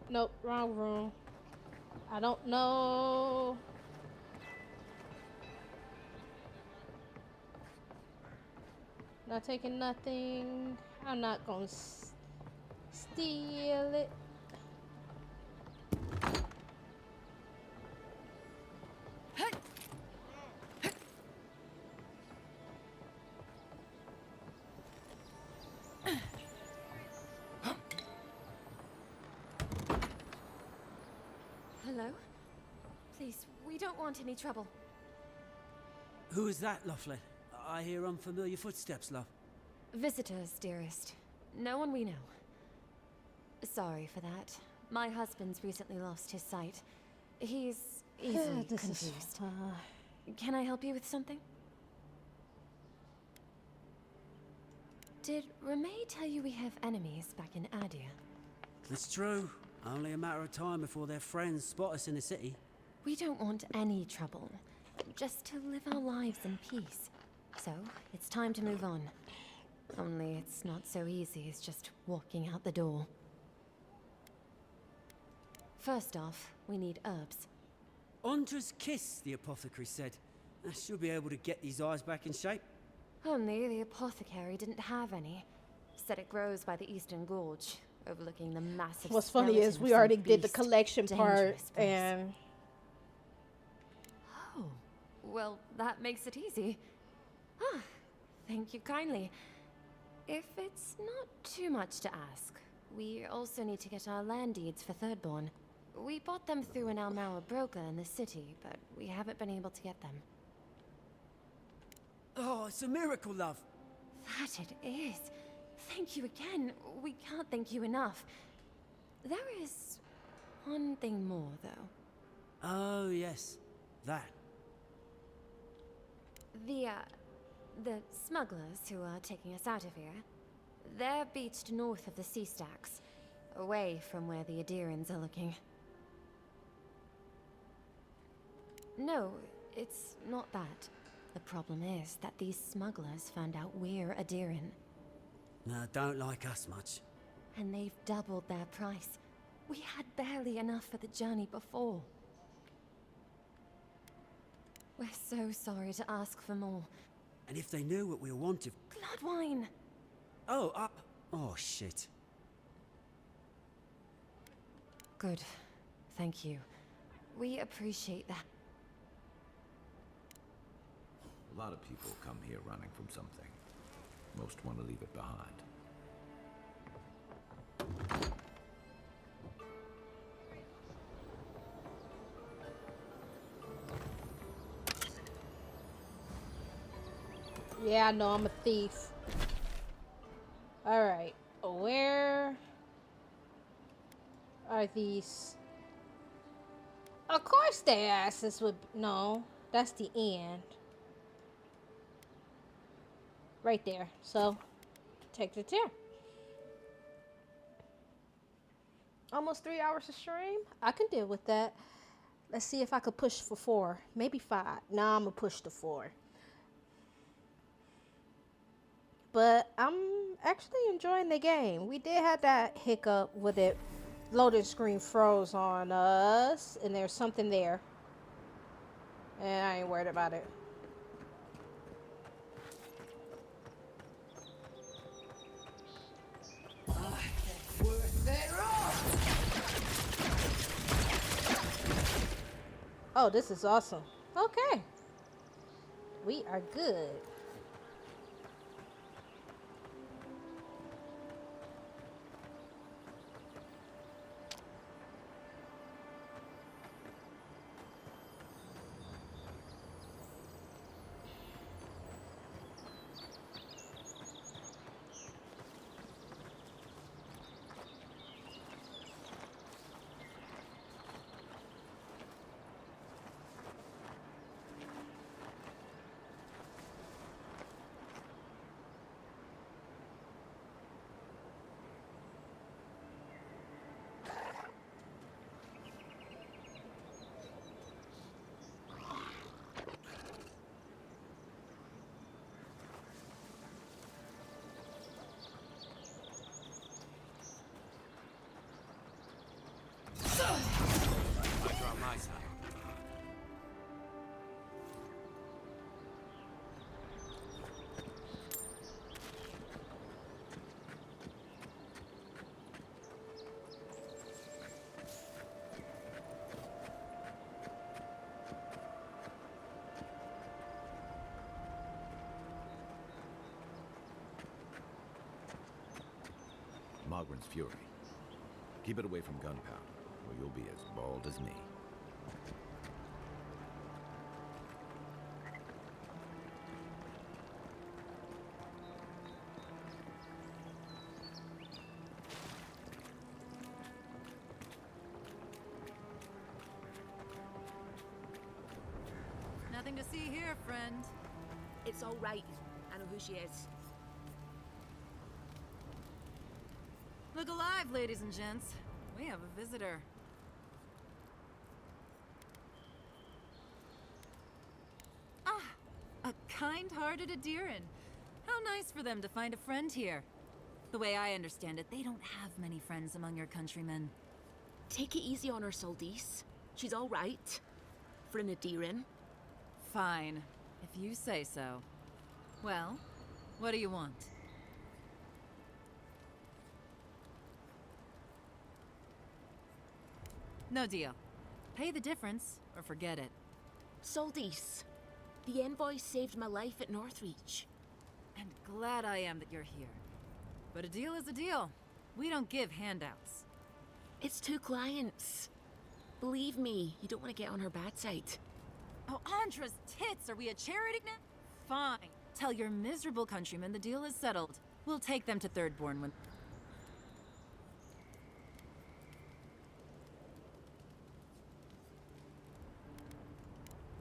Nope, wrong room. I don't know. Not taking nothing. I'm not gonna steal it. Hello? Please, we don't want any trouble. Who is that, Lovely? I hear unfamiliar footsteps, love. Visitors, dearest. No one we know. Sorry for that. My husband's recently lost his sight. He's easily confused. Can I help you with something? Did Remay tell you we have enemies back in Adia? It's true. Only a matter of time before their friends spot us in the city. We don't want any trouble. Just to live our lives in peace. So, it's time to move on. Only it's not so easy as just walking out the door. First off, we need herbs. Ondra's kiss, the apothecary said. She'll be able to get these eyes back in shape. Only the apothecary didn't have any. Said it grows by the Eastern Gorge, overlooking the massive. What's funny is we already did the collection part, and oh, well, that makes it easy. Ah, thank you kindly. If it's not too much to ask, we also need to get our land deeds for Thirdborn. We bought them through an Almara broker in the city, but we haven't been able to get them. Oh, it's a miracle, love. That it is. Thank you again. We can't thank you enough. There is one thing more, though. Oh, yes. That. The smugglers who are taking us out of here, they're beached north of the sea stacks, away from where the Adirans are looking. No, it's not that. The problem is that these smugglers found out we're Adiran. No, don't like us much. And they've doubled their price. We had barely enough for the journey before. We're so sorry to ask for more. And if they knew what we wanted... Bloodwine! Oh, oh, shit. Good. Thank you. We appreciate that. A lot of people come here running from something. Most want to leave it behind. yeah, I know I'm a thief. All right, where are these? Of course, their asses would. No, that's the end. Right there. So, take it there. Almost 3 hours of stream. I can deal with that. Let's see if I could push for 4, maybe 5. Nah, I'm gonna push to 4. But I'm actually enjoying the game. We did have that hiccup with it. Loading screen froze on us, and there's something there. And I ain't worried about it. Oh, this is awesome. Okay. We are good. Mogren's fury. Keep it away from gunpowder, or you'll be as bald as me. Nothing to see here, friend. It's all right. I know who she is. Look alive, ladies and gents. We have a visitor. Ah, a kind-hearted Adiran. How nice for them to find a friend here. The way I understand it, they don't have many friends among your countrymen. Take it easy on her, Soldice. She's all right. For an Adiran. Fine, if you say so. Well, what do you want? No deal. Pay the difference, or forget it. Soldice, the envoy saved my life at Northreach. And glad I am that you're here. But a deal is a deal. We don't give handouts. It's 2 clients. Believe me, you don't want to get on her bad side. Oh, Andra's tits! Are we a charity now? Fine. Tell your miserable countrymen the deal is settled. We'll take them to Thirdborn when...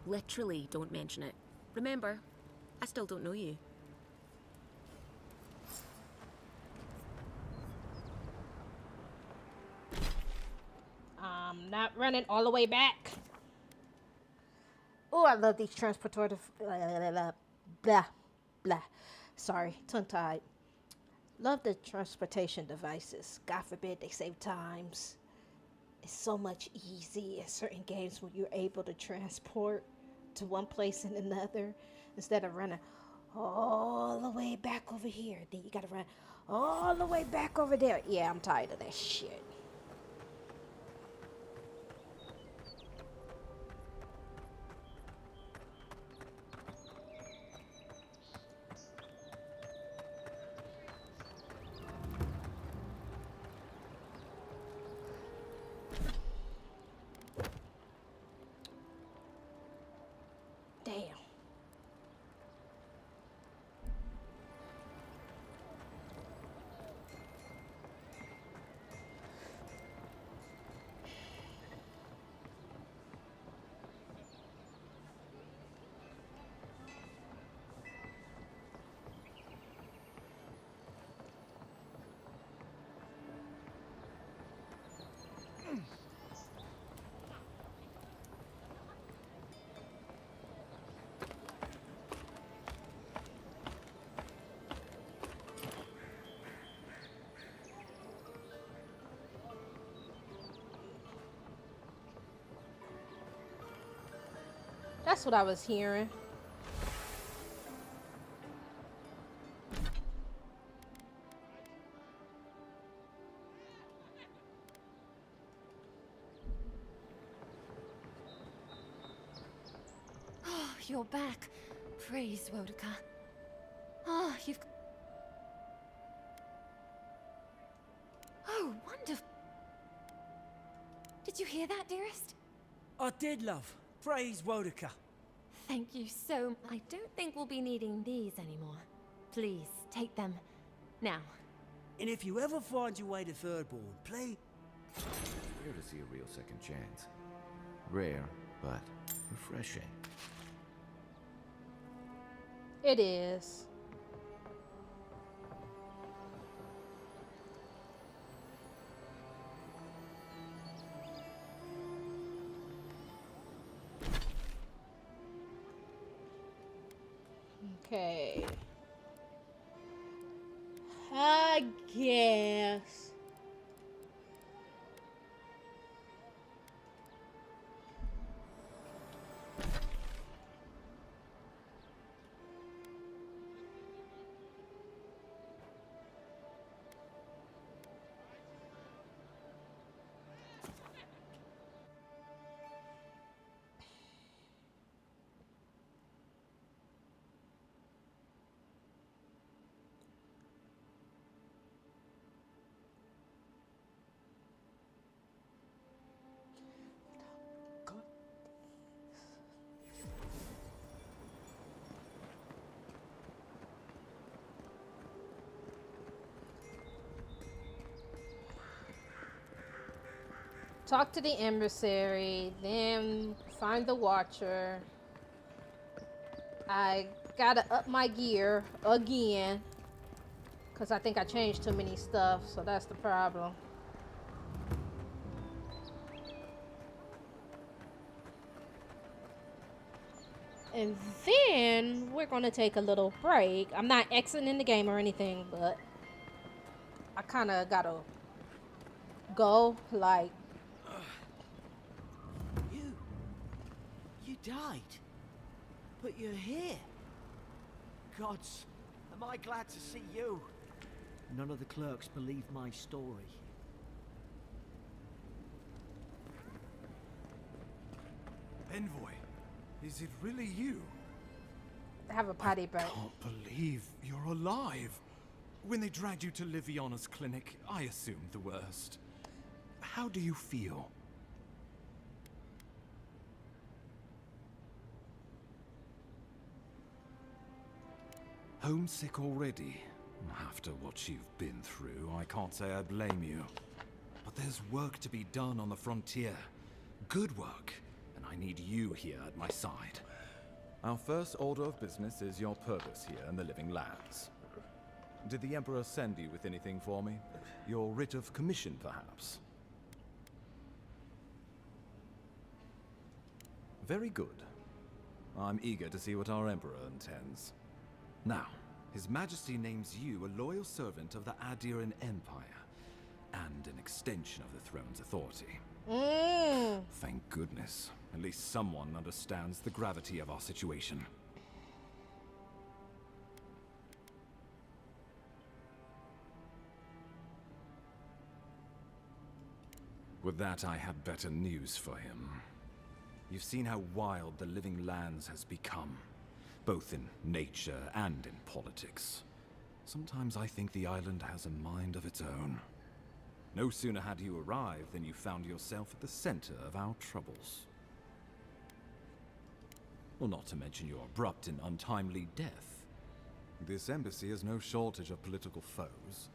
Literally, don't mention it. Remember, I still don't know you. I'm not running all the way back. Oh, I love these transportative. Blah, blah. Sorry, tongue-tied. Love the transportation devices. God forbid they save times. It's so much easy in certain games when you're able to transport to one place and another instead of running all the way back over here. Then you gotta run all the way back over there. Yeah, I'm tired of that shit. Damn. That's what I was hearing. Oh, you're back. Praise Wodika. Oh, you've... Oh, wonderful. Did you hear that, dearest? I did, love. Praise Wodika. Thank you so... I don't think we'll be needing these anymore. Please, take them. Now. And if you ever find your way to Thirdborn, please... It's rare to see a real second chance. Rare, but refreshing. It is. Okay. I guess. Talk to the emissary, then find the Watcher. I gotta up my gear again, because I think I changed too many stuff, so that's the problem. And then we're gonna take a little break. I'm not exiting the game or anything, but I kind of gotta go, like... You died. But you're here. Gods, am I glad to see you. None of the clerks believe my story. Envoy, is it really you? Have a potty break. I can't believe you're alive. When they dragged you to Liviana's clinic, I assumed the worst. How do you feel? Homesick already? After what you've been through, I can't say I blame you. But there's work to be done on the frontier. Good work. And I need you here at my side. Our first order of business is your purpose here in the Living Lands. Did the Emperor send you with anything for me? Your writ of commission, perhaps? Very good. I'm eager to see what our Emperor intends. Now, His Majesty names you a loyal servant of the Adiran Empire, and an extension of the throne's authority. Thank goodness. At least someone understands the gravity of our situation. With that, I have better news for him. You've seen how wild the Living Lands has become, both in nature and in politics. Sometimes I think the island has a mind of its own. No sooner had you arrived than you found yourself at the center of our troubles. Well, not to mention your abrupt and untimely death. This embassy has no shortage of political foes,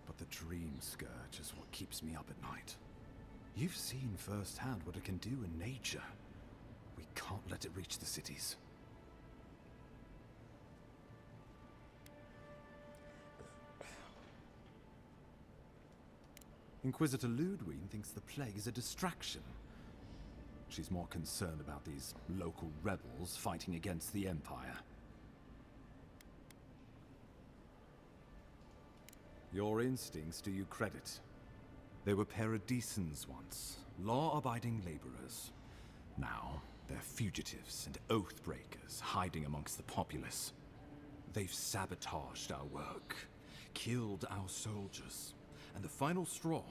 but the Dream Scourge is what keeps me up at night. You've seen firsthand what it can do in nature. We can't let it reach the cities. Inquisitor Ludwig thinks the plague is a distraction. She's more concerned about these local rebels fighting against the Empire. Your instincts do you credit. They were paradisans once, law-abiding laborers. Now, they're fugitives and oath-breakers hiding amongst the populace. They've sabotaged our work, killed our soldiers, and the final straw,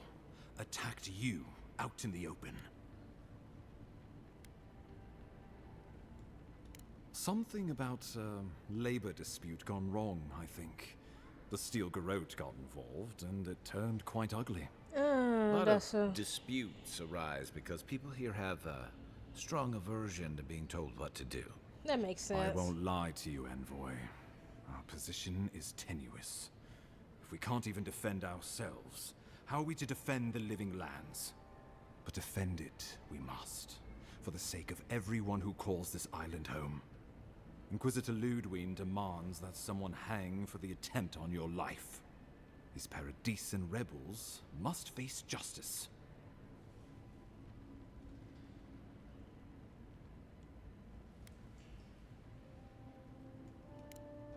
attacked you out in the open. Something about a labor dispute gone wrong, I think. The Steel Garrote got involved, and it turned quite ugly. A lot of disputes arise because people here have a strong aversion to being told what to do. That makes sense. I won't lie to you, Envoy. Our position is tenuous. If we can't even defend ourselves, how are we to defend the Living Lands? But defend it we must, for the sake of everyone who calls this island home. Inquisitor Ludwig demands that someone hang for the attempt on your life. These Paradisan rebels must face justice.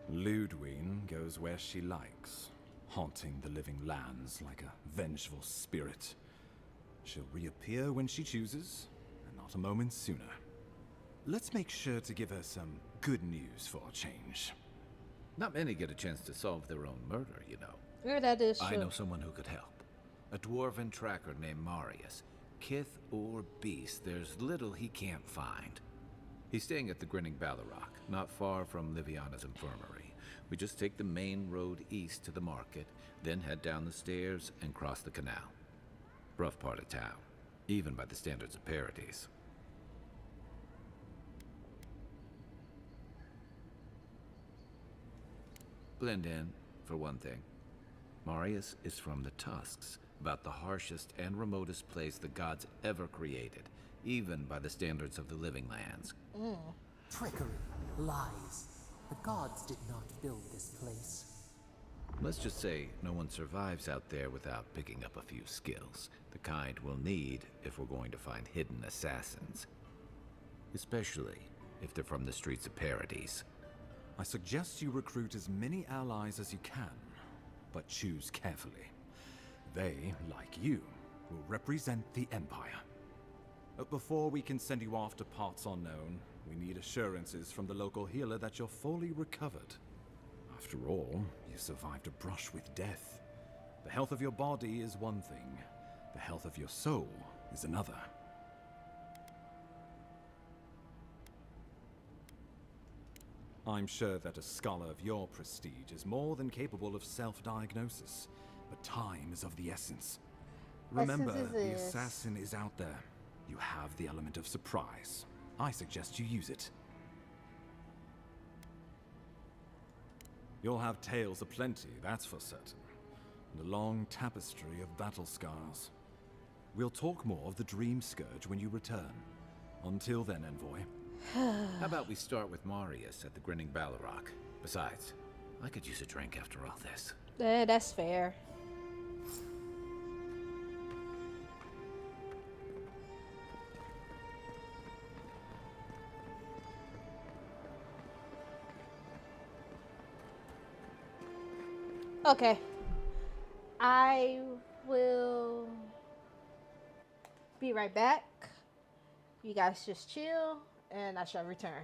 Ludwig goes where she likes, haunting the Living Lands like a vengeful spirit. She'll reappear when she chooses, and not a moment sooner. Let's make sure to give her some good news for a change. Not many get a chance to solve their own murder, you know. Yeah, that is true. I know someone who could help. A dwarven tracker named Marius. Kith or beast, there's little he can't find. He's staying at the Grinning Ballarrock, not far from Liviana's infirmary. We just take the main road east to the market, then head down the stairs and cross the canal. Rough part of town, even by the standards of Paradise. Blend in, for one thing. Marius is from the Tusks, about the harshest and remotest place the gods ever created, even by the standards of the living lands. Trickery, lies. The gods did not build this place. Let's just say no one survives out there without picking up a few skills, the kind we'll need if we're going to find hidden assassins. Especially if they're from the streets of Paradise. I suggest you recruit as many allies as you can, but choose carefully. They, like you, will represent the Empire. But before we can send you off to parts unknown, we need assurances from the local healer that you're fully recovered. After all, you survived a brush with death. The health of your body is one thing. The health of your soul is another. I'm sure that a scholar of your prestige is more than capable of self-diagnosis, but time is of the essence. Remember, the assassin is out there. You have the element of surprise. I suggest you use it. You'll have tales aplenty, that's for certain. And a long tapestry of battle scars. We'll talk more of the Dream Scourge when you return. Until then, Envoy. How about we start with Marius at the Grinning Balrog? Besides, I could use a drink after all this. That's fair. Okay. I will be right back. You guys just chill, and I shall return.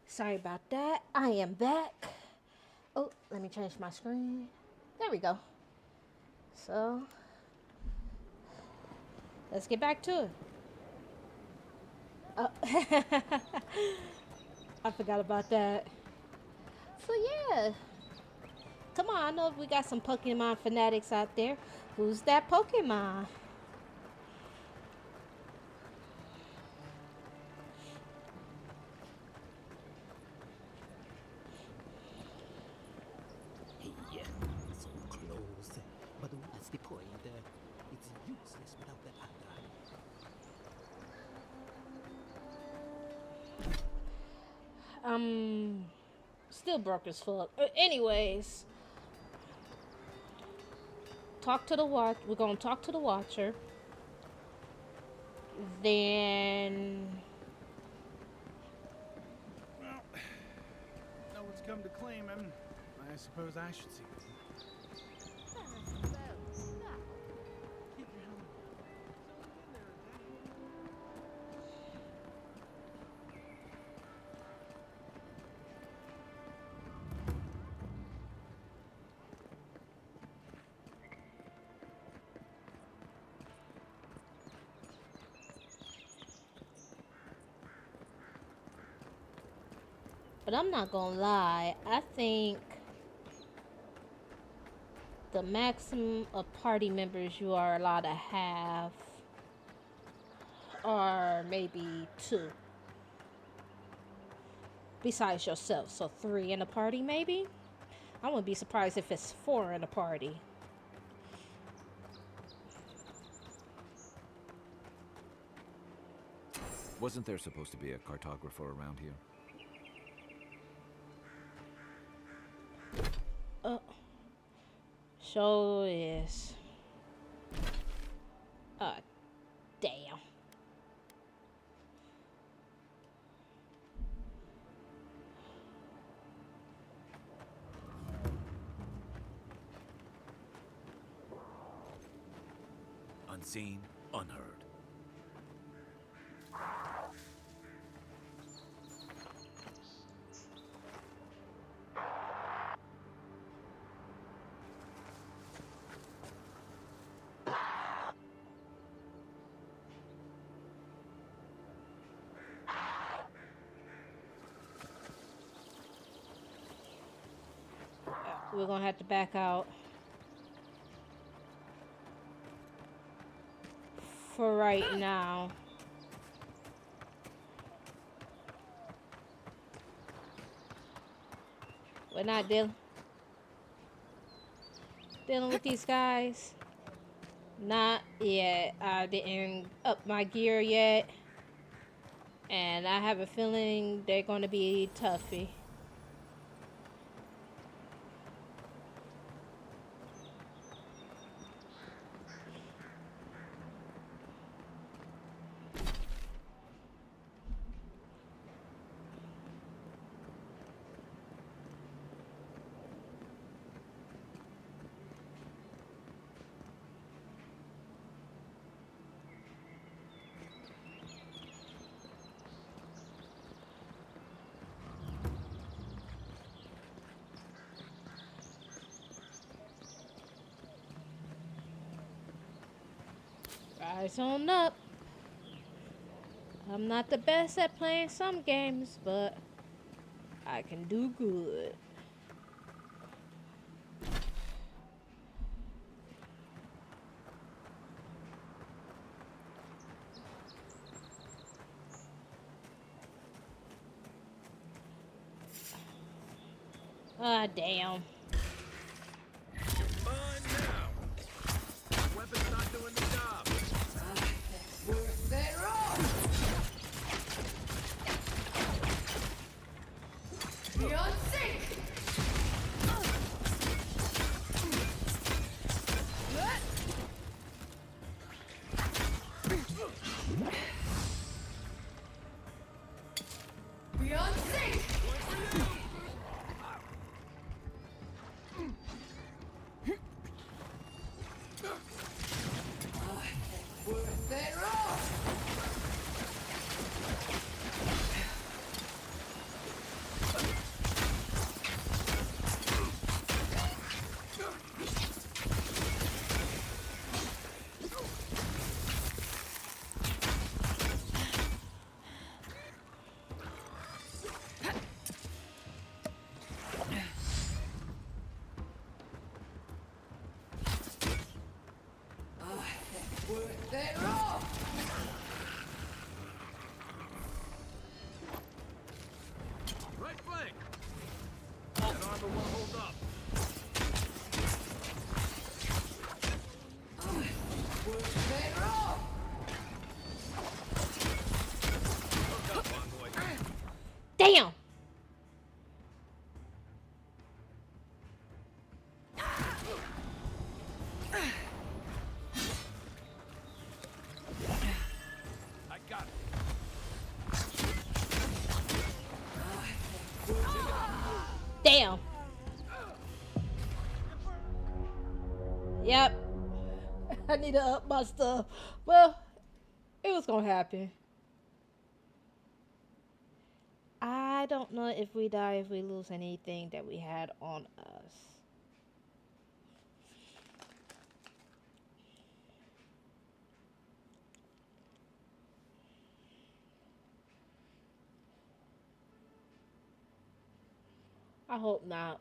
Sorry about that. I am back. Oh, let me change my screen. There we go. So, let's get back to it. Oh. I forgot about that. So yeah. Come on, I know we got some Pokemon fanatics out there. Who's that Pokemon? Hey, so close. But what's the point? It's useless without the other. Still broke as fuck. Anyways, talk to the watch. We're gonna talk to the Watcher. Then, Well, no one's come to claim him. I suppose I should see him. but I'm not gonna lie. I think the maximum of party members you are allowed to have are maybe 2. Besides yourself. So 3 in a party maybe? I wouldn't be surprised if it's 4 in a party. Wasn't there supposed to be a cartographer around here? Show is. Damn. Unseen, unheard. We're gonna have to back out for right now. We're not dealing with these guys. Not yet. I didn't up my gear yet. And I have a feeling they're gonna be toughy. Rise on up. I'm not the best at playing some games, but I can do good. Ah, damn. Weapon's not doing the job. Beyond sync! Beyond sync! Worth it all! Fuertero! Right flank! That armor won't hold up. Fuertero! Look up, envoy. Damn! I got it. Damn. Yep. I need to up my stuff. Well, it was gonna happen. I don't know if we die, if we lose anything that we had on us. I hope not.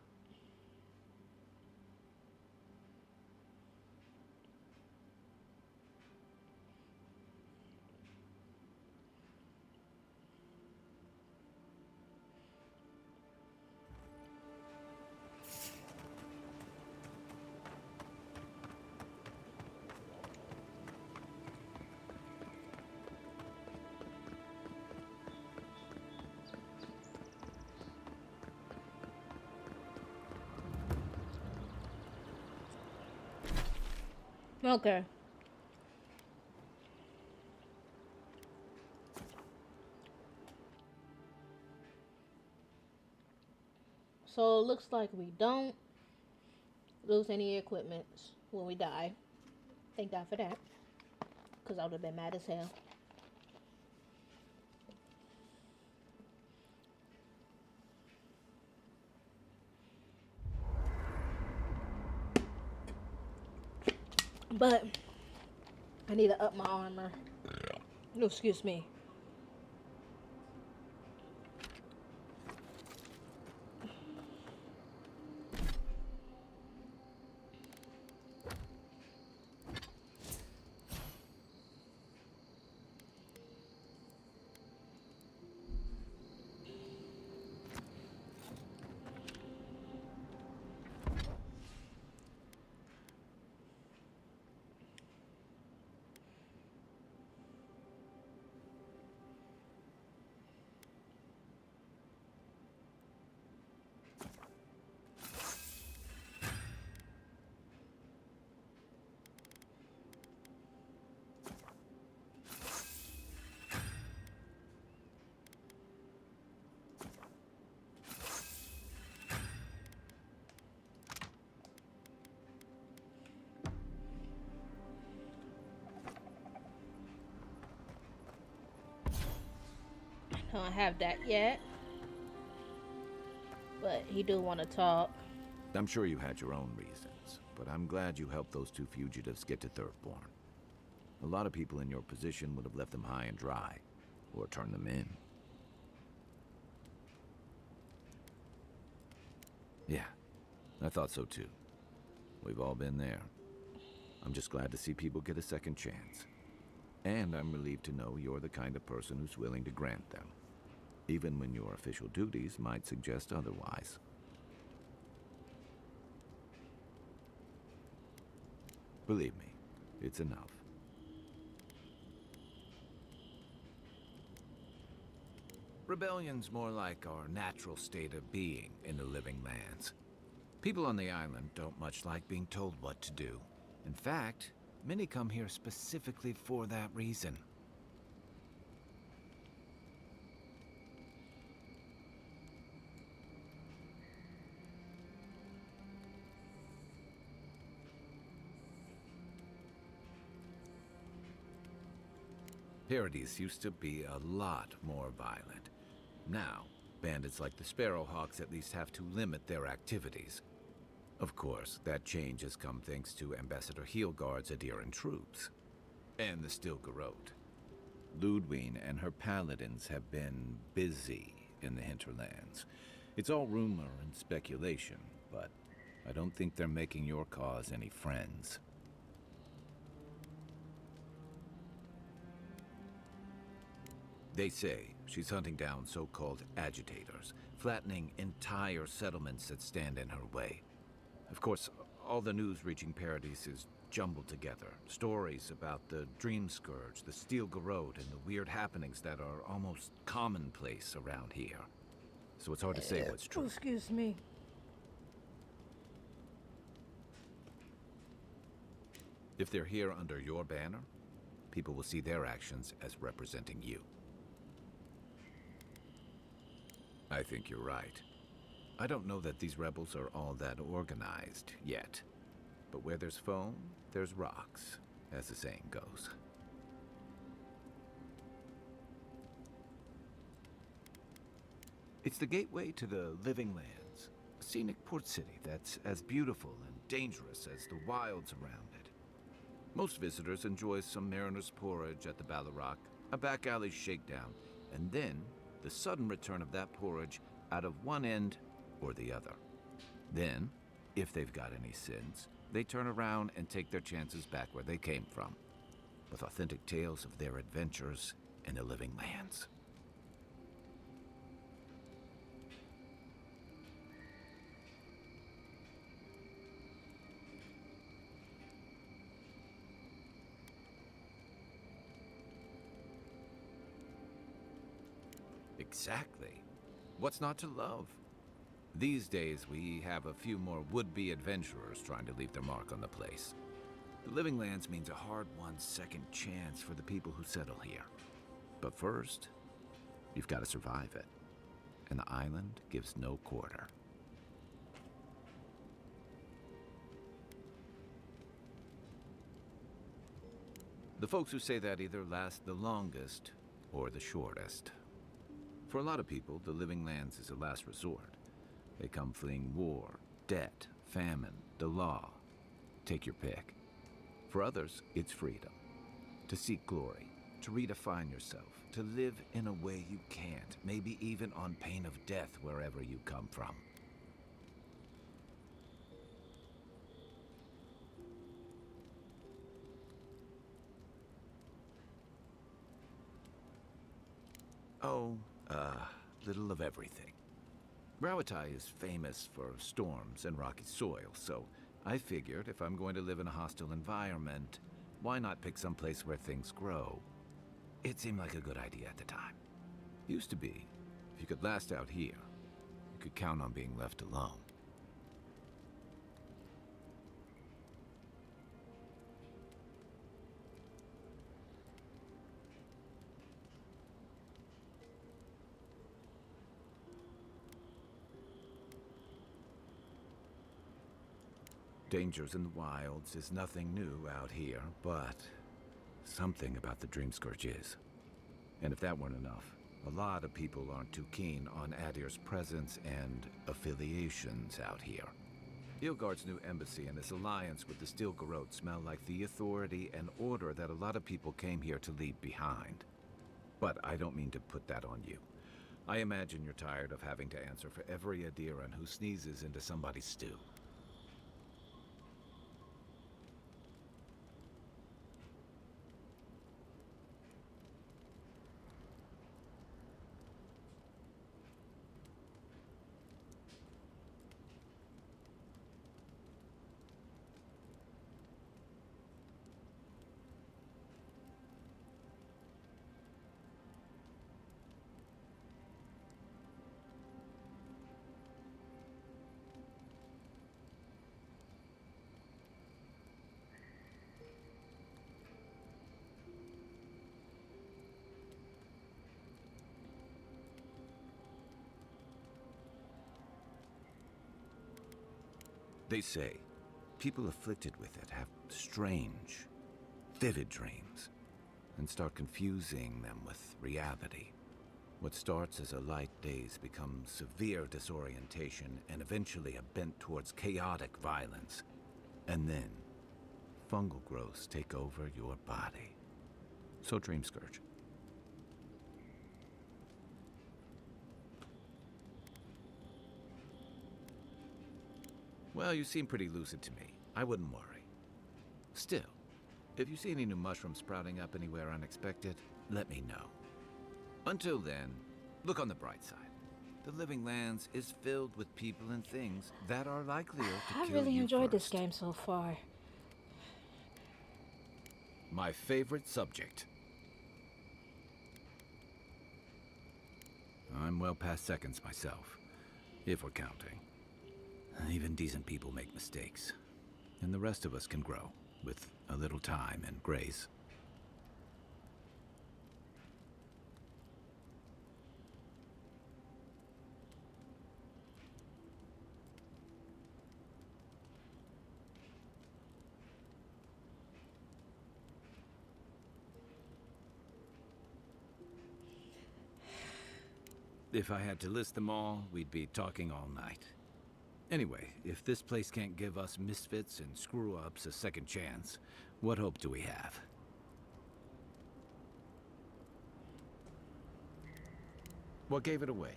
Okay. So it looks like we don't lose any equipment when we die. Thank God for that. Because I would have been mad as hell. But I need to up my armor. No, excuse me. Don't have that yet. But he do want to talk. I'm sure you had your own reasons, but I'm glad you helped those two fugitives get to Thirdborn. A lot of people in your position would have left them high and dry, or turned them in. Yeah, I thought so too. We've all been there. I'm just glad to see people get a second chance. And I'm relieved to know you're the kind of person who's willing to grant them, even when your official duties might suggest otherwise. Believe me, it's enough. Rebellion's more like our natural state of being in the living lands. People on the island don't much like being told what to do. In fact, many come here specifically for that reason. Paradise used to be a lot more violent. Now, bandits like the Sparrowhawks at least have to limit their activities. Of course, that change has come thanks to Ambassador Heelguard's adherent troops. And the Stilgarrote. Ludwine and her paladins have been busy in the hinterlands. It's all rumor and speculation, but I don't think they're making your cause any friends. They say she's hunting down so-called agitators, flattening entire settlements that stand in her way. Of course, all the news reaching Paradis is jumbled together. Stories about the Dream Scourge, the Steel Garrote, and the weird happenings that are almost commonplace around here. So it's hard to say what's true. Excuse me. If they're here under your banner, people will see their actions as representing you. I think you're right. I don't know that these rebels are all that organized yet. But where there's foam, there's rocks, as the saying goes. It's the gateway to the Living Lands, a scenic port city that's as beautiful and dangerous as the wilds around it. Most visitors enjoy some mariner's porridge at the Ballarrock, a back alley shakedown, and then the sudden return of that porridge out of one end or the other. Then, if they've got any sins, they turn around and take their chances back where they came from, with authentic tales of their adventures in the Living Lands. Exactly. What's not to love? These days, we have a few more would-be adventurers trying to leave their mark on the place. The Living Lands means a hard-won second chance for the people who settle here. But first, you've got to survive it. And the island gives no quarter. The folks who say that either last the longest or the shortest. For a lot of people, the Living Lands is a last resort. They come fleeing war, debt, famine, the law. Take your pick. For others, it's freedom. To seek glory, to redefine yourself, to live in a way you can't, maybe even on pain of death wherever you come from. Oh, little of everything. Rawatai is famous for storms and rocky soil, so I figured if I'm going to live in a hostile environment, why not pick some place where things grow? It seemed like a good idea at the time. Used to be, if you could last out here, you could count on being left alone. Dangers in the wilds is nothing new out here, but something about the Dream Scourge is. And if that weren't enough, a lot of people aren't too keen on Adir's presence and affiliations out here. Ilgard's new embassy and his alliance with the Steel Garrote smell like the authority and order that a lot of people came here to leave behind. But I don't mean to put that on you. I imagine you're tired of having to answer for every Adiran who sneezes into somebody's stew. They say people afflicted with it have strange, vivid dreams and start confusing them with reality. What starts as a light daze becomes severe disorientation and eventually a bent towards chaotic violence. And then, fungal growths take over your body. So Dream Scourge. Well, you seem pretty lucid to me. I wouldn't worry. Still, if you see any new mushrooms sprouting up anywhere unexpected, let me know. Until then, look on the bright side. The Living Lands is filled with people and things that are likelier to I kill really you enjoyed this first. game so far. My favorite subject. I'm well past seconds myself, if we're counting. Even decent people make mistakes, and the rest of us can grow with a little time and grace. If I had to list them all, we'd be talking all night. Anyway, if this place can't give us misfits and screw-ups a second chance, what hope do we have? What gave it away?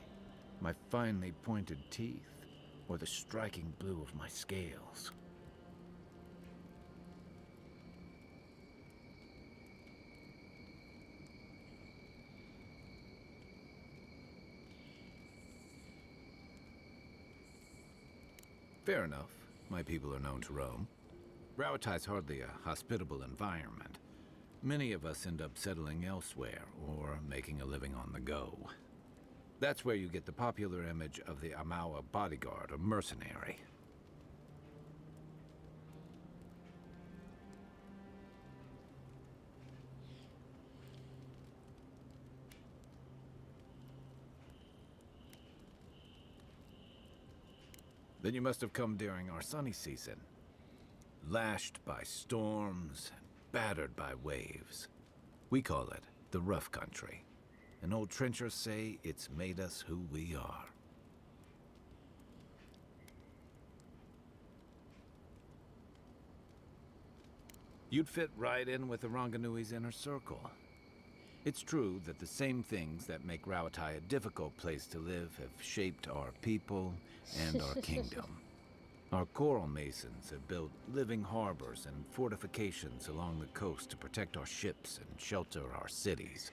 My finely pointed teeth, or the striking blue of my scales? Fair enough. My people are known to roam. Rauatai's hardly a hospitable environment. Many of us end up settling elsewhere, or making a living on the go. That's where you get the popular image of the Amawa bodyguard or mercenary. Then you must have come during our sunny season. Lashed by storms and battered by waves. We call it the rough country. And old trenchers say it's made us who we are. You'd fit right in with the Ranganui's inner circle. It's true that the same things that make Rauatai a difficult place to live have shaped our people and our kingdom. Our coral masons have built living harbors and fortifications along the coast to protect our ships and shelter our cities.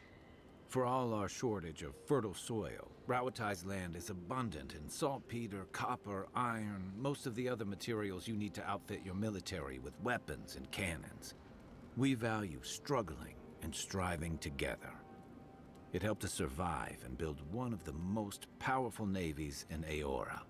For all our shortage of fertile soil, Rauatai's land is abundant in saltpeter, copper, iron, most of the other materials you need to outfit your military with weapons and cannons. We value struggling and striving together. It helped us survive and build one of the most powerful navies in Aora.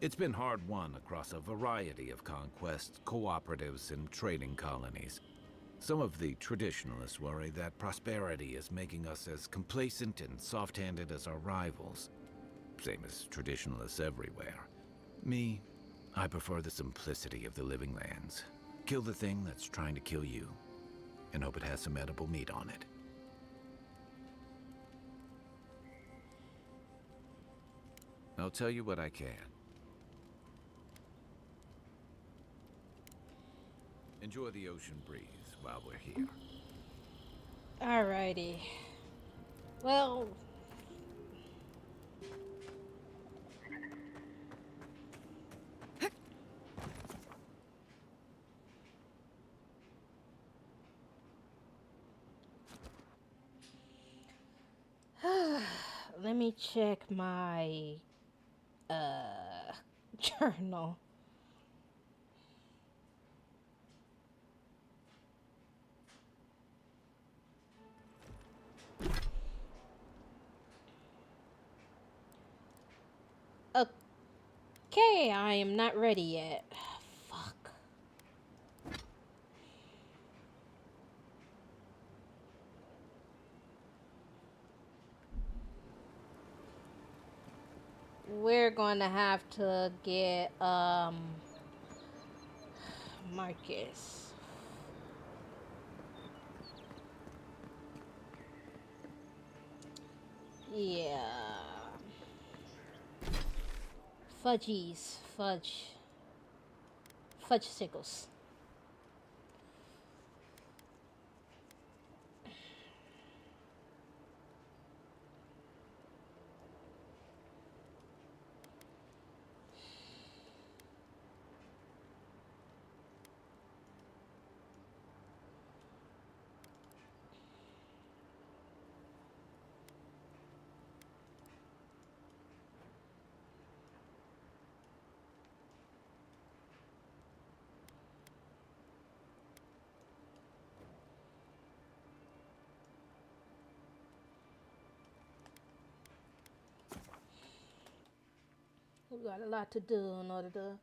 It's been hard-won across a variety of conquests, cooperatives, and trading colonies. Some of the traditionalists worry that prosperity is making us as complacent and soft-handed as our rivals. Same as traditionalists everywhere. Me, I prefer the simplicity of the Living Lands. Kill the thing that's trying to kill you, and hope it has some edible meat on it. I'll tell you what I can. Enjoy the ocean breeze while we're here. Alrighty. Well, let me check my journal. Okay, I am not ready yet. Fuck. We're going to have to get Marcus. Yeah. Fudgies. Fudge sickles. We got a lot to do in order to.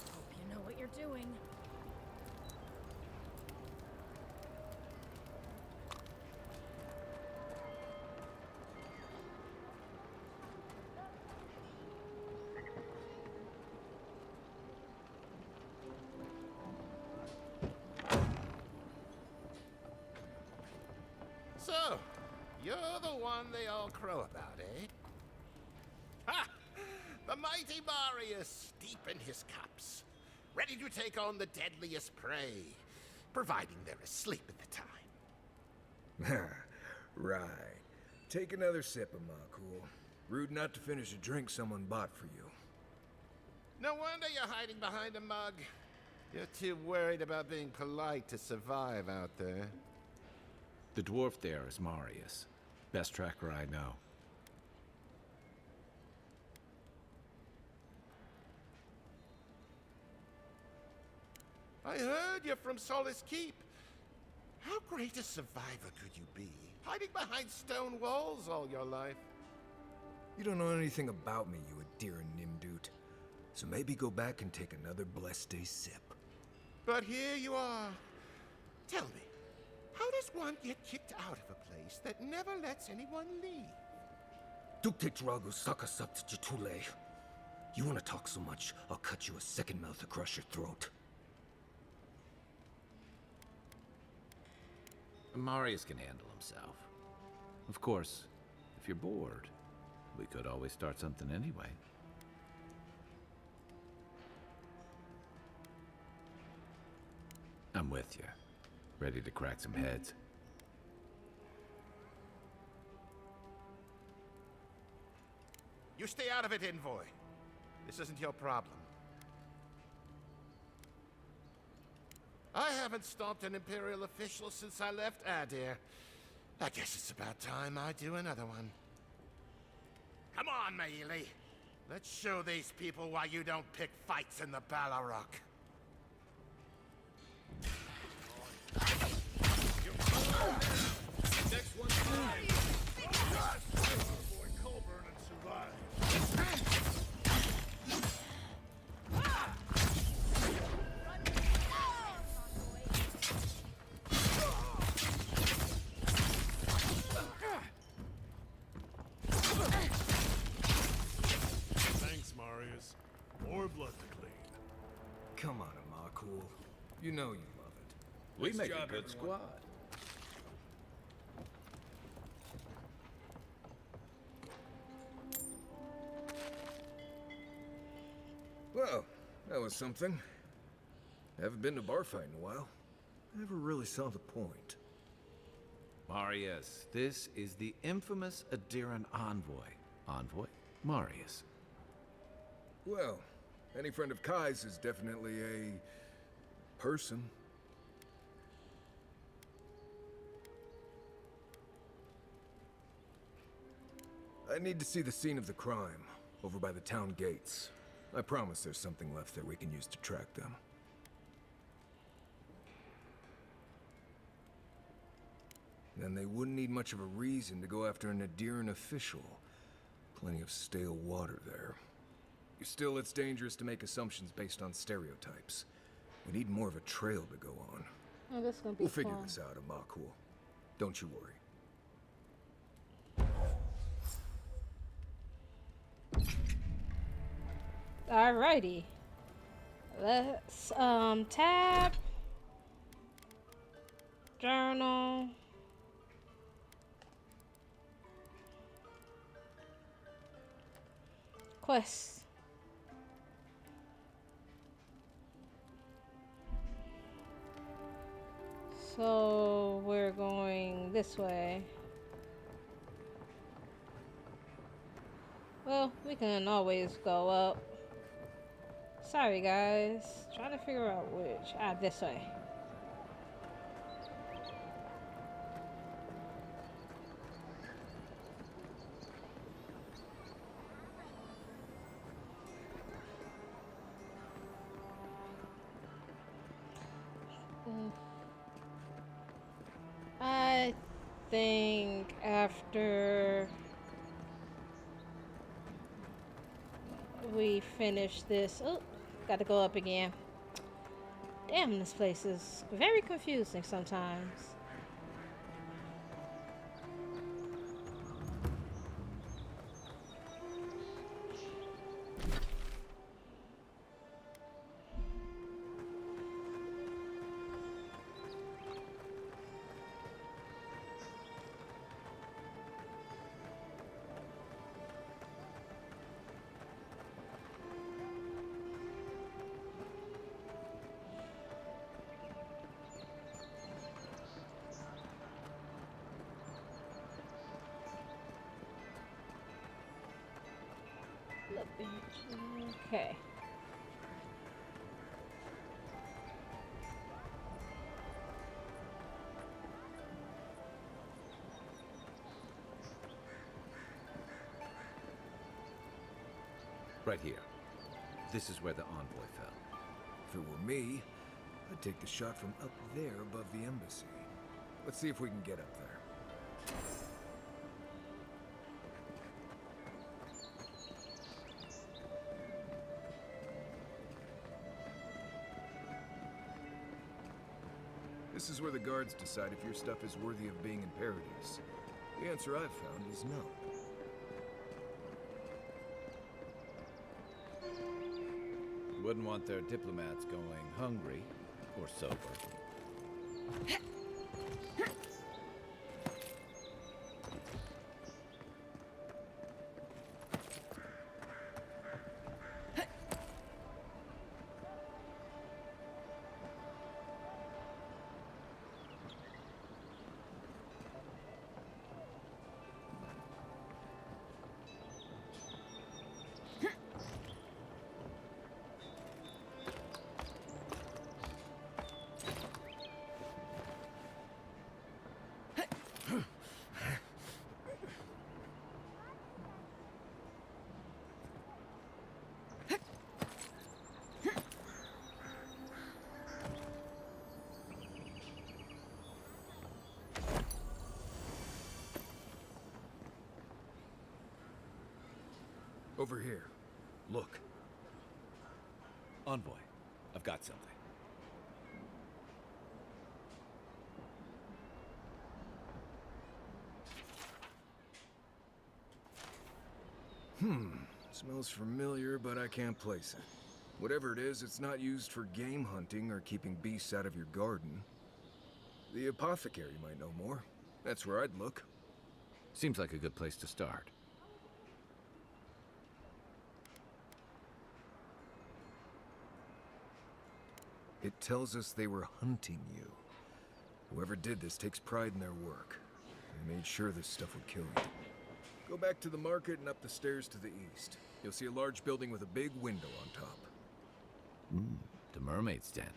Hope you know what you're doing. So, you're the one they all crow about, eh? Ha! The mighty Marius, deep in his cups, ready to take on the deadliest prey, providing they're asleep at the time. Right. Take another sip of Makul. Rude not to finish a drink someone bought for you. No wonder you're hiding behind a mug. You're too worried about being polite to survive out there. The dwarf there is Marius. Best tracker I know. I heard you're from Solace Keep. How great a survivor could you be, hiding behind stone walls all your life? You don't know anything about me, you Adira Nimdut. So maybe go back and take another blessed day sip. But here you are. Tell me, how does one get kicked out of a place that never lets anyone leave? Dukte Drago Sakasakt Jitule. You want to talk so much, I'll cut you a second mouth across your throat. Marius can handle himself. Of course, if you're bored, we could always start something anyway. I'm with you. Ready to crack some heads. You stay out of it, Envoy. This isn't your problem. I haven't stopped an Imperial official since I left Adir. I guess it's about time I do another one. Come on, Maili. Let's show these people why you don't pick fights in the Ballarok. Next one's mine. Avoid Colburn and survive. Thanks, Marius. More blood to clean. Come on, Makul. You know you love it. We Nice make job, a good everyone. squad. Well, that was something. Haven't been to bar fight in a while. Never really saw the point. Marius, this is the infamous Adiran envoy. Envoy? Marius. Well, any friend of Kai's is definitely a person. I need to see the scene of the crime, over by the town gates. I promise there's something left there we can use to track them. Then they wouldn't need much of a reason to go after an Adiran official. Plenty of stale water there. Still, it's dangerous to make assumptions based on stereotypes. We need more of a trail to go on. Oh, that's gonna be We'll figure fun. this out, Amakul. Don't you worry. Alrighty. Let's tab journal. Quest. So we're going this way. Well, we can always go up. Sorry guys, trying to figure out which. Ah, this way. I think after we finish this, oh, gotta go up again. Damn, this place is very confusing sometimes. Okay. Right here. This is where the envoy fell. If it were me, I'd take the shot from up there above the embassy. Let's see if we can get up there. This is where the guards decide if your stuff is worthy of being in Paradise. The answer I've found is no. Wouldn't want their diplomats going hungry or sober. Over here. Look. Envoy, I've got something. Smells familiar, but I can't place it. Whatever it is, it's not used for game hunting or keeping beasts out of your garden. The apothecary might know more. That's where I'd look. Seems like a good place to start. It tells us they were hunting you. Whoever did this takes pride in their work. They made sure this stuff would kill you. Go back to the market and up the stairs to the east. You'll see a large building with a big window on top. The Mermaid's Den.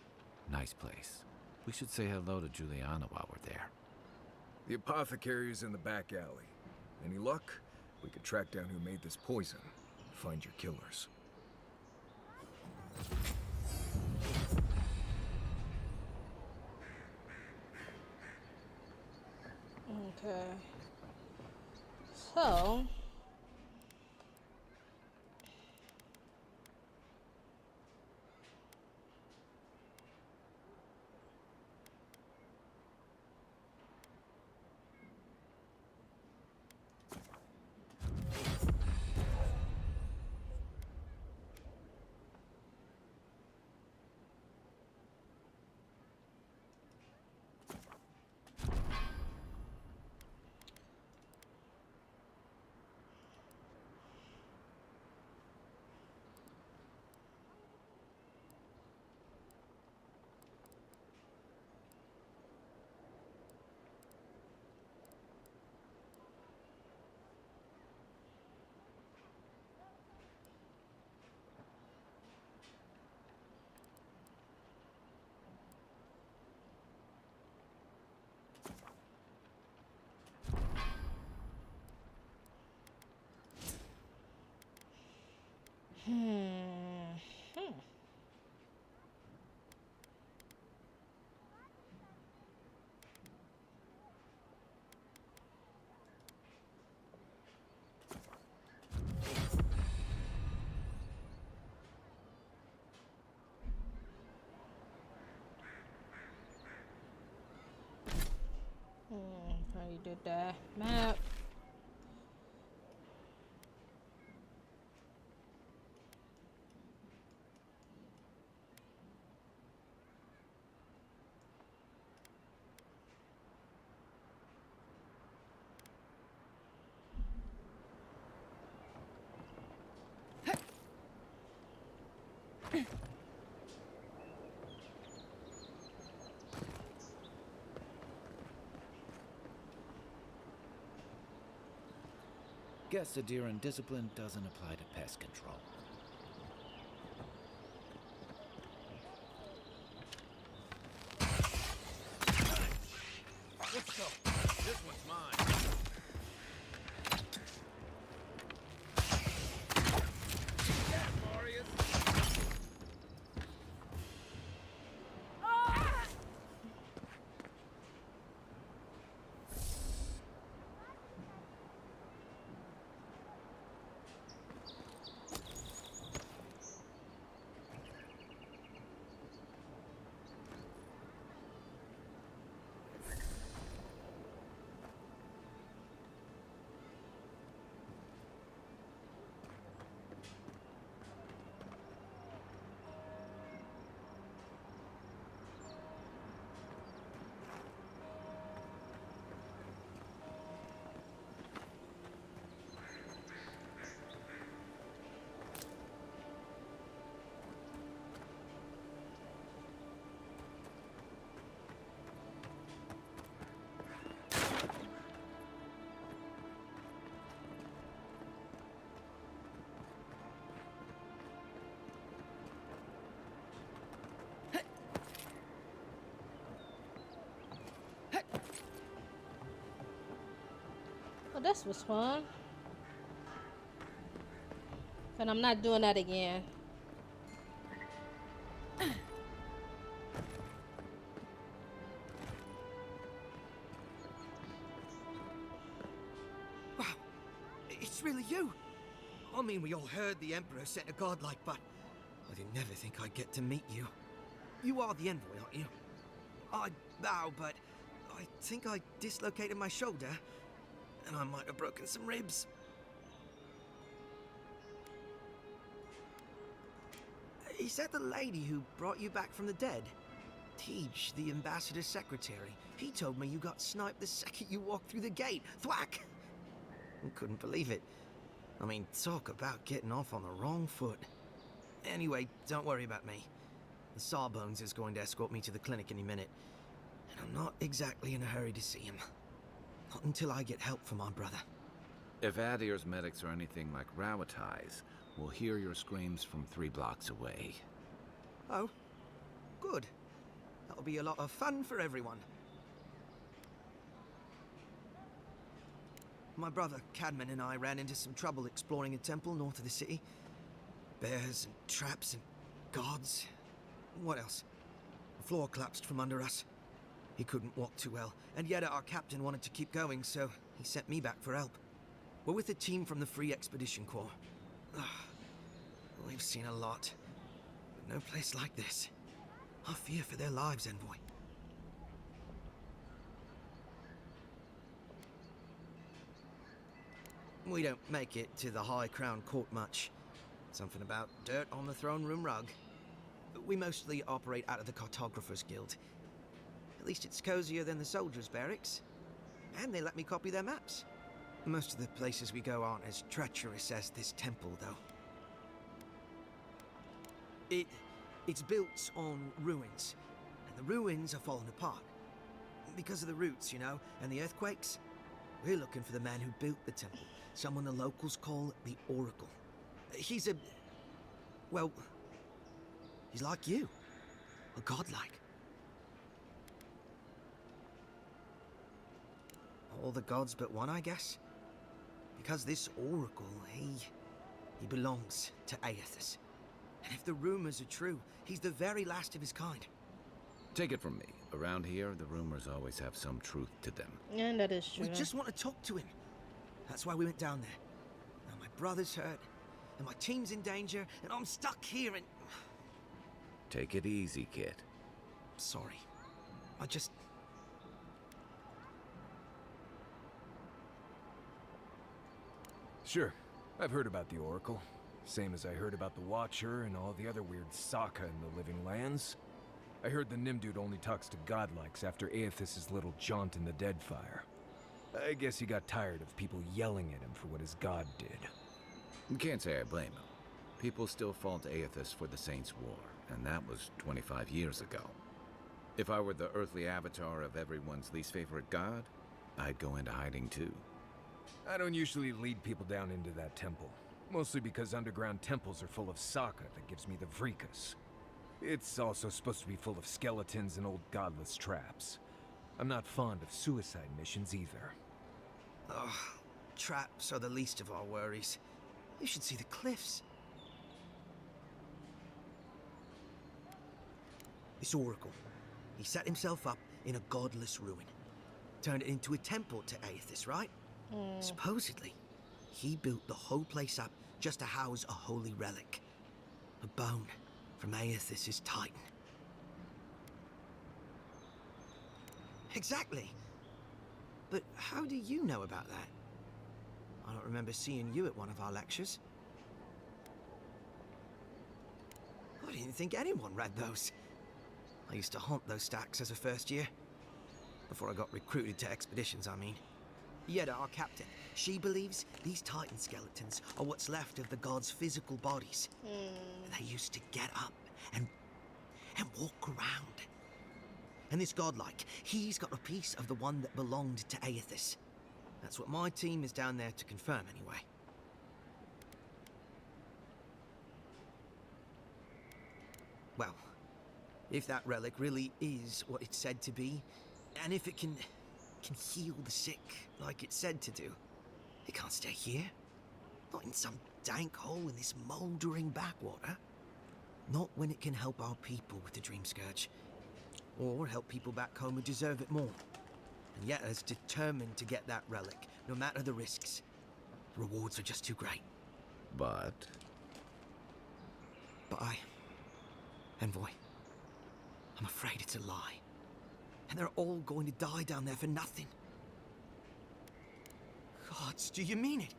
Nice place. We should say hello to Juliana while we're there. The apothecary is in the back alley. Any luck? We could track down who made this poison. Find your killers. Okay. So Hmm. Hmm. How you did that map? Guess the deer and discipline doesn't apply to pest control. Let's go. This one's mine. Yeah, Marius. Well, this was fun. And I'm not doing that again. Wow, it's really you. I mean, we all heard the Emperor sent a godlike, but I didn't never think I'd get to meet you. You are the envoy, aren't you? I bow, but I think I dislocated my shoulder, and I might have broken some ribs. Is that the lady who brought you back from the dead? Tej, the ambassador's secretary. He told me you got sniped the second you walked through the gate. Thwack! I couldn't believe it. I mean, talk about getting off on the wrong foot. Anyway, don't worry about me. The Sawbones is going to escort me to the clinic any minute. And I'm not exactly in a hurry to see him. Not until I get help from my brother. If Adir's medics are anything like Rawatai's, we'll hear your screams from 3 blocks away. Oh, good. That'll be a lot of fun for everyone. My brother, Cadman, and I ran into some trouble exploring a temple north of the city. Bears and traps and guards. What else? The floor collapsed from under us. He couldn't walk too well, and yet our captain wanted to keep going, so he sent me back for help. We're with a team from the Free Expedition Corps. We've seen a lot, but no place like this. I fear for their lives, Envoy. We don't make it to the High Crown Court much. Something about dirt on the throne room rug. We mostly operate out of the Cartographers Guild. At least it's cozier than the soldiers' barracks. And they let me copy their maps. Most of the places we go aren't as treacherous as this temple, though. It's built on ruins, and the ruins are falling apart. Because of the roots, you know, and the earthquakes. We're looking for the man who built the temple, someone the locals call the Oracle. He's a... well, he's like you. A godlike. All the gods but one, I guess. Because this Oracle, He belongs to Aethys. And if the rumors are true, he's the very last of his kind. Take it from me. Around here, the rumors always have some truth to them. And that is true. We just want to talk to him. That's why we went down there. Now my brother's hurt, and my team's in danger, and I'm stuck here and... Take it easy, kid. Sorry. I just... Sure. I've heard about the Oracle. Same as I heard about the Watcher and all the other weird Saka in the Living Lands. I heard the Nimdude only talks to godlikes after Aethys' little jaunt in the Deadfire. I guess he got tired of people yelling at him for what his god did. You can't say I blame him. People still fault Aethys for the Saints' War, and that was 25 years ago. If I were the earthly avatar of everyone's least favorite god, I'd go into hiding too. I don't usually lead people down into that temple. Mostly because underground temples are full of Saka that gives me the Vrikas. It's also supposed to be full of skeletons and old godless traps. I'm not fond of suicide missions either. Ugh, traps are the least of our worries. You should see the cliffs. This Oracle, he set himself up in a godless ruin. Turned it into a temple to Aethys, right? Supposedly, he built the whole place up just to house a holy relic. A bone from Aethys' Titan. Exactly. But how do you know about that? I don't remember seeing you at one of our lectures. I didn't think anyone read those. I used to haunt those stacks as a first year. Before I got recruited to expeditions, I mean. Yeda, our captain, she believes these Titan skeletons are what's left of the gods' physical bodies. They used to get up and walk around. And this godlike, he's got a piece of the one that belonged to Aethys. That's what my team is down there to confirm, anyway. Well, if that relic really is what it's said to be, and if it can heal the sick like it's said to do, it can't stay here. Not in some dank hole in this mouldering backwater. Not when it can help our people with the Dream Scourge. Or help people back home who deserve it more. And yet is determined to get that relic, no matter the risks. The rewards are just too great. But Envoy, I'm afraid it's a lie. And they're all going to die down there for nothing. Gods, do you mean it?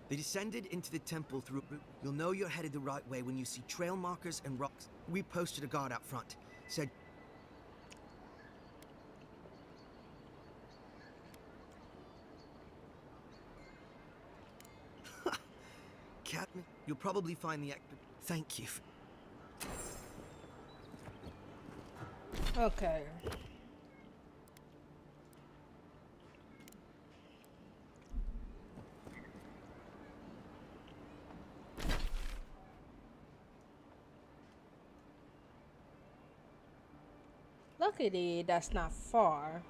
They descended into the temple through... You'll know you're headed the right way when you see trail markers and rocks. We posted a guard out front. Said... Captain, you'll probably find the... Thank you. Okay. Luckily, that's not far.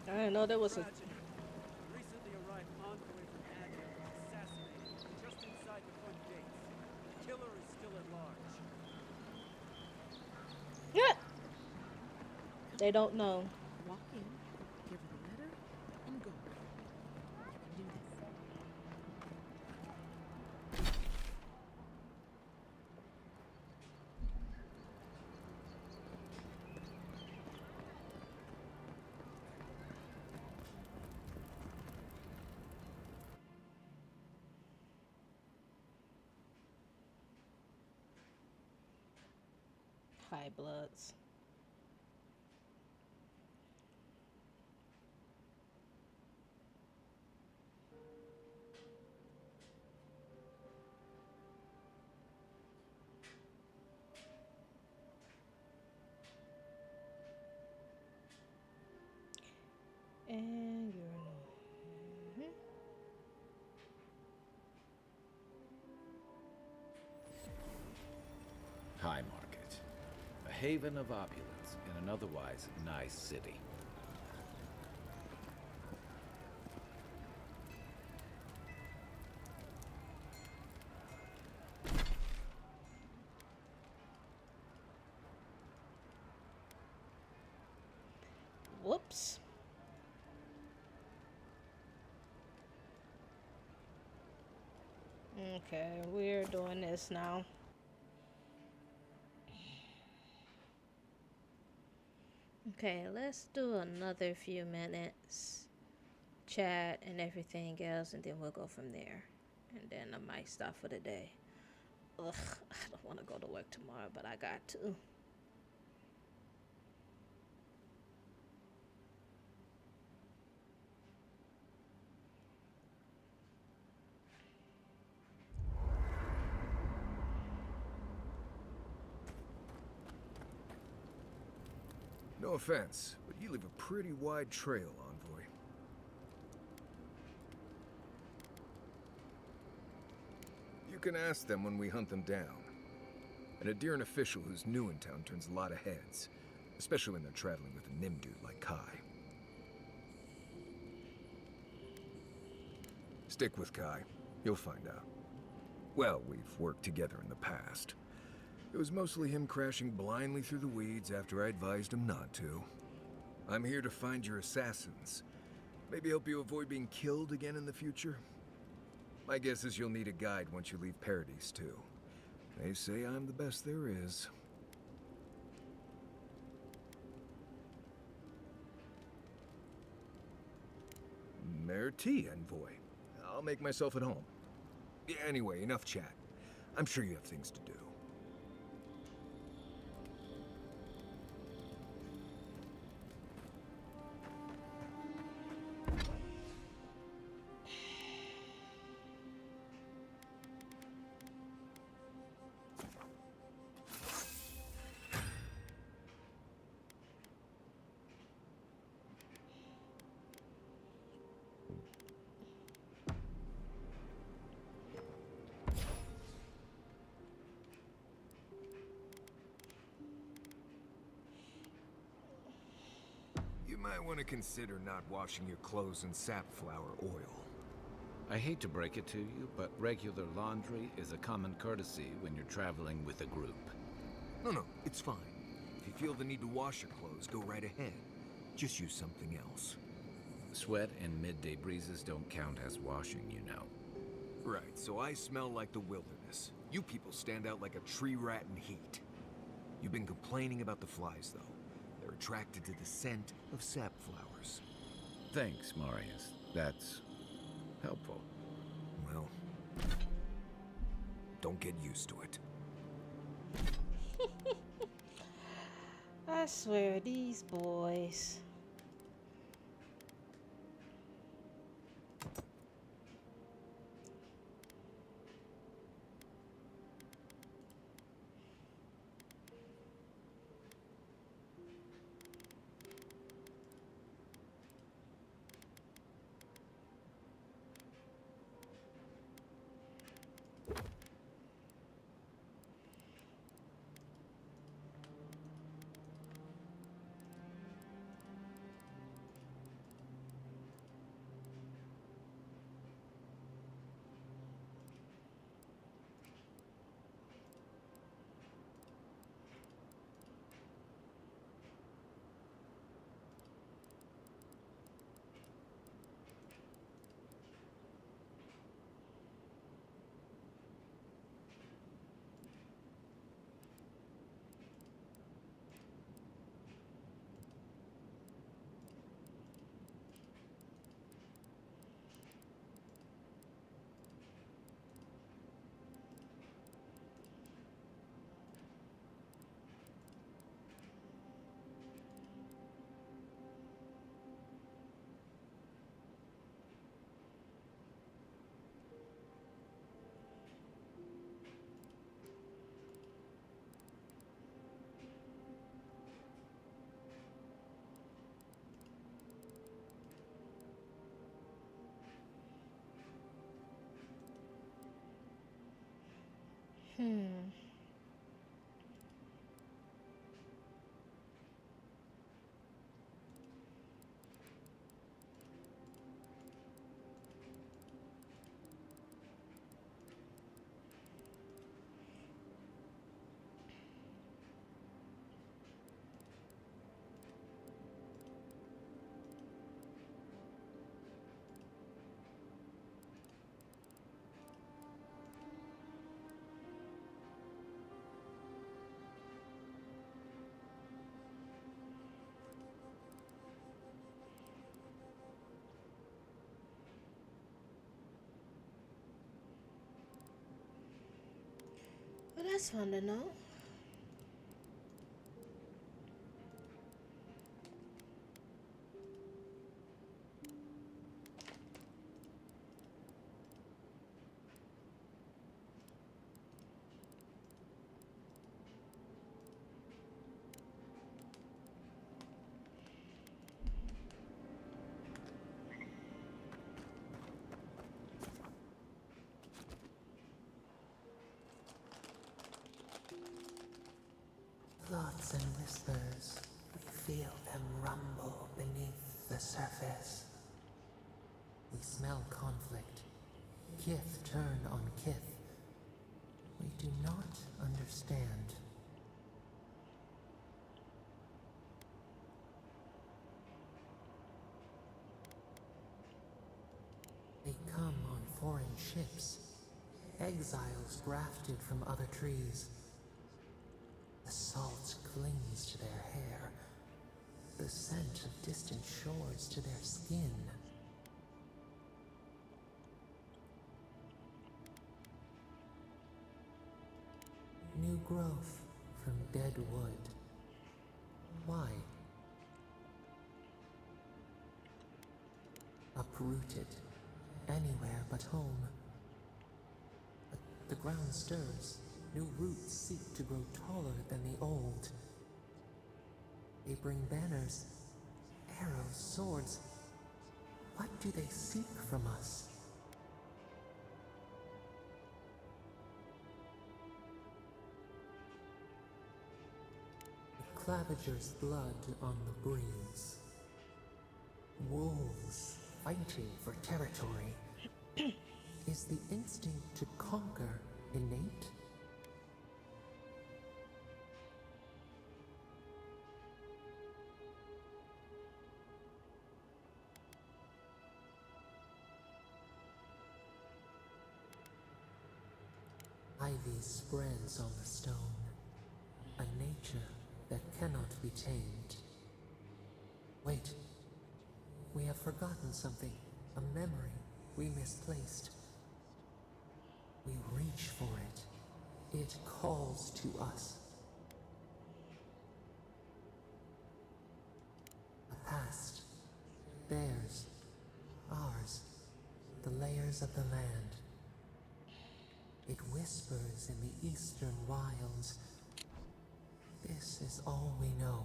I didn't know there was a... Recently arrived envoy from Advent was assassinated just inside the front gates. The killer is still at large. Yeah. They don't know. Walk in, give her the letter, and go. You can do this. High bloods. High Market, a haven of opulence in an otherwise nice city. Whoops. Okay, we're doing this now. Okay, let's do another few minutes, chat and everything else, and then we'll go from there. And then I might stop for the day. Ugh, I don't want to go to work tomorrow, but I got to. No offense, but you leave a pretty wide trail, Envoy. You can ask them when we hunt them down. An Adiran official who's new in town turns a lot of heads, especially when they're traveling with a Nimdude like Kai. Stick with Kai. You'll find out. Well, we've worked together in the past. It was mostly him crashing blindly through the weeds after I advised him not to. I'm here to find your assassins. Maybe help you avoid being killed again in the future? My guess is you'll need a guide once you leave Paradise, too. They say I'm the best there is. Merci, Envoy. I'll make myself at home. Anyway, enough chat. I'm sure you have things to do. You might want to consider not washing your clothes in safflower oil. I hate to break it to you, but regular laundry is a common courtesy when you're traveling with a group. No, it's fine. If you feel the need to wash your clothes, go right ahead. Just use something else. Sweat and midday breezes don't count as washing, you know. Right, so I smell like the wilderness. You people stand out like a tree rat in heat. You've been complaining about the flies, though. They're attracted to the scent of sap flowers. Thanks, Marius. That's helpful. Well, don't get used to it. I swear, these boys. That's fun to know. Thoughts and whispers, we feel them rumble beneath the surface. We smell conflict. Kith turn on kith. We do not understand. They come on foreign ships, exiles grafted from other trees. The salt clings to their hair, the scent of distant shores to their skin. New growth from dead wood. Why? Uprooted, anywhere but home. But the ground stirs. New roots seek to grow taller than the old. They bring banners, arrows, swords. What do they seek from us? The Claviger's blood on the breeze. Wolves fighting for territory. Is the instinct to conquer innate? Ivy spreads on the stone, a nature that cannot be tamed. Wait, we have forgotten something, a memory we misplaced. We reach for it. It calls to us. A past, theirs, ours, the layers of the land. It whispers in the eastern wilds. This is all we know.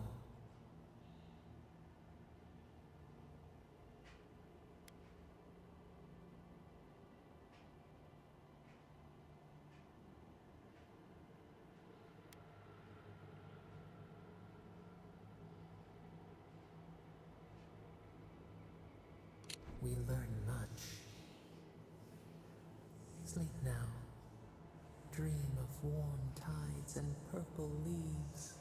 We learn much. Sleep now. Dream of warm tides and purple leaves.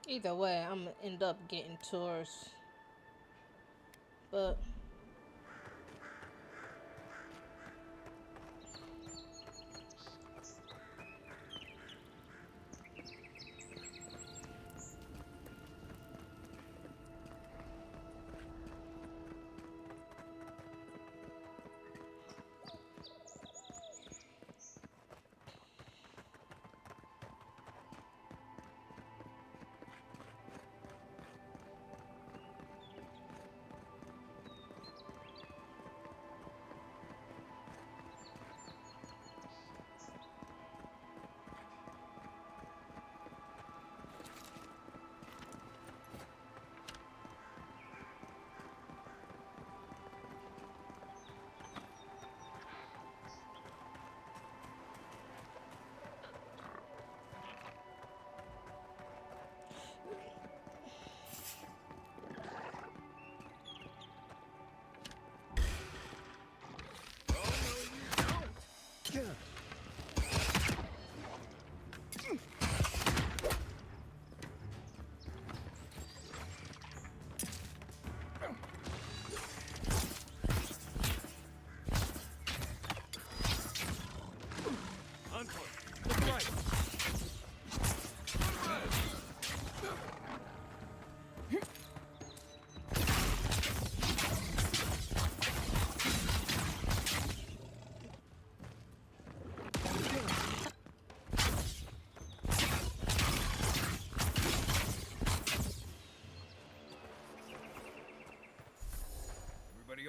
Either way, I'm gonna end up getting tours. But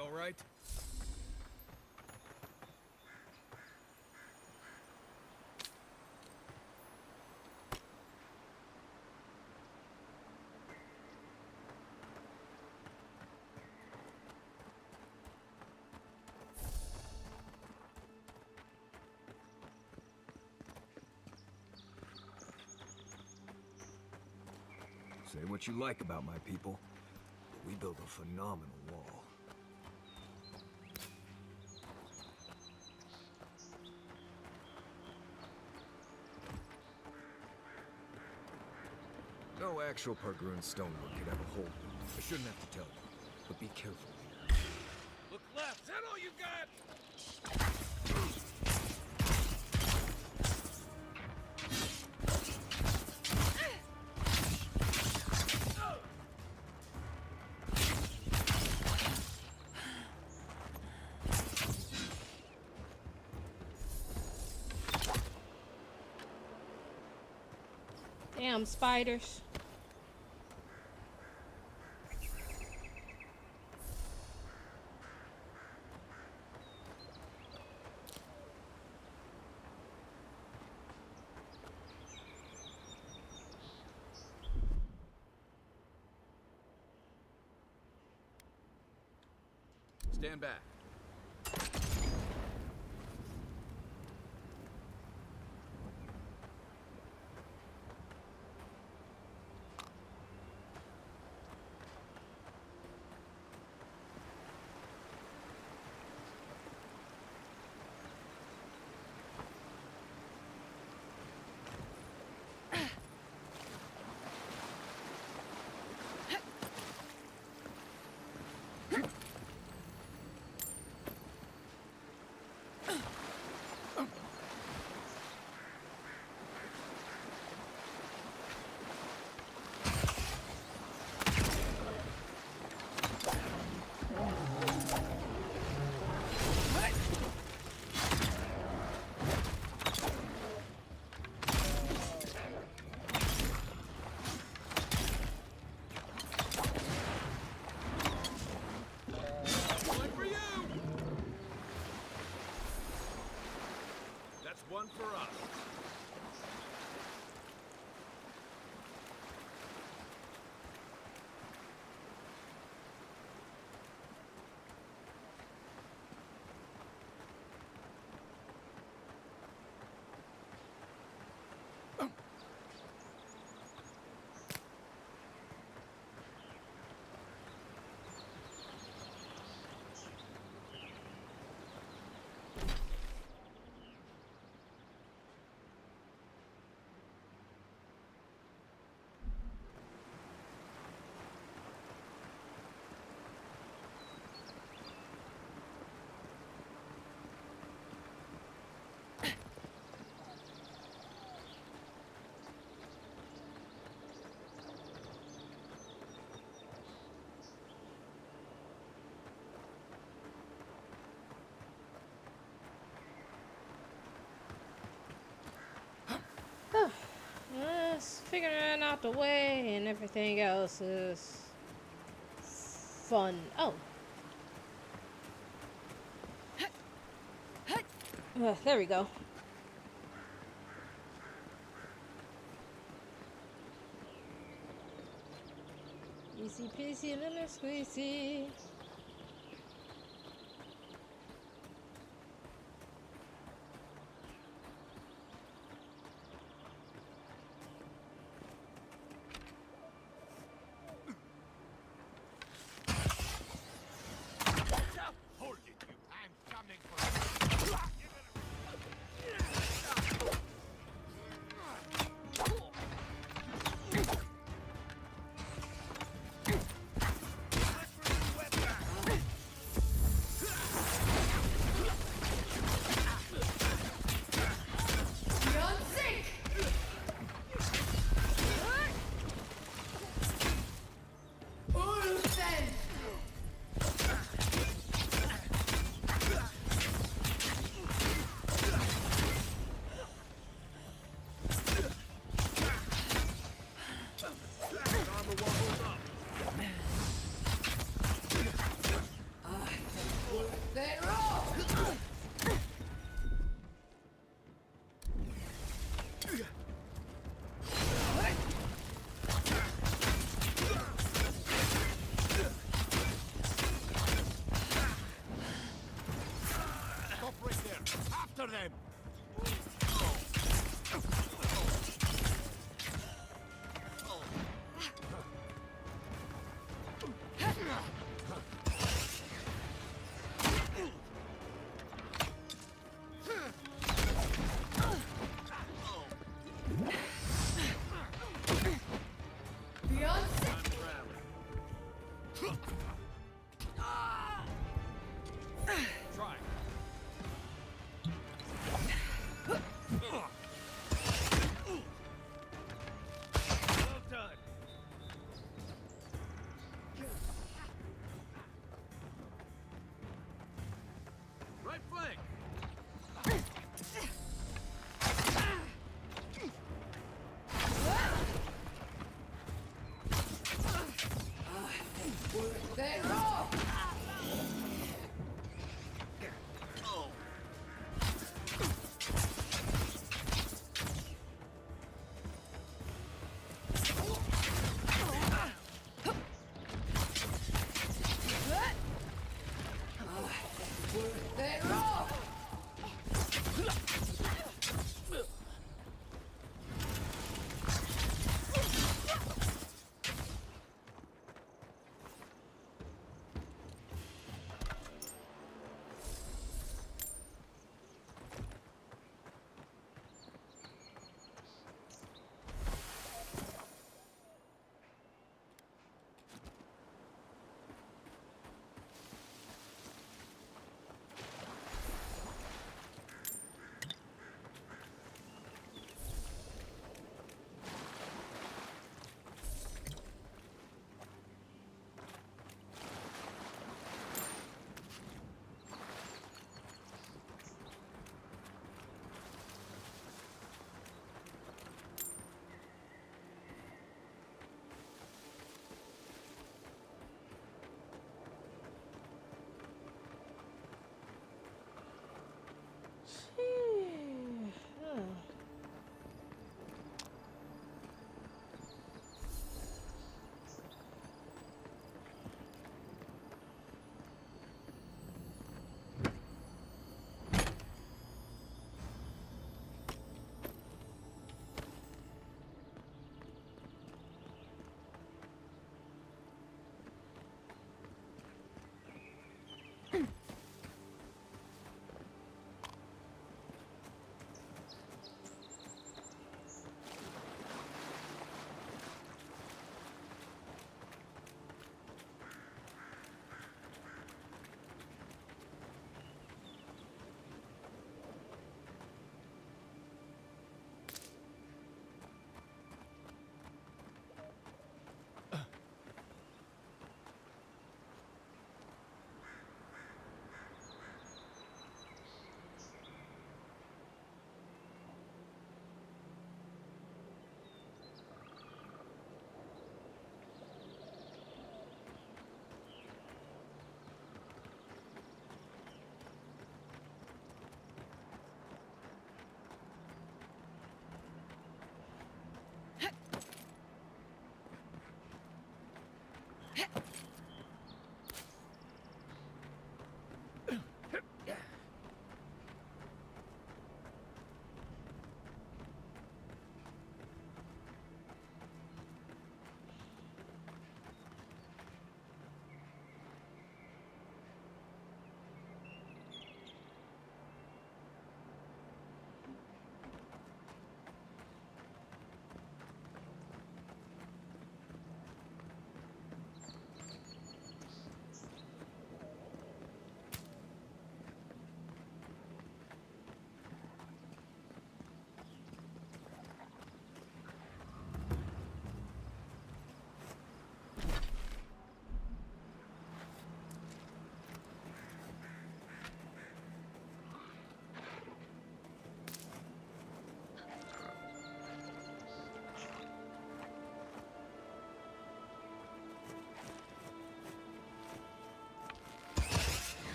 all right? Say what you like about my people, but we built a phenomenal wall. No actual Pargrun stonework could have a hold. I shouldn't have to tell you, but be careful here. Look left! Is that all you got? Damn spiders. Stand back. One for us. Just figuring out the way and everything else is fun. Oh. There we go. Easy peasy lemon squeezy. Weapon! them! Beyond Try. Well done. Right flank. They're off! They're off!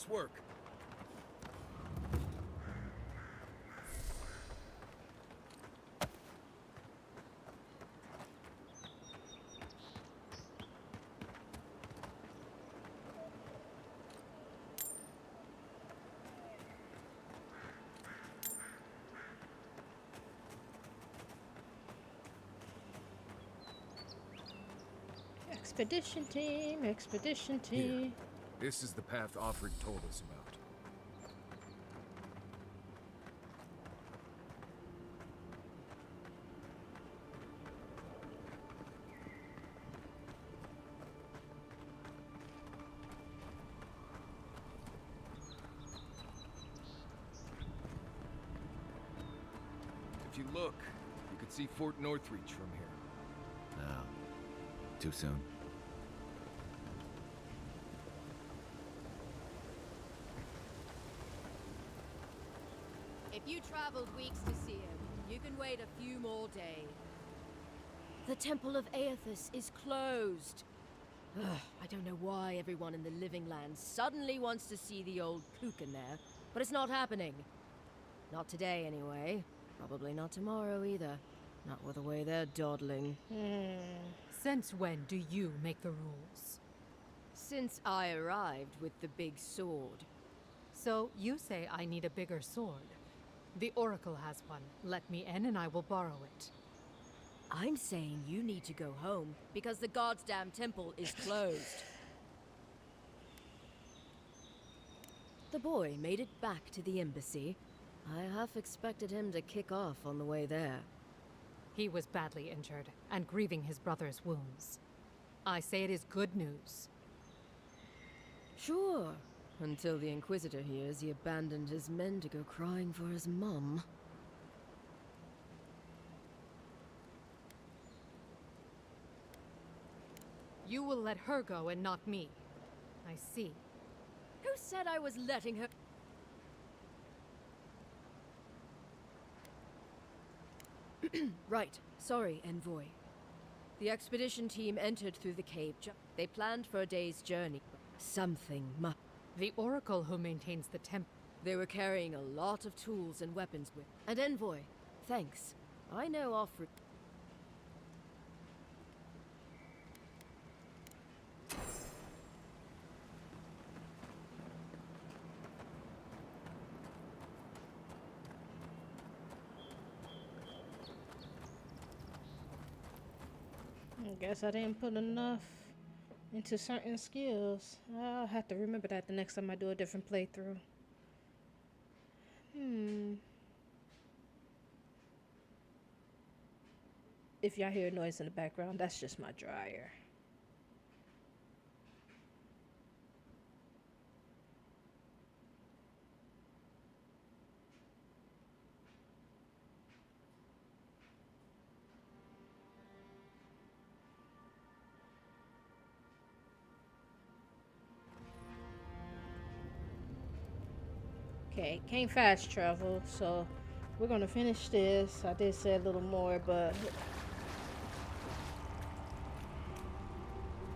Nice work. Expedition team, expedition team. This is the path Offred told us about. If you look, you could see Fort Northreach from here. No. Too soon. If you traveled weeks to see him, you can wait a few more days. The Temple of Aethys is closed. Ugh, I don't know why everyone in the Living Lands suddenly wants to see the old kook in there, but it's not happening. Not today, anyway. Probably not tomorrow, either. Not with the way they're dawdling. Since when do you make the rules? Since I arrived with the big sword. So you say I need a bigger sword. The Oracle has one. Let me in and I will borrow it. I'm saying you need to go home because the goddamn temple is closed. The boy made it back to the embassy. I half expected him to kick off on the way there. He was badly injured and grieving his brother's wounds. I say it is good news. Sure. Until the Inquisitor hears he abandoned his men to go crying for his mum. You will let her go and not me. I see. Who said I was letting her? Right. Sorry, Envoy. The expedition team entered through the cave. They planned for a day's journey. Something must. The Oracle who maintains the temple. They were carrying a lot of tools and weapons with. And Envoy, thanks. I know Offred. I guess I didn't put enough into certain skills. I'll have to remember that the next time I do a different playthrough. If y'all hear noise in the background, that's just my dryer. Okay, can't fast travel, so we're gonna finish this. I did say a little more, but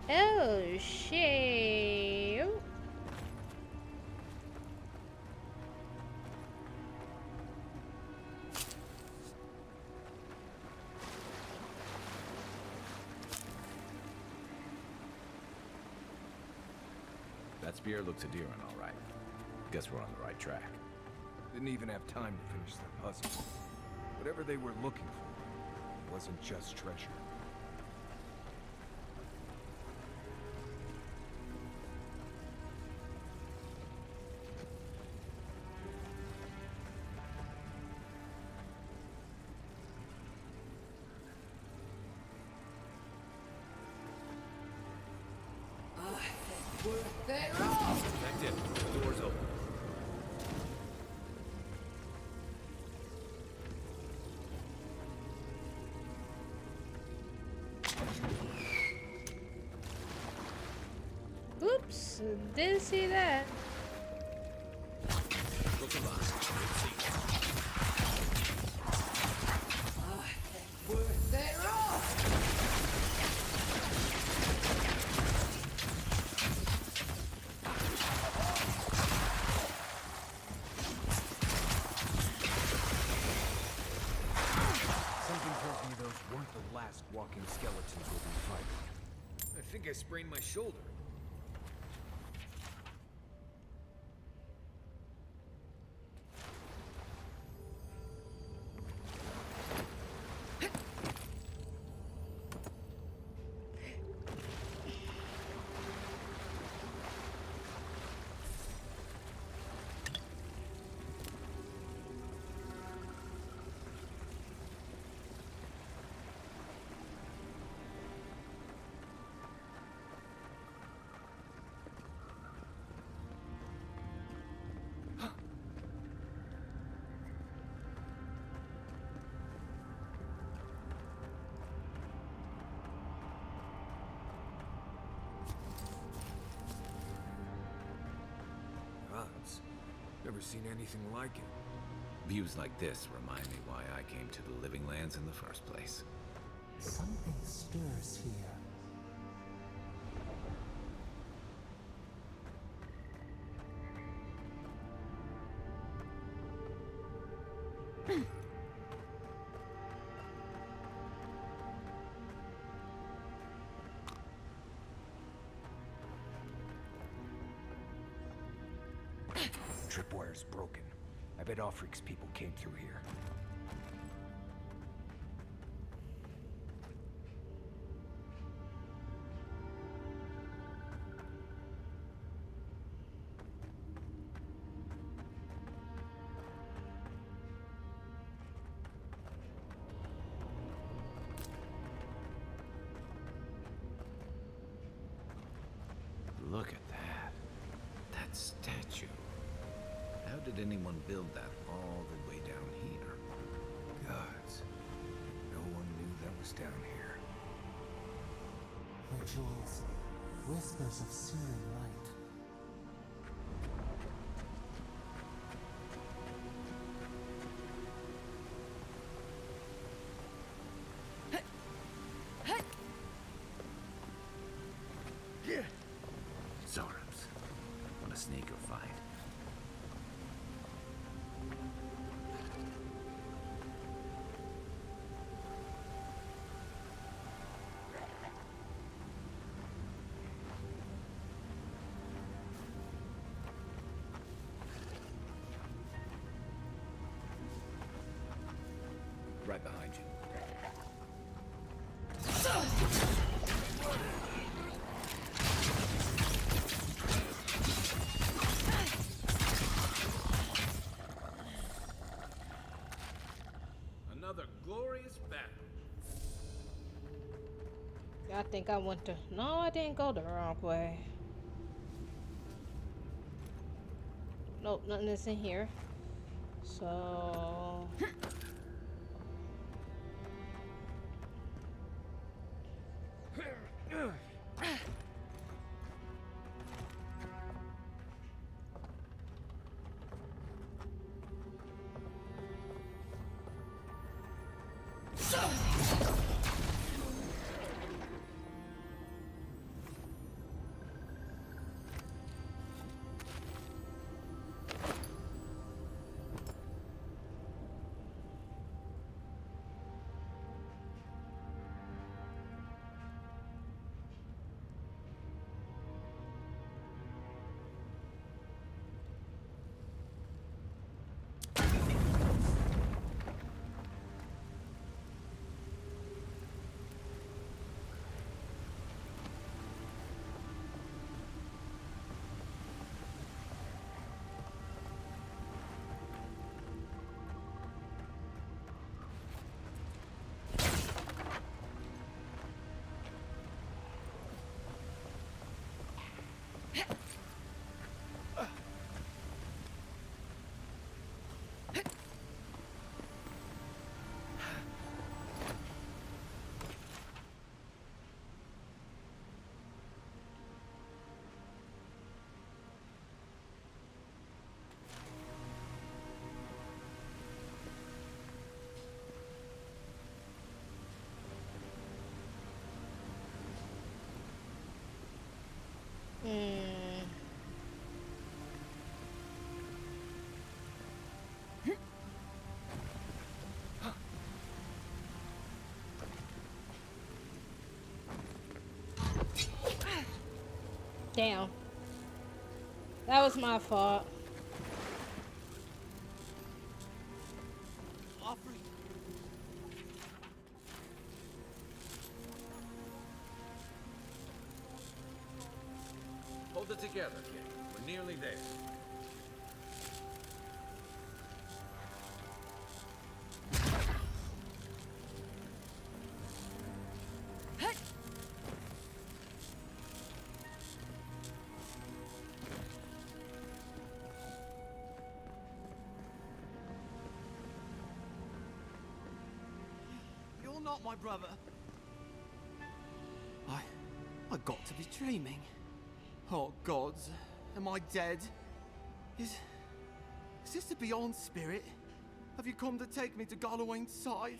oh shit. That spear looks Adiran, all right. Guess we're on the right track. Didn't even have time to finish their puzzle. Whatever they were looking for wasn't just treasure. Connect in. The door's open. Oops, didn't see that. Look at us. I sprained my shoulder. Gods, never seen anything like it. Views like this remind me why I came to the Living Lands in the first place. Something stirs here. Tripwire's broken. I bet Offric's people came through here. Look at that. That statue. How did anyone build that all the way down here? Gods, no one knew that was down here. Rituals, whispers of searing light. Zorps. What a sneaker find. Right behind you. Another glorious battle. I think I went to... No, I didn't go the wrong way. Nope, nothing is in here. So... Damn. That was my fault. Offering. Hold it together, kid. We're nearly there. You're not my brother. I got to be dreaming. Oh, gods. Am I dead? Is this the Beyond Spirit? Have you come to take me to Gallowayne's side?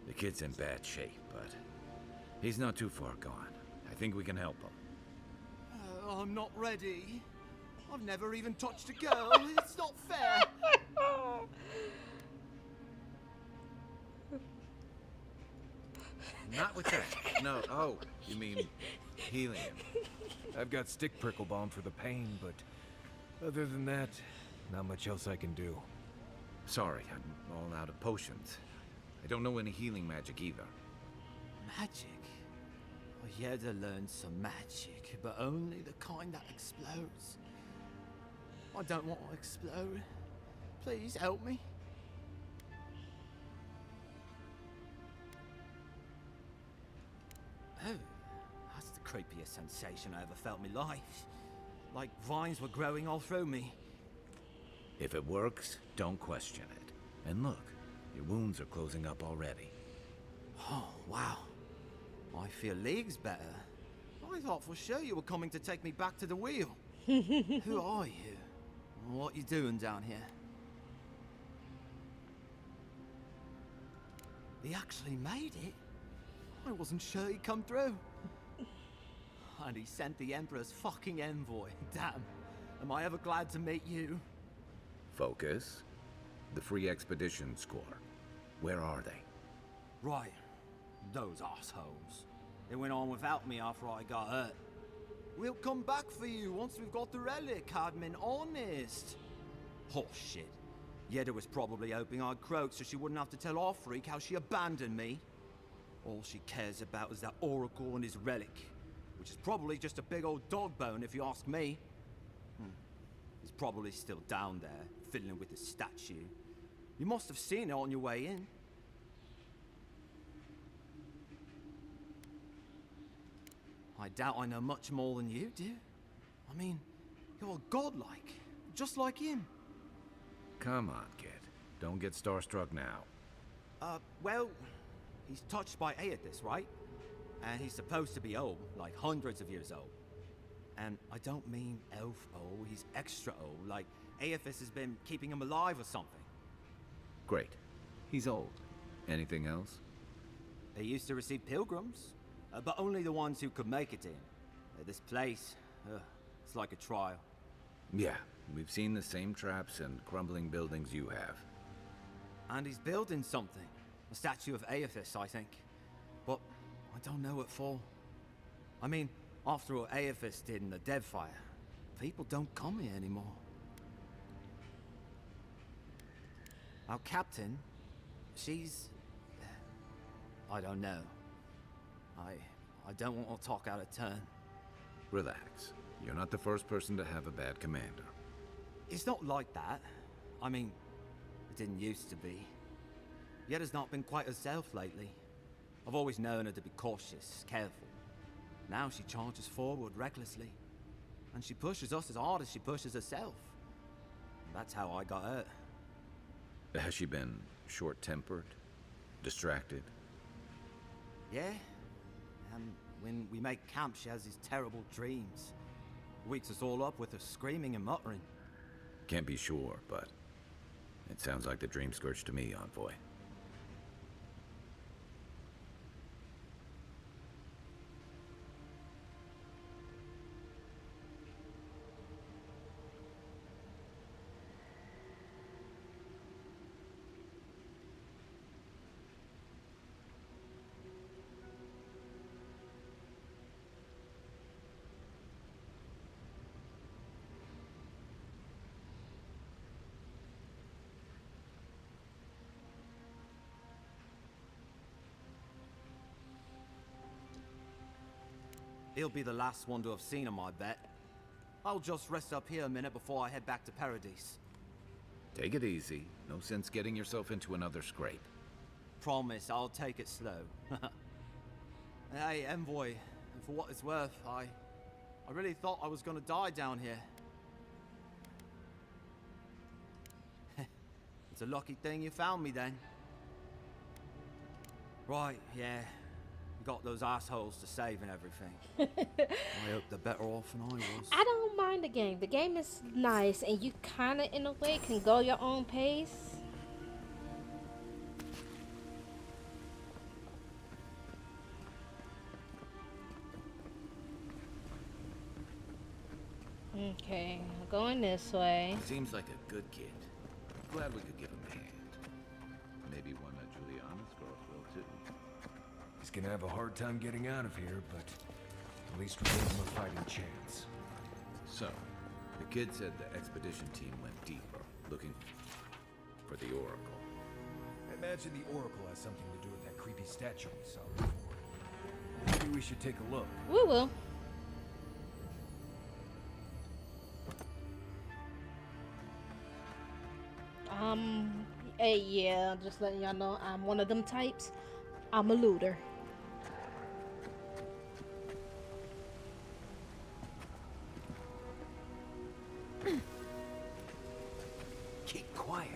The kid's in bad shape, but he's not too far gone. I think we can help him. I'm not ready. I've never even touched a girl. It's not fair. Not with that. No. Oh, you mean healing him. I've got stick prickle balm for the pain, but other than that, not much else I can do. Sorry, I'm all out of potions. I don't know any healing magic either. Magic? I had to learn some magic, but only the kind that explodes. I don't want to explode. Please help me. Oh, that's the creepiest sensation I ever felt in my life. Like vines were growing all through me. If it works, don't question it. And look, your wounds are closing up already. Oh, wow. I feel leagues better. I thought for sure you were coming to take me back to the wheel. Who are you? What you doing down here? He actually made it? I wasn't sure he'd come through. And he sent the Emperor's fucking envoy. Damn. Am I ever glad to meet you? Focus. The Free Expedition Score. Where are they? Right. Those assholes. They went on without me after I got hurt. We'll come back for you once we've got the relic, Cadman, honest. Oh, shit. Yeda was probably hoping I'd croak so she wouldn't have to tell our freak how she abandoned me. All she cares about is that Oracle and his relic, which is probably just a big old dog bone if you ask me. He's probably still down there, fiddling with the statue. You must have seen it on your way in. I doubt I know much more than you do. I mean, you're godlike, just like him. Come on, kid. Don't get starstruck now. Well, he's touched by Aethys, right? And he's supposed to be old, like hundreds of years old. And I don't mean elf old, he's extra old, like Aethys has been keeping him alive or something. Great. He's old. Anything else? They used to receive pilgrims, but only the ones who could make it in. This place, it's like a trial. Yeah, we've seen the same traps and crumbling buildings you have. And he's building something. A statue of Aethys, I think. But I don't know what for. I mean, after what Aethys did in the Deadfire, people don't come here anymore. Our captain, she's... I don't know. I don't want to talk out of turn. Relax. You're not the first person to have a bad commander. It's not like that. I mean, it didn't used to be. Yetta's not been quite herself lately. I've always known her to be cautious, careful. Now she charges forward recklessly. And she pushes us as hard as she pushes herself. That's how I got hurt. Has she been short-tempered? Distracted? Yeah. And when we make camp, she has these terrible dreams. Wakes us all up with her screaming and muttering. Can't be sure, but it sounds like the Dream Scourge to me, Envoy. He'll be the last one to have seen him, I bet. I'll just rest up here a minute before I head back to Paradise. Take it easy. No sense getting yourself into another scrape. Promise, I'll take it slow. Hey, Envoy, for what it's worth, I really thought I was gonna die down here. It's a lucky thing you found me then. Right, yeah. You got those assholes to save and everything. I hope they're better off than I was. I don't mind the game. The game is nice, and you kind of, in a way, can go your own pace. Okay, going this way. Seems like a good kid. Glad we could give him a hand. Maybe one of Juliana's girls will too. He's gonna have a hard time getting out of here, but at least we gave him a fighting chance. So, the kid said the expedition team went deeper, looking for the Oracle. I imagine the Oracle has something to do with that creepy statue we saw before. Maybe we should take a look. We will. Hey, yeah, just letting y'all know I'm one of them types. I'm a looter. Keep quiet.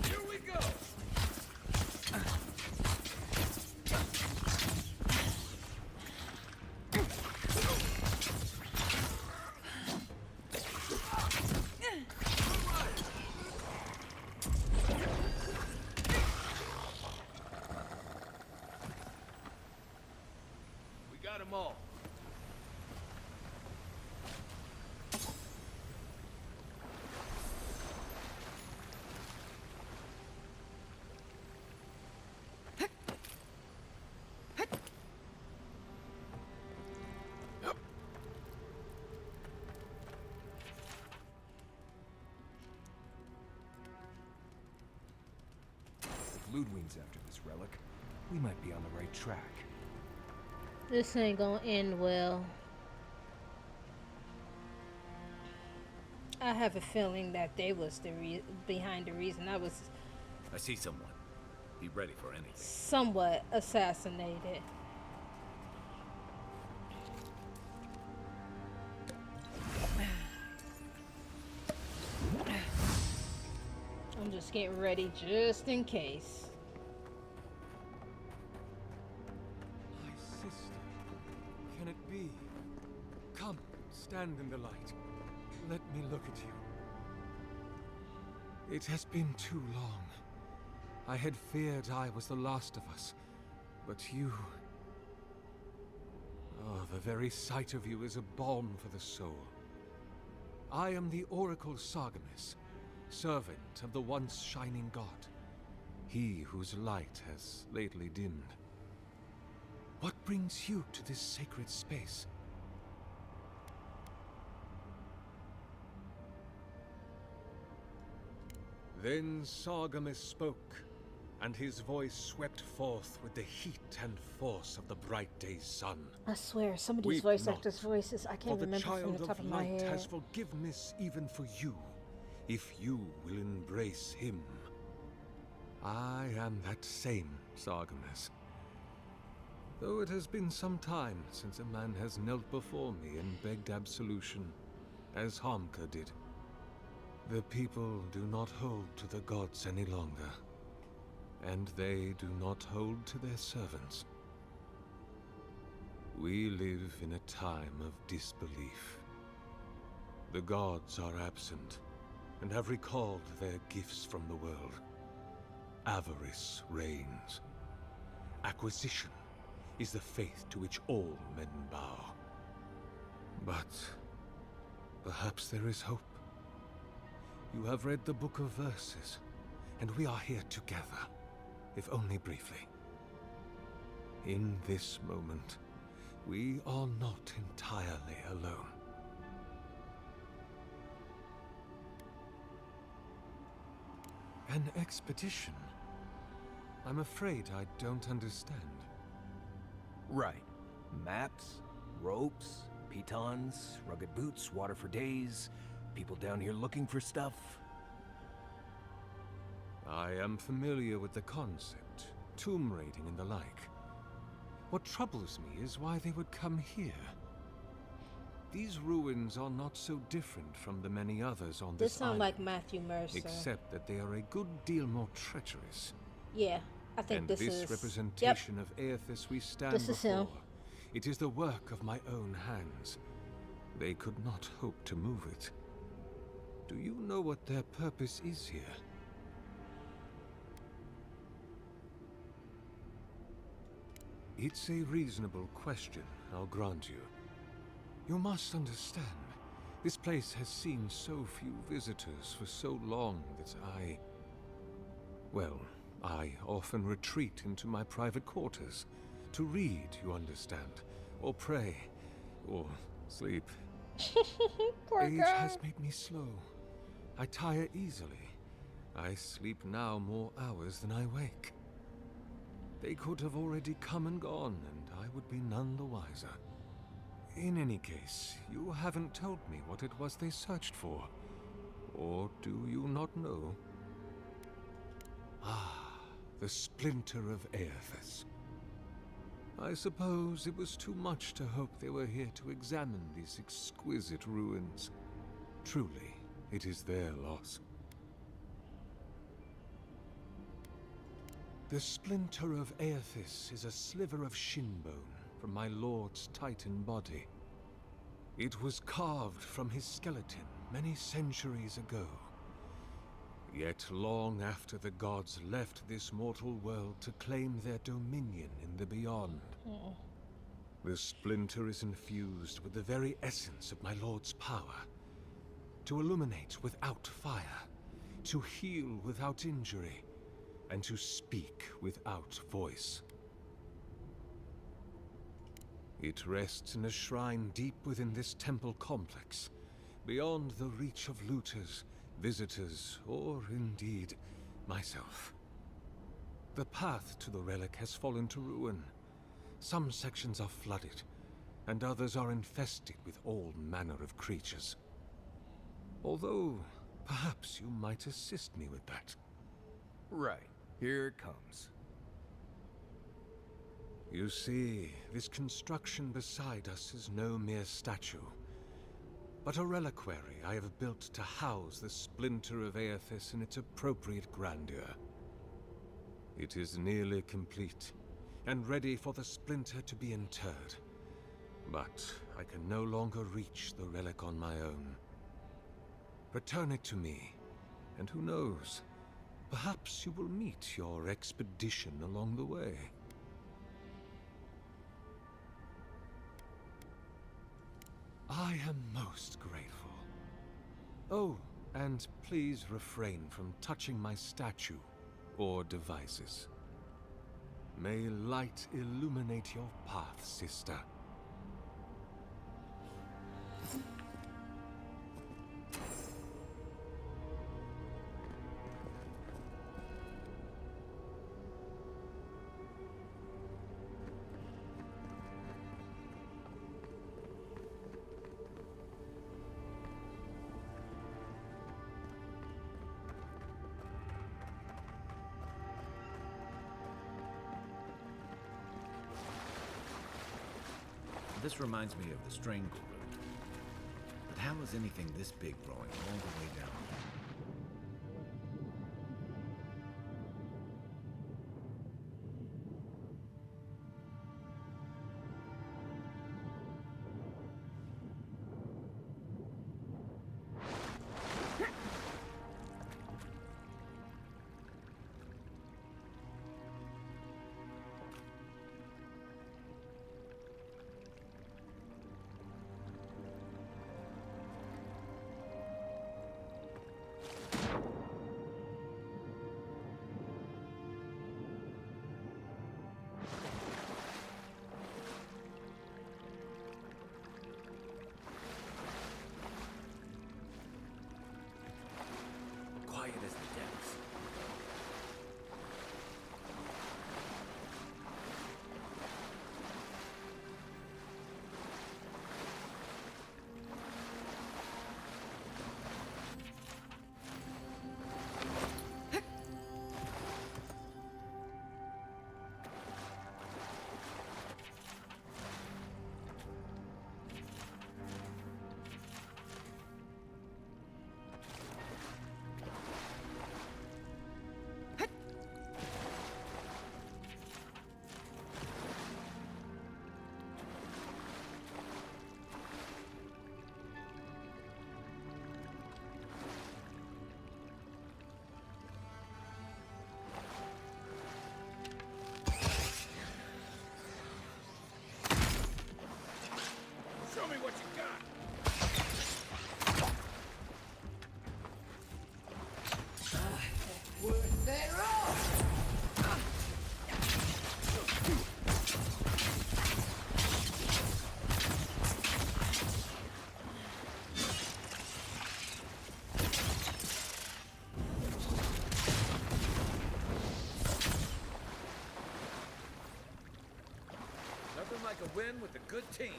Here we go. Got them all. If Ludwig's after this relic, we might be on the right track. This ain't gonna end well. I have a feeling that they was the behind the reason I was I see someone. Be ready for anything. somewhat assassinated. I'm just getting ready just in case. My sister. Can it be? Come, stand in the light. Let me look at you. It has been too long. I had feared I was the last of us, but you... Oh, the very sight of you is a balm for the soul. I am the Oracle Sargemus, servant of the once shining god. He whose light has lately dimmed. What brings you to this sacred space? Then Sargemus spoke, and his voice swept forth with the heat and force of the bright day's sun. I swear, some of these Weep voice not, actors' voices, I can't for the remember from child the top of of my light head. has forgiveness even for you, if you will embrace him. I am that same Sargemus. Though it has been some time since a man has knelt before me and begged absolution, as Hamka did. The people do not hold to the gods any longer, and they do not hold to their servants. We live in a time of disbelief. The gods are absent, and have recalled their gifts from the world. Avarice reigns. Acquisition is the faith to which all men bow. But perhaps there is hope. You have read the Book of Verses, and we are here together, if only briefly. In this moment, we are not entirely alone. An expedition? I'm afraid I don't understand. Right. Maps, ropes, pitons, rugged boots, water for days, people down here looking for stuff. I am familiar with the concept, tomb raiding and the like. What troubles me is why they would come here. These ruins are not so different from the many others on This this sound island, like Matthew Mercer. except that they are a good deal more treacherous. Yeah, I think And this this is representation of Aethys we stand This is before, him. it is the work of my own hands. They could not hope to move it. Do you know what their purpose is here? It's a reasonable question, I'll grant you. You must understand, this place has seen so few visitors for so long that I often retreat into my private quarters. To read, you understand, or pray, or sleep. Poor Age guy. has made me slow. I tire easily. I sleep now more hours than I wake. They could have already come and gone, and I would be none the wiser. In any case, you haven't told me what it was they searched for. Or do you not know? Ah, the splinter of Aethys. I suppose it was too much to hope they were here to examine these exquisite ruins. Truly, it is their loss. The splinter of Aethys is a sliver of shinbone from my lord's titan body. It was carved from his skeleton many centuries ago. Yet long after the gods left this mortal world to claim their dominion in the beyond, the splinter is infused with the very essence of my lord's power. To illuminate without fire, to heal without injury, and to speak without voice. It rests in a shrine deep within this temple complex, beyond the reach of looters, visitors, or indeed, myself. The path to the relic has fallen to ruin. Some sections are flooded, and others are infested with all manner of creatures. Although, perhaps you might assist me with that. Right. Here it comes. You see, this construction beside us is no mere statue, but a reliquary I have built to house the splinter of Aethys in its appropriate grandeur. It is nearly complete, and ready for the splinter to be interred. But I can no longer reach the relic on my own. Return it to me, and who knows, perhaps you will meet your expedition along the way. I am most grateful. Oh, and please refrain from touching my statue or devices. May light illuminate your path, sister. This reminds me of the Strangle Root. But how is anything this big growing all the way down here? a win with a good team.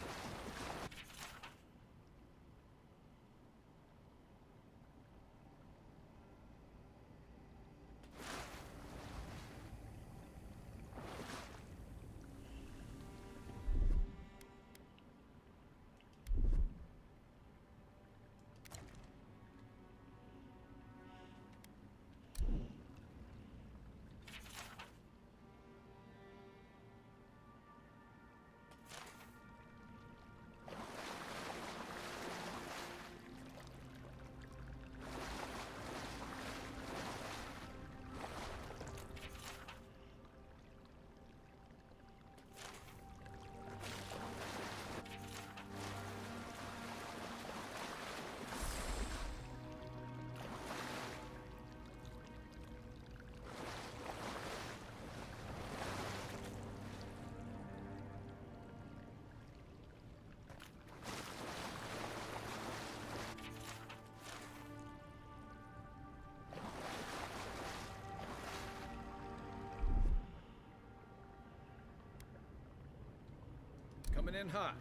Coming in hot.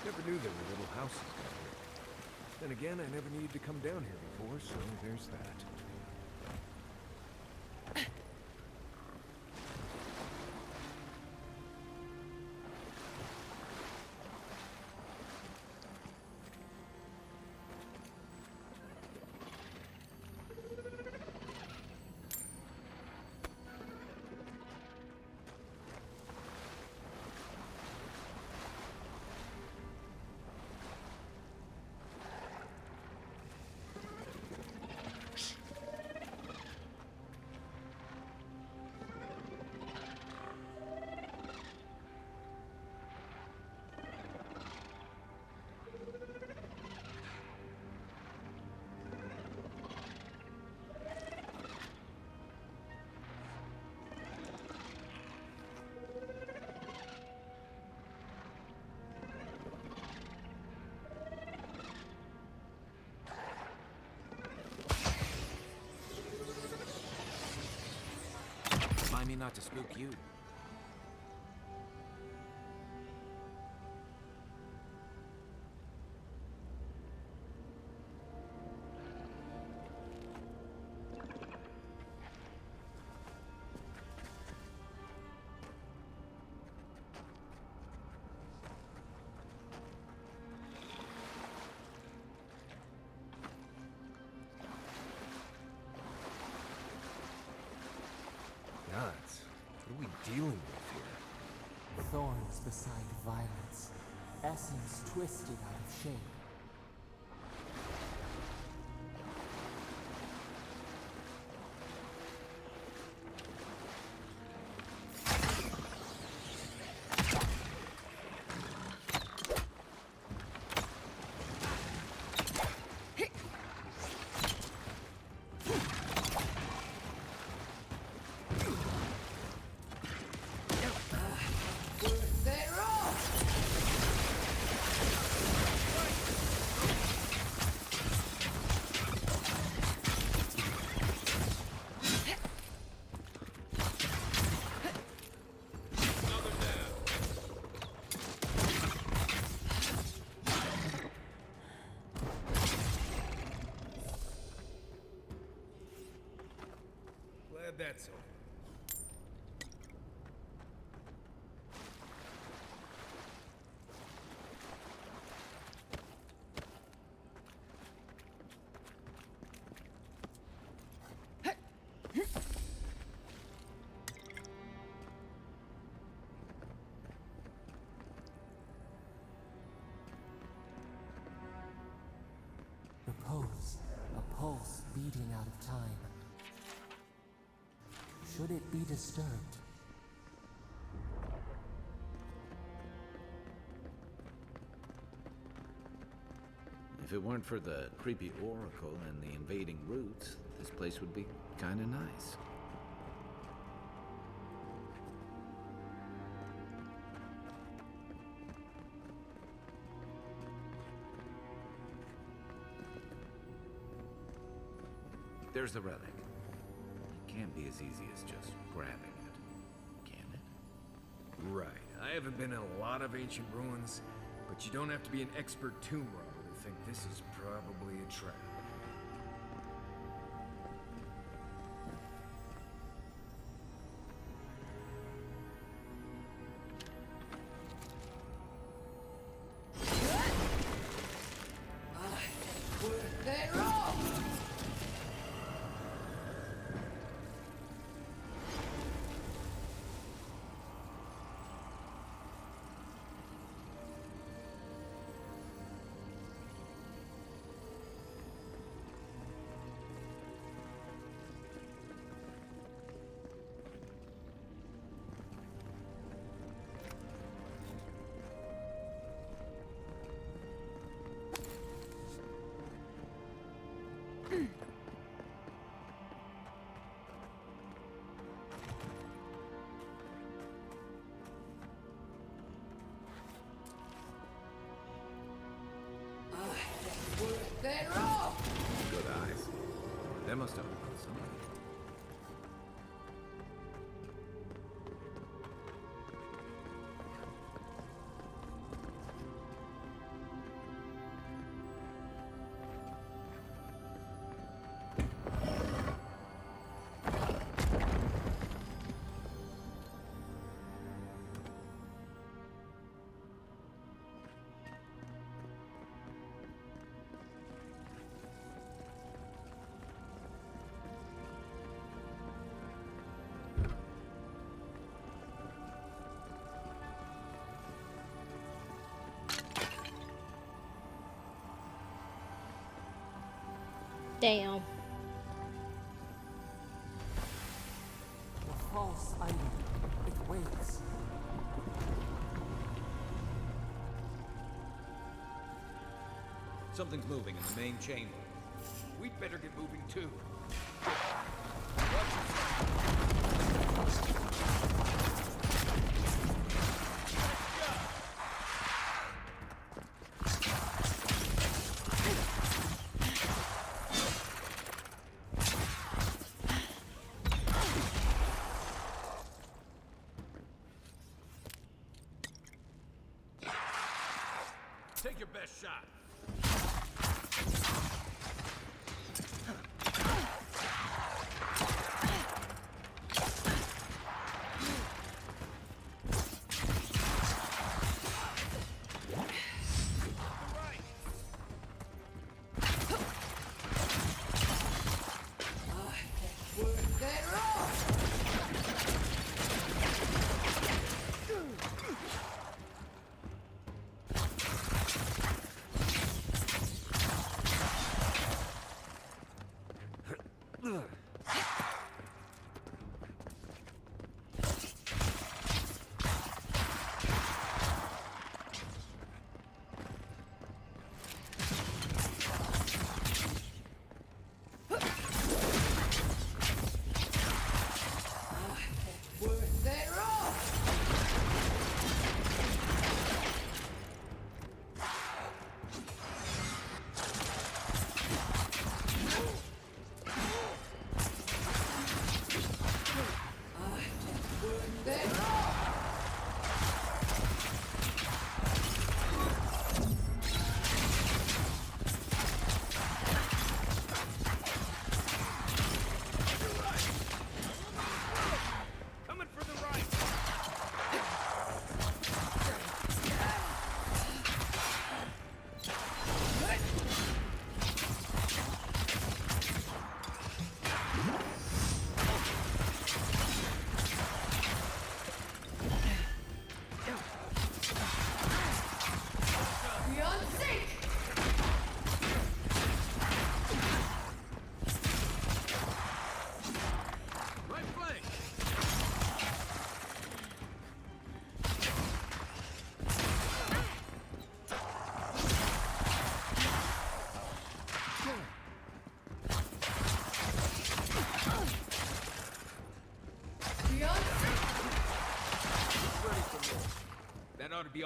Never knew there were little houses down here. Then again, I never needed to come down here before, so there's that. Remind me not to spook you. Gods, what are we dealing with here? Thorns beside violets, essence twisted out of shape. Glad that's over. Repose, a pulse beating out of time. Should it be disturbed? If it weren't for the creepy oracle and the invading roots, this place would be kinda nice. There's the relic. It can't be as easy as just grabbing it, can it? Right. I haven't been in a lot of ancient ruins, but you don't have to be an expert tomb robber to think this is probably a trap. Then roll! Then roll! Good eyes. That must have been something. Damn. The false item. It waits. Something's moving in the main chamber. We'd better get moving too. Take your best shot. Then roll!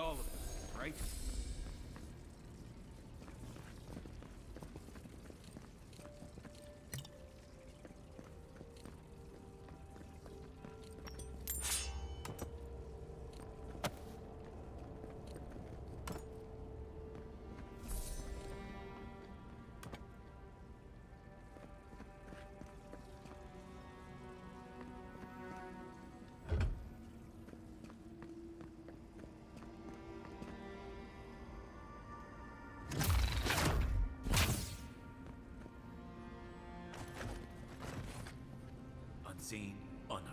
all of them, right? Unseen, unheard.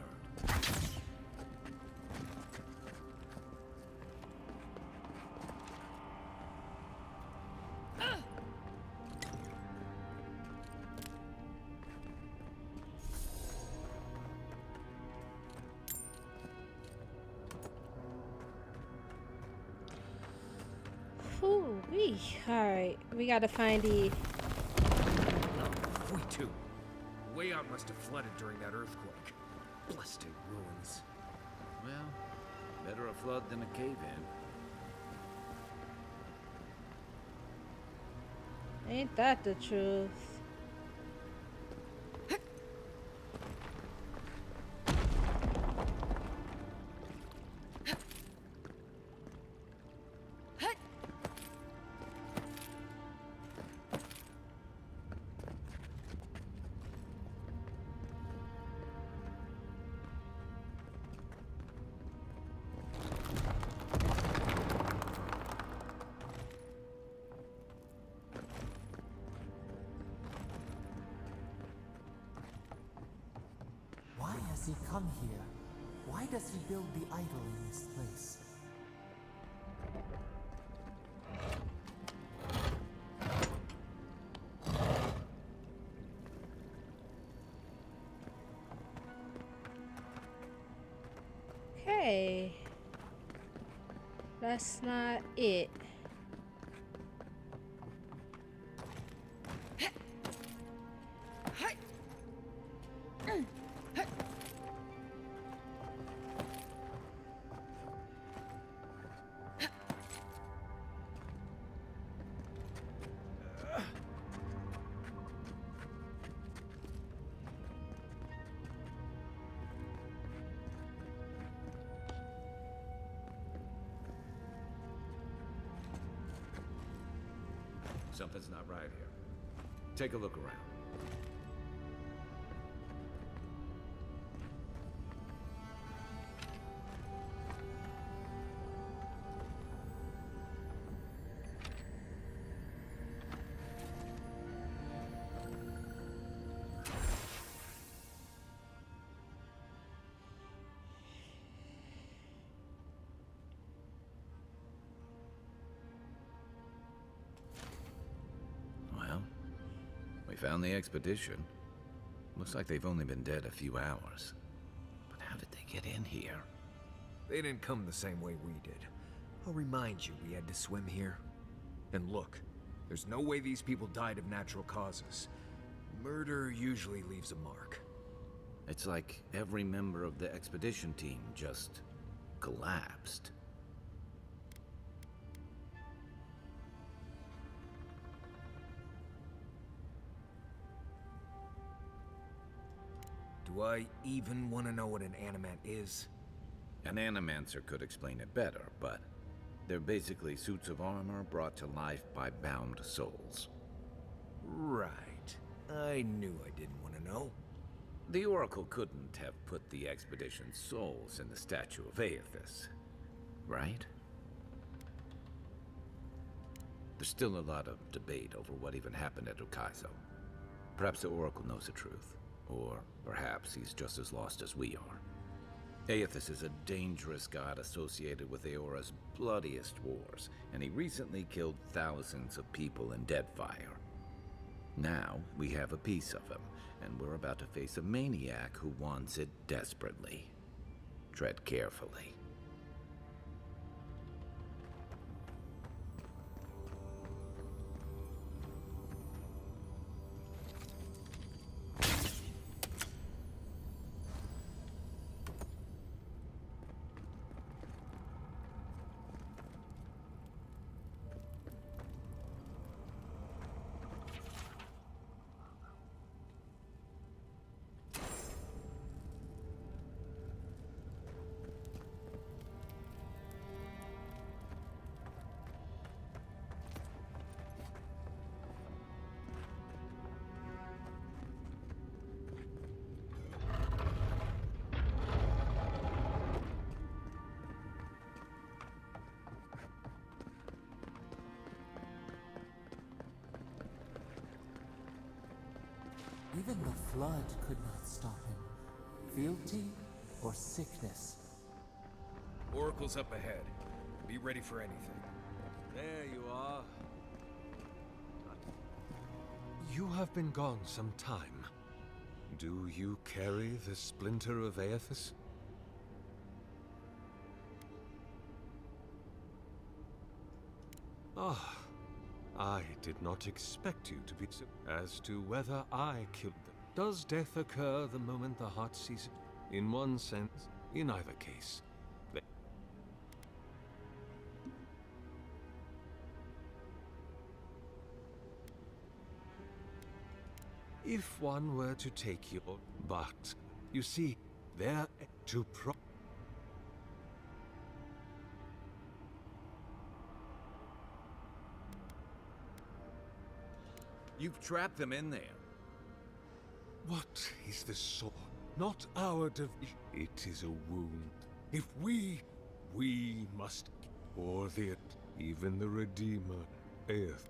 Ooh, wee. Alright, we gotta find the... We too. Way out must have flooded during that earthquake. Blasted ruins. Well, better a flood than a cave-in. Ain't that the truth? Why has he come here? Why does he build the idol in this place? Okay. That's not it. Something's not right here. Take a look around. We found the expedition. Looks like they've only been dead a few hours. But how did they get in here? They didn't come the same way we did. I'll remind you we had to swim here. And look, there's no way these people died of natural causes. Murder usually leaves a mark. It's like every member of the expedition team just collapsed. Do I even want to know what an animant is? An animancer could explain it better, but they're basically suits of armor brought to life by bound souls. Right. I knew I didn't want to know. The Oracle couldn't have put the expedition's souls in the statue of Aethys, right? There's still a lot of debate over what even happened at Ukaizo. Perhaps the Oracle knows the truth, or perhaps he's just as lost as we are. Aethys is a dangerous god associated with Eora's bloodiest wars, and he recently killed thousands of people in Deadfire. Now, we have a piece of him, and we're about to face a maniac who wants it desperately. Tread carefully. Even the flood could not stop him. Fealty or sickness. Oracle's up ahead. Be ready for anything. There you are. You have been gone some time. Do you carry the splinter of Aethys? Ah, I did not expect you to be so. As to whether I killed them, does death occur the moment the heart sees it? In one sense, in either case, they... If one were to take you, but you see, they're to pro... You've trapped them in there. What is the sword? Not our division. It is a wound. If we must, or even the Redeemer, Aeth,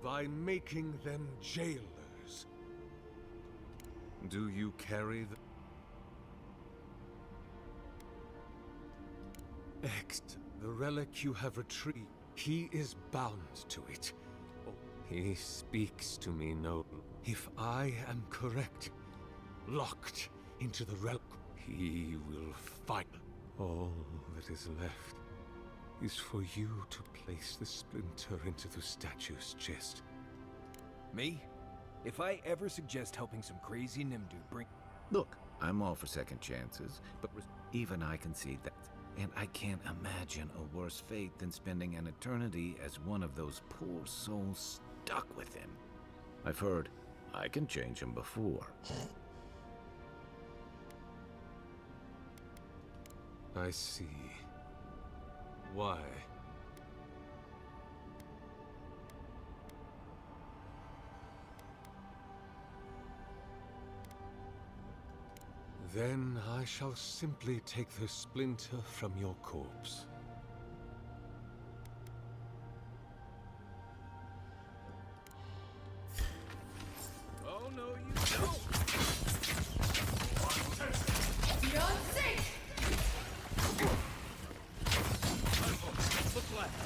by making them jailers. Do you carry the... Ext, the relic you have retrieved, he is bound to it. Oh, he speaks to me no. If I am correct, locked into the relic, he will fight. All that is left is for you to place the splinter into the statue's chest. Me? If I ever suggest helping some crazy Nimdu bring... Look, I'm all for second chances, but even I can see that. And I can't imagine a worse fate than spending an eternity as one of those poor souls stuck with him. I've heard I can change him before. I see. Why? Then I shall simply take the splinter from your corpse. Oh, no, you don't! Beyond sync! Look left.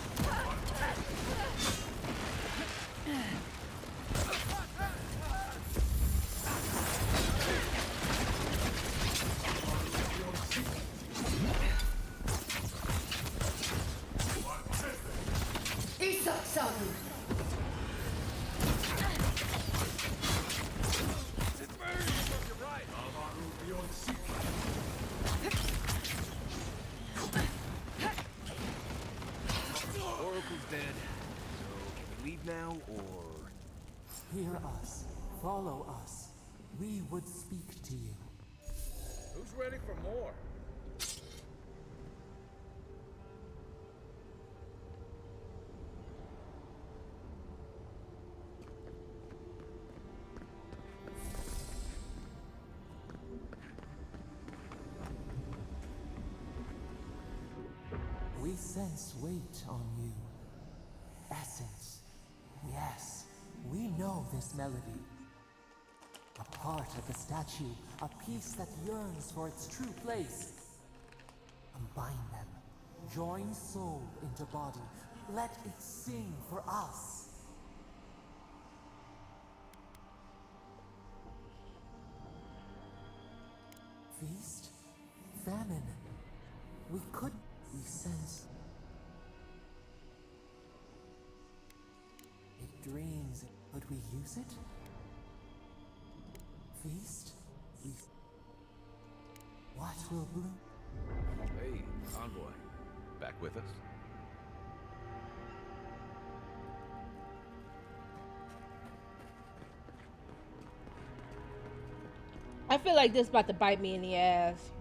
Isak-san! Oracle's dead. So, can we leave now, or...? Hear us. Follow us. We would speak to you. Who's ready for more? We sense weight on you. Essence. Yes, we know this melody. A part of the statue, a piece that yearns for its true place. Combine them. Join soul into body. Let it sing for us. Feast? Famine? We could... We sense... It dreams. Could we use it? Feast? We... What will bloom? Hey, Envoy. Back with us? I feel like this is about to bite me in the ass.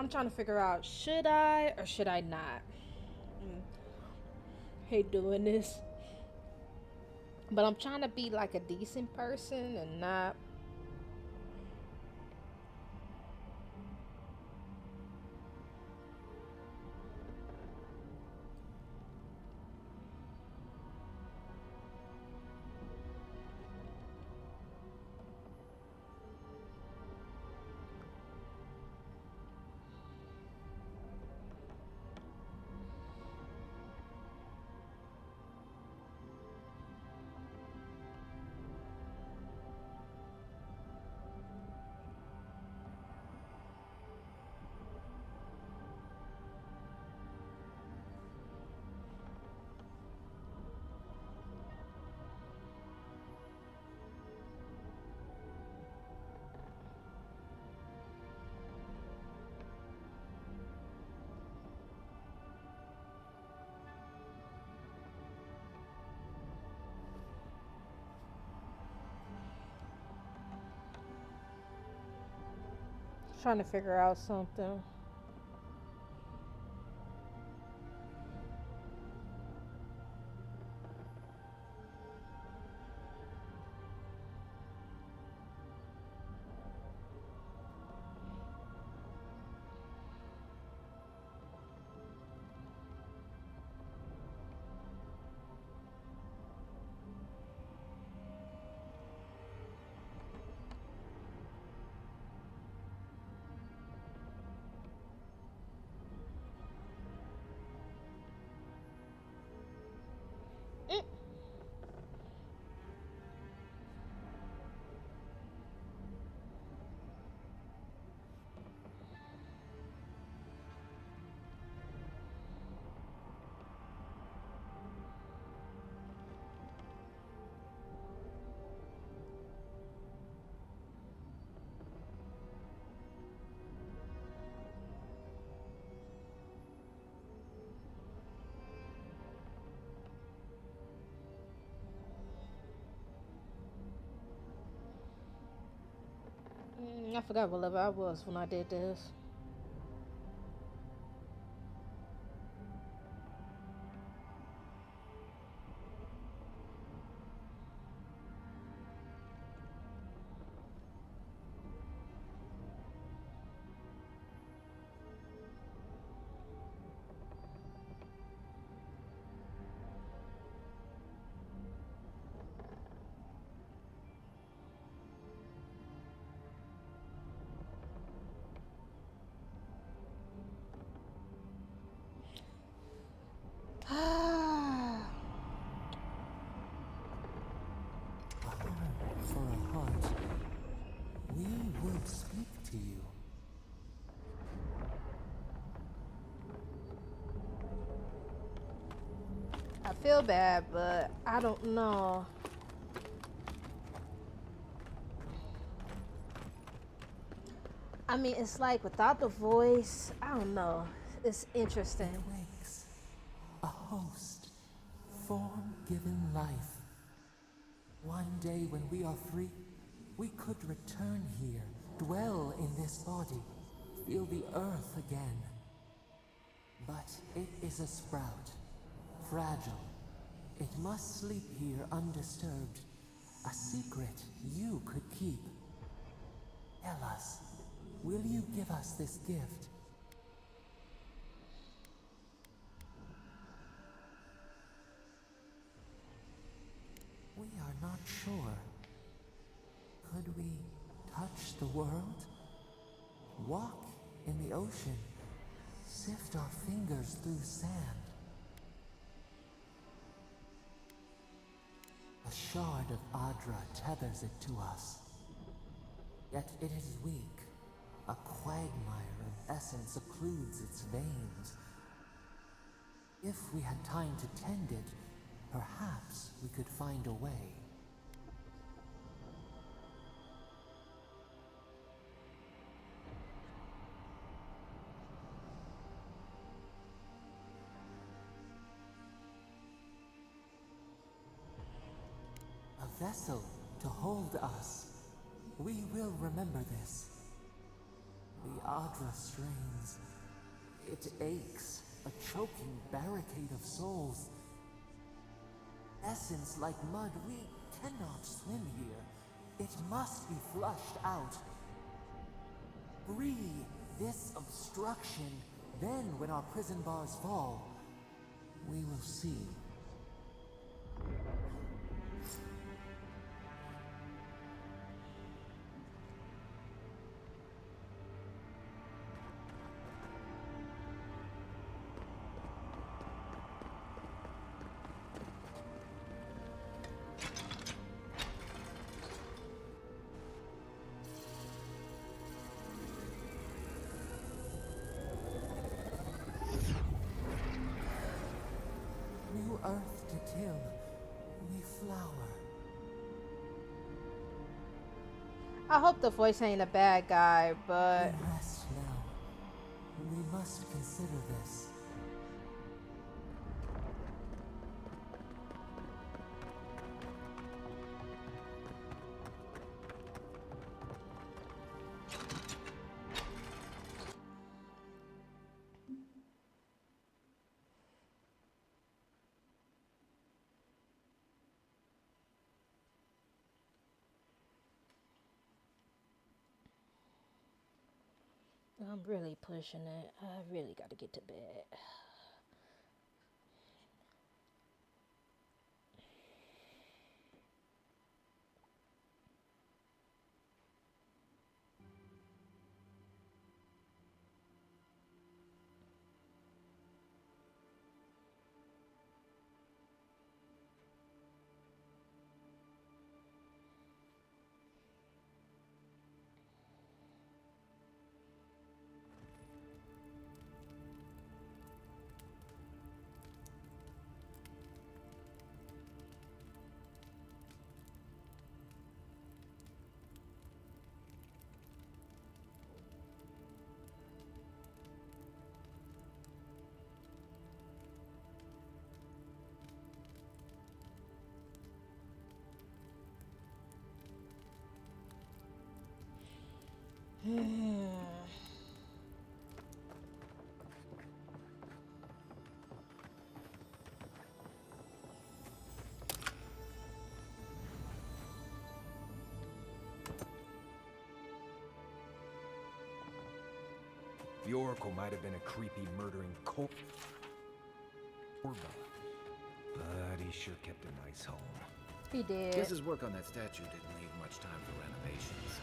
I'm trying to figure out, should I or should I not? Hate doing this. But I'm trying to be like a decent person and not. Trying to figure out something. I forgot what level I was when I did this. For a heart, we would speak to you. I feel bad, but I don't know. I mean, it's like without the voice, I don't know. It's interesting. Wakes, a host, form given life. One day when we are free, we could return here, dwell in this body, feel the earth again. But it is a sprout, fragile. It must sleep here undisturbed. A secret you could keep. Tell us, will you give us this gift? We are not sure. Could we touch the world? Walk in the ocean? Sift our fingers through sand? A shard of Adra tethers it to us. Yet it is weak. A quagmire of essence occludes its veins. If we had time to tend it, perhaps we could find a way. A vessel to hold us. We will remember this. The Adra strains. It aches, a choking barricade of souls. Essence like mud, we cannot swim here. It must be flushed out. Free this obstruction. Then, when our prison bars fall, we will see. New earth to till, we flower. I hope the voice ain't a bad guy, but We rest now. We must consider this. I'm really pushing it. I really got to get to bed. The Oracle might have been a creepy, murdering corpse, but he sure kept a nice home. He did. Guess his work on that statue didn't leave much time for renovations.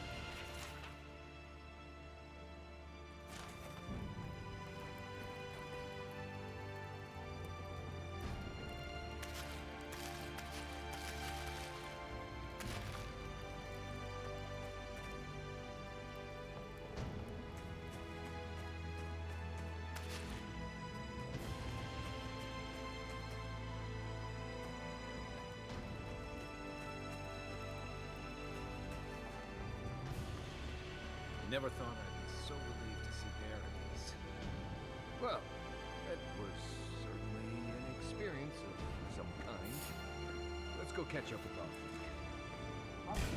Never thought I'd be so relieved to see Paradise. Well, that was certainly an experience of some kind. Let's go catch up with Arthur.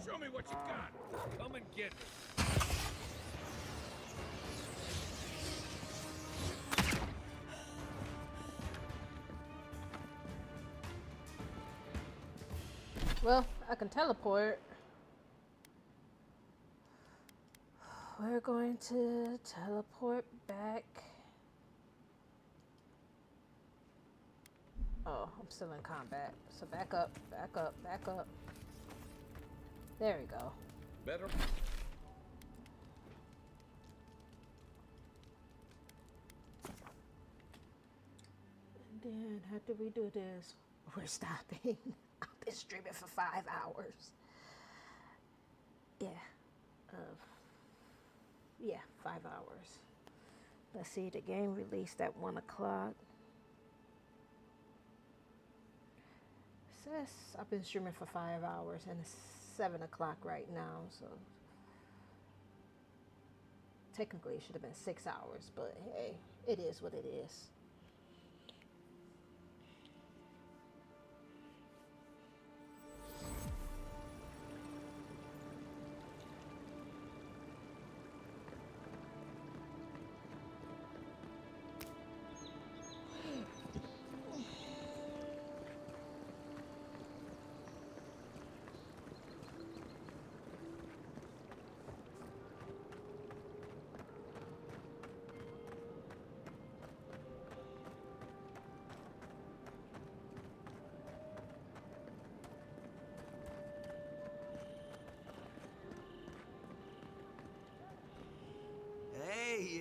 Show me what you got. Come and get me. Well, I can teleport. We're going to teleport back. Oh, I'm still in combat. So back up, back up, back up. There we go. Better. And then after we do this, we're stopping. I've been streaming for 5 hours. Yeah. Yeah, 5 hours. Let's see, the game released at 1 o'clock. Says I've been streaming for 5 hours and it's 7 o'clock right now, so technically it should have been 6 hours, but hey, it is what it is.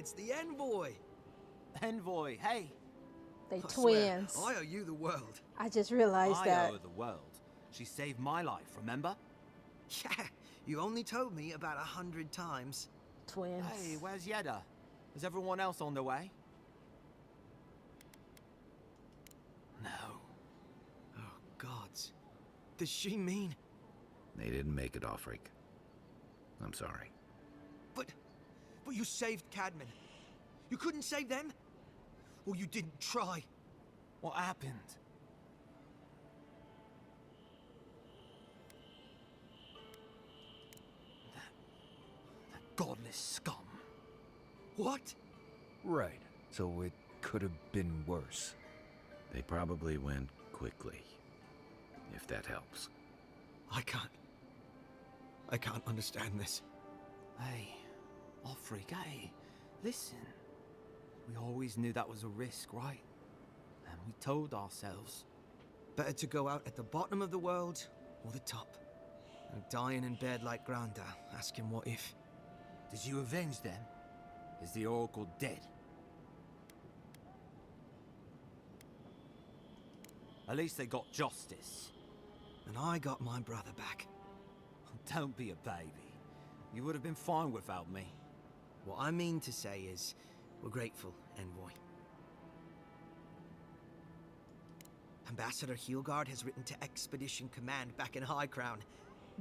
it's the envoy. Envoy, hey. They I swear, twins. I owe you the world. I just realized that. I owe her the world. She saved my life, remember? Yeah, you only told me about 100 times. Twins. Hey, where's Yeda? Is everyone else on their way? No. Oh, gods. Does she mean... They didn't make it, Offreak. I'm sorry. But you saved Cadman. You couldn't save them? Or you didn't try? What happened? That godless scum. What? Right. So it could have been worse. They probably went quickly, if that helps. I can't understand this. Hey, Offreak, hey, listen. We always knew that was a risk, right? And we told ourselves. Better to go out at the bottom of the world or the top. And dying in bed like Granda, asking what if. Did you avenge them? Is the Oracle dead? At least they got justice. And I got my brother back. Don't be a baby. You would have been fine without me. What I mean to say is, we're grateful, Envoy. Ambassador Heelgard has written to Expedition Command back in High Crown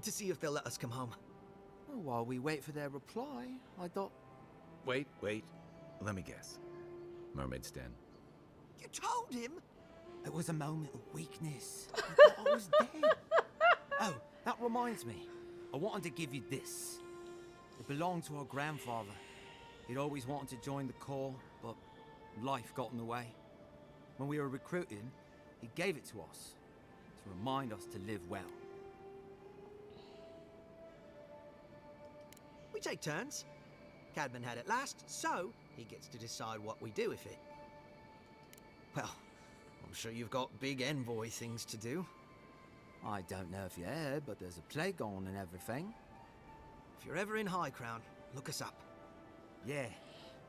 to see if they'll let us come home. Well, while we wait for their reply, I thought... Wait. Let me guess. Mermaid's Den. You told him? It was a moment of weakness. I thought I was dead. Oh, that reminds me. I wanted to give you this. It belonged to our grandfather. He'd always wanted to join the Corps, but life got in the way. When we were recruiting, he gave it to us to remind us to live well. We take turns. Cadman had it last, so he gets to decide what we do with it. Well, I'm sure you've got big envoy things to do. I don't know if you heard, but there's a plague on and everything. If you're ever in High Crown, look us up. Yeah,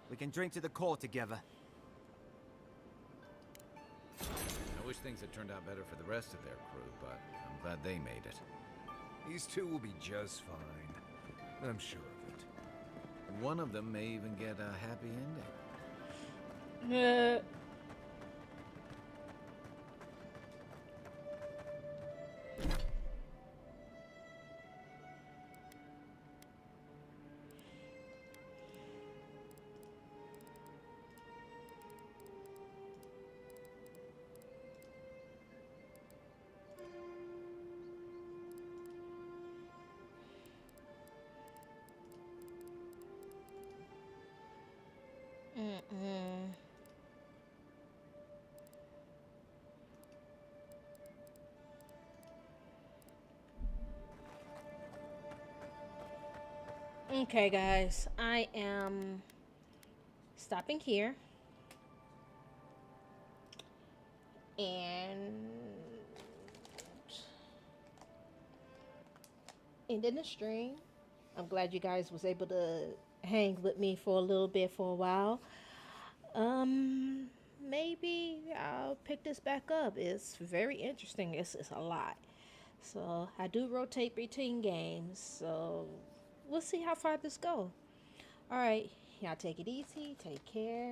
we can drink to the Corps together. I wish things had turned out better for the rest of their crew, but I'm glad they made it. These two will be just fine. I'm sure of it. One of them may even get a happy ending. Okay, guys, I am stopping here and ending the stream. I'm glad you guys was able to hang with me for a little bit for a while. Maybe I'll pick this back up. It's very interesting. It's a lot. So I do rotate between games. So we'll see how far this goes. All right, y'all take it easy. Take care.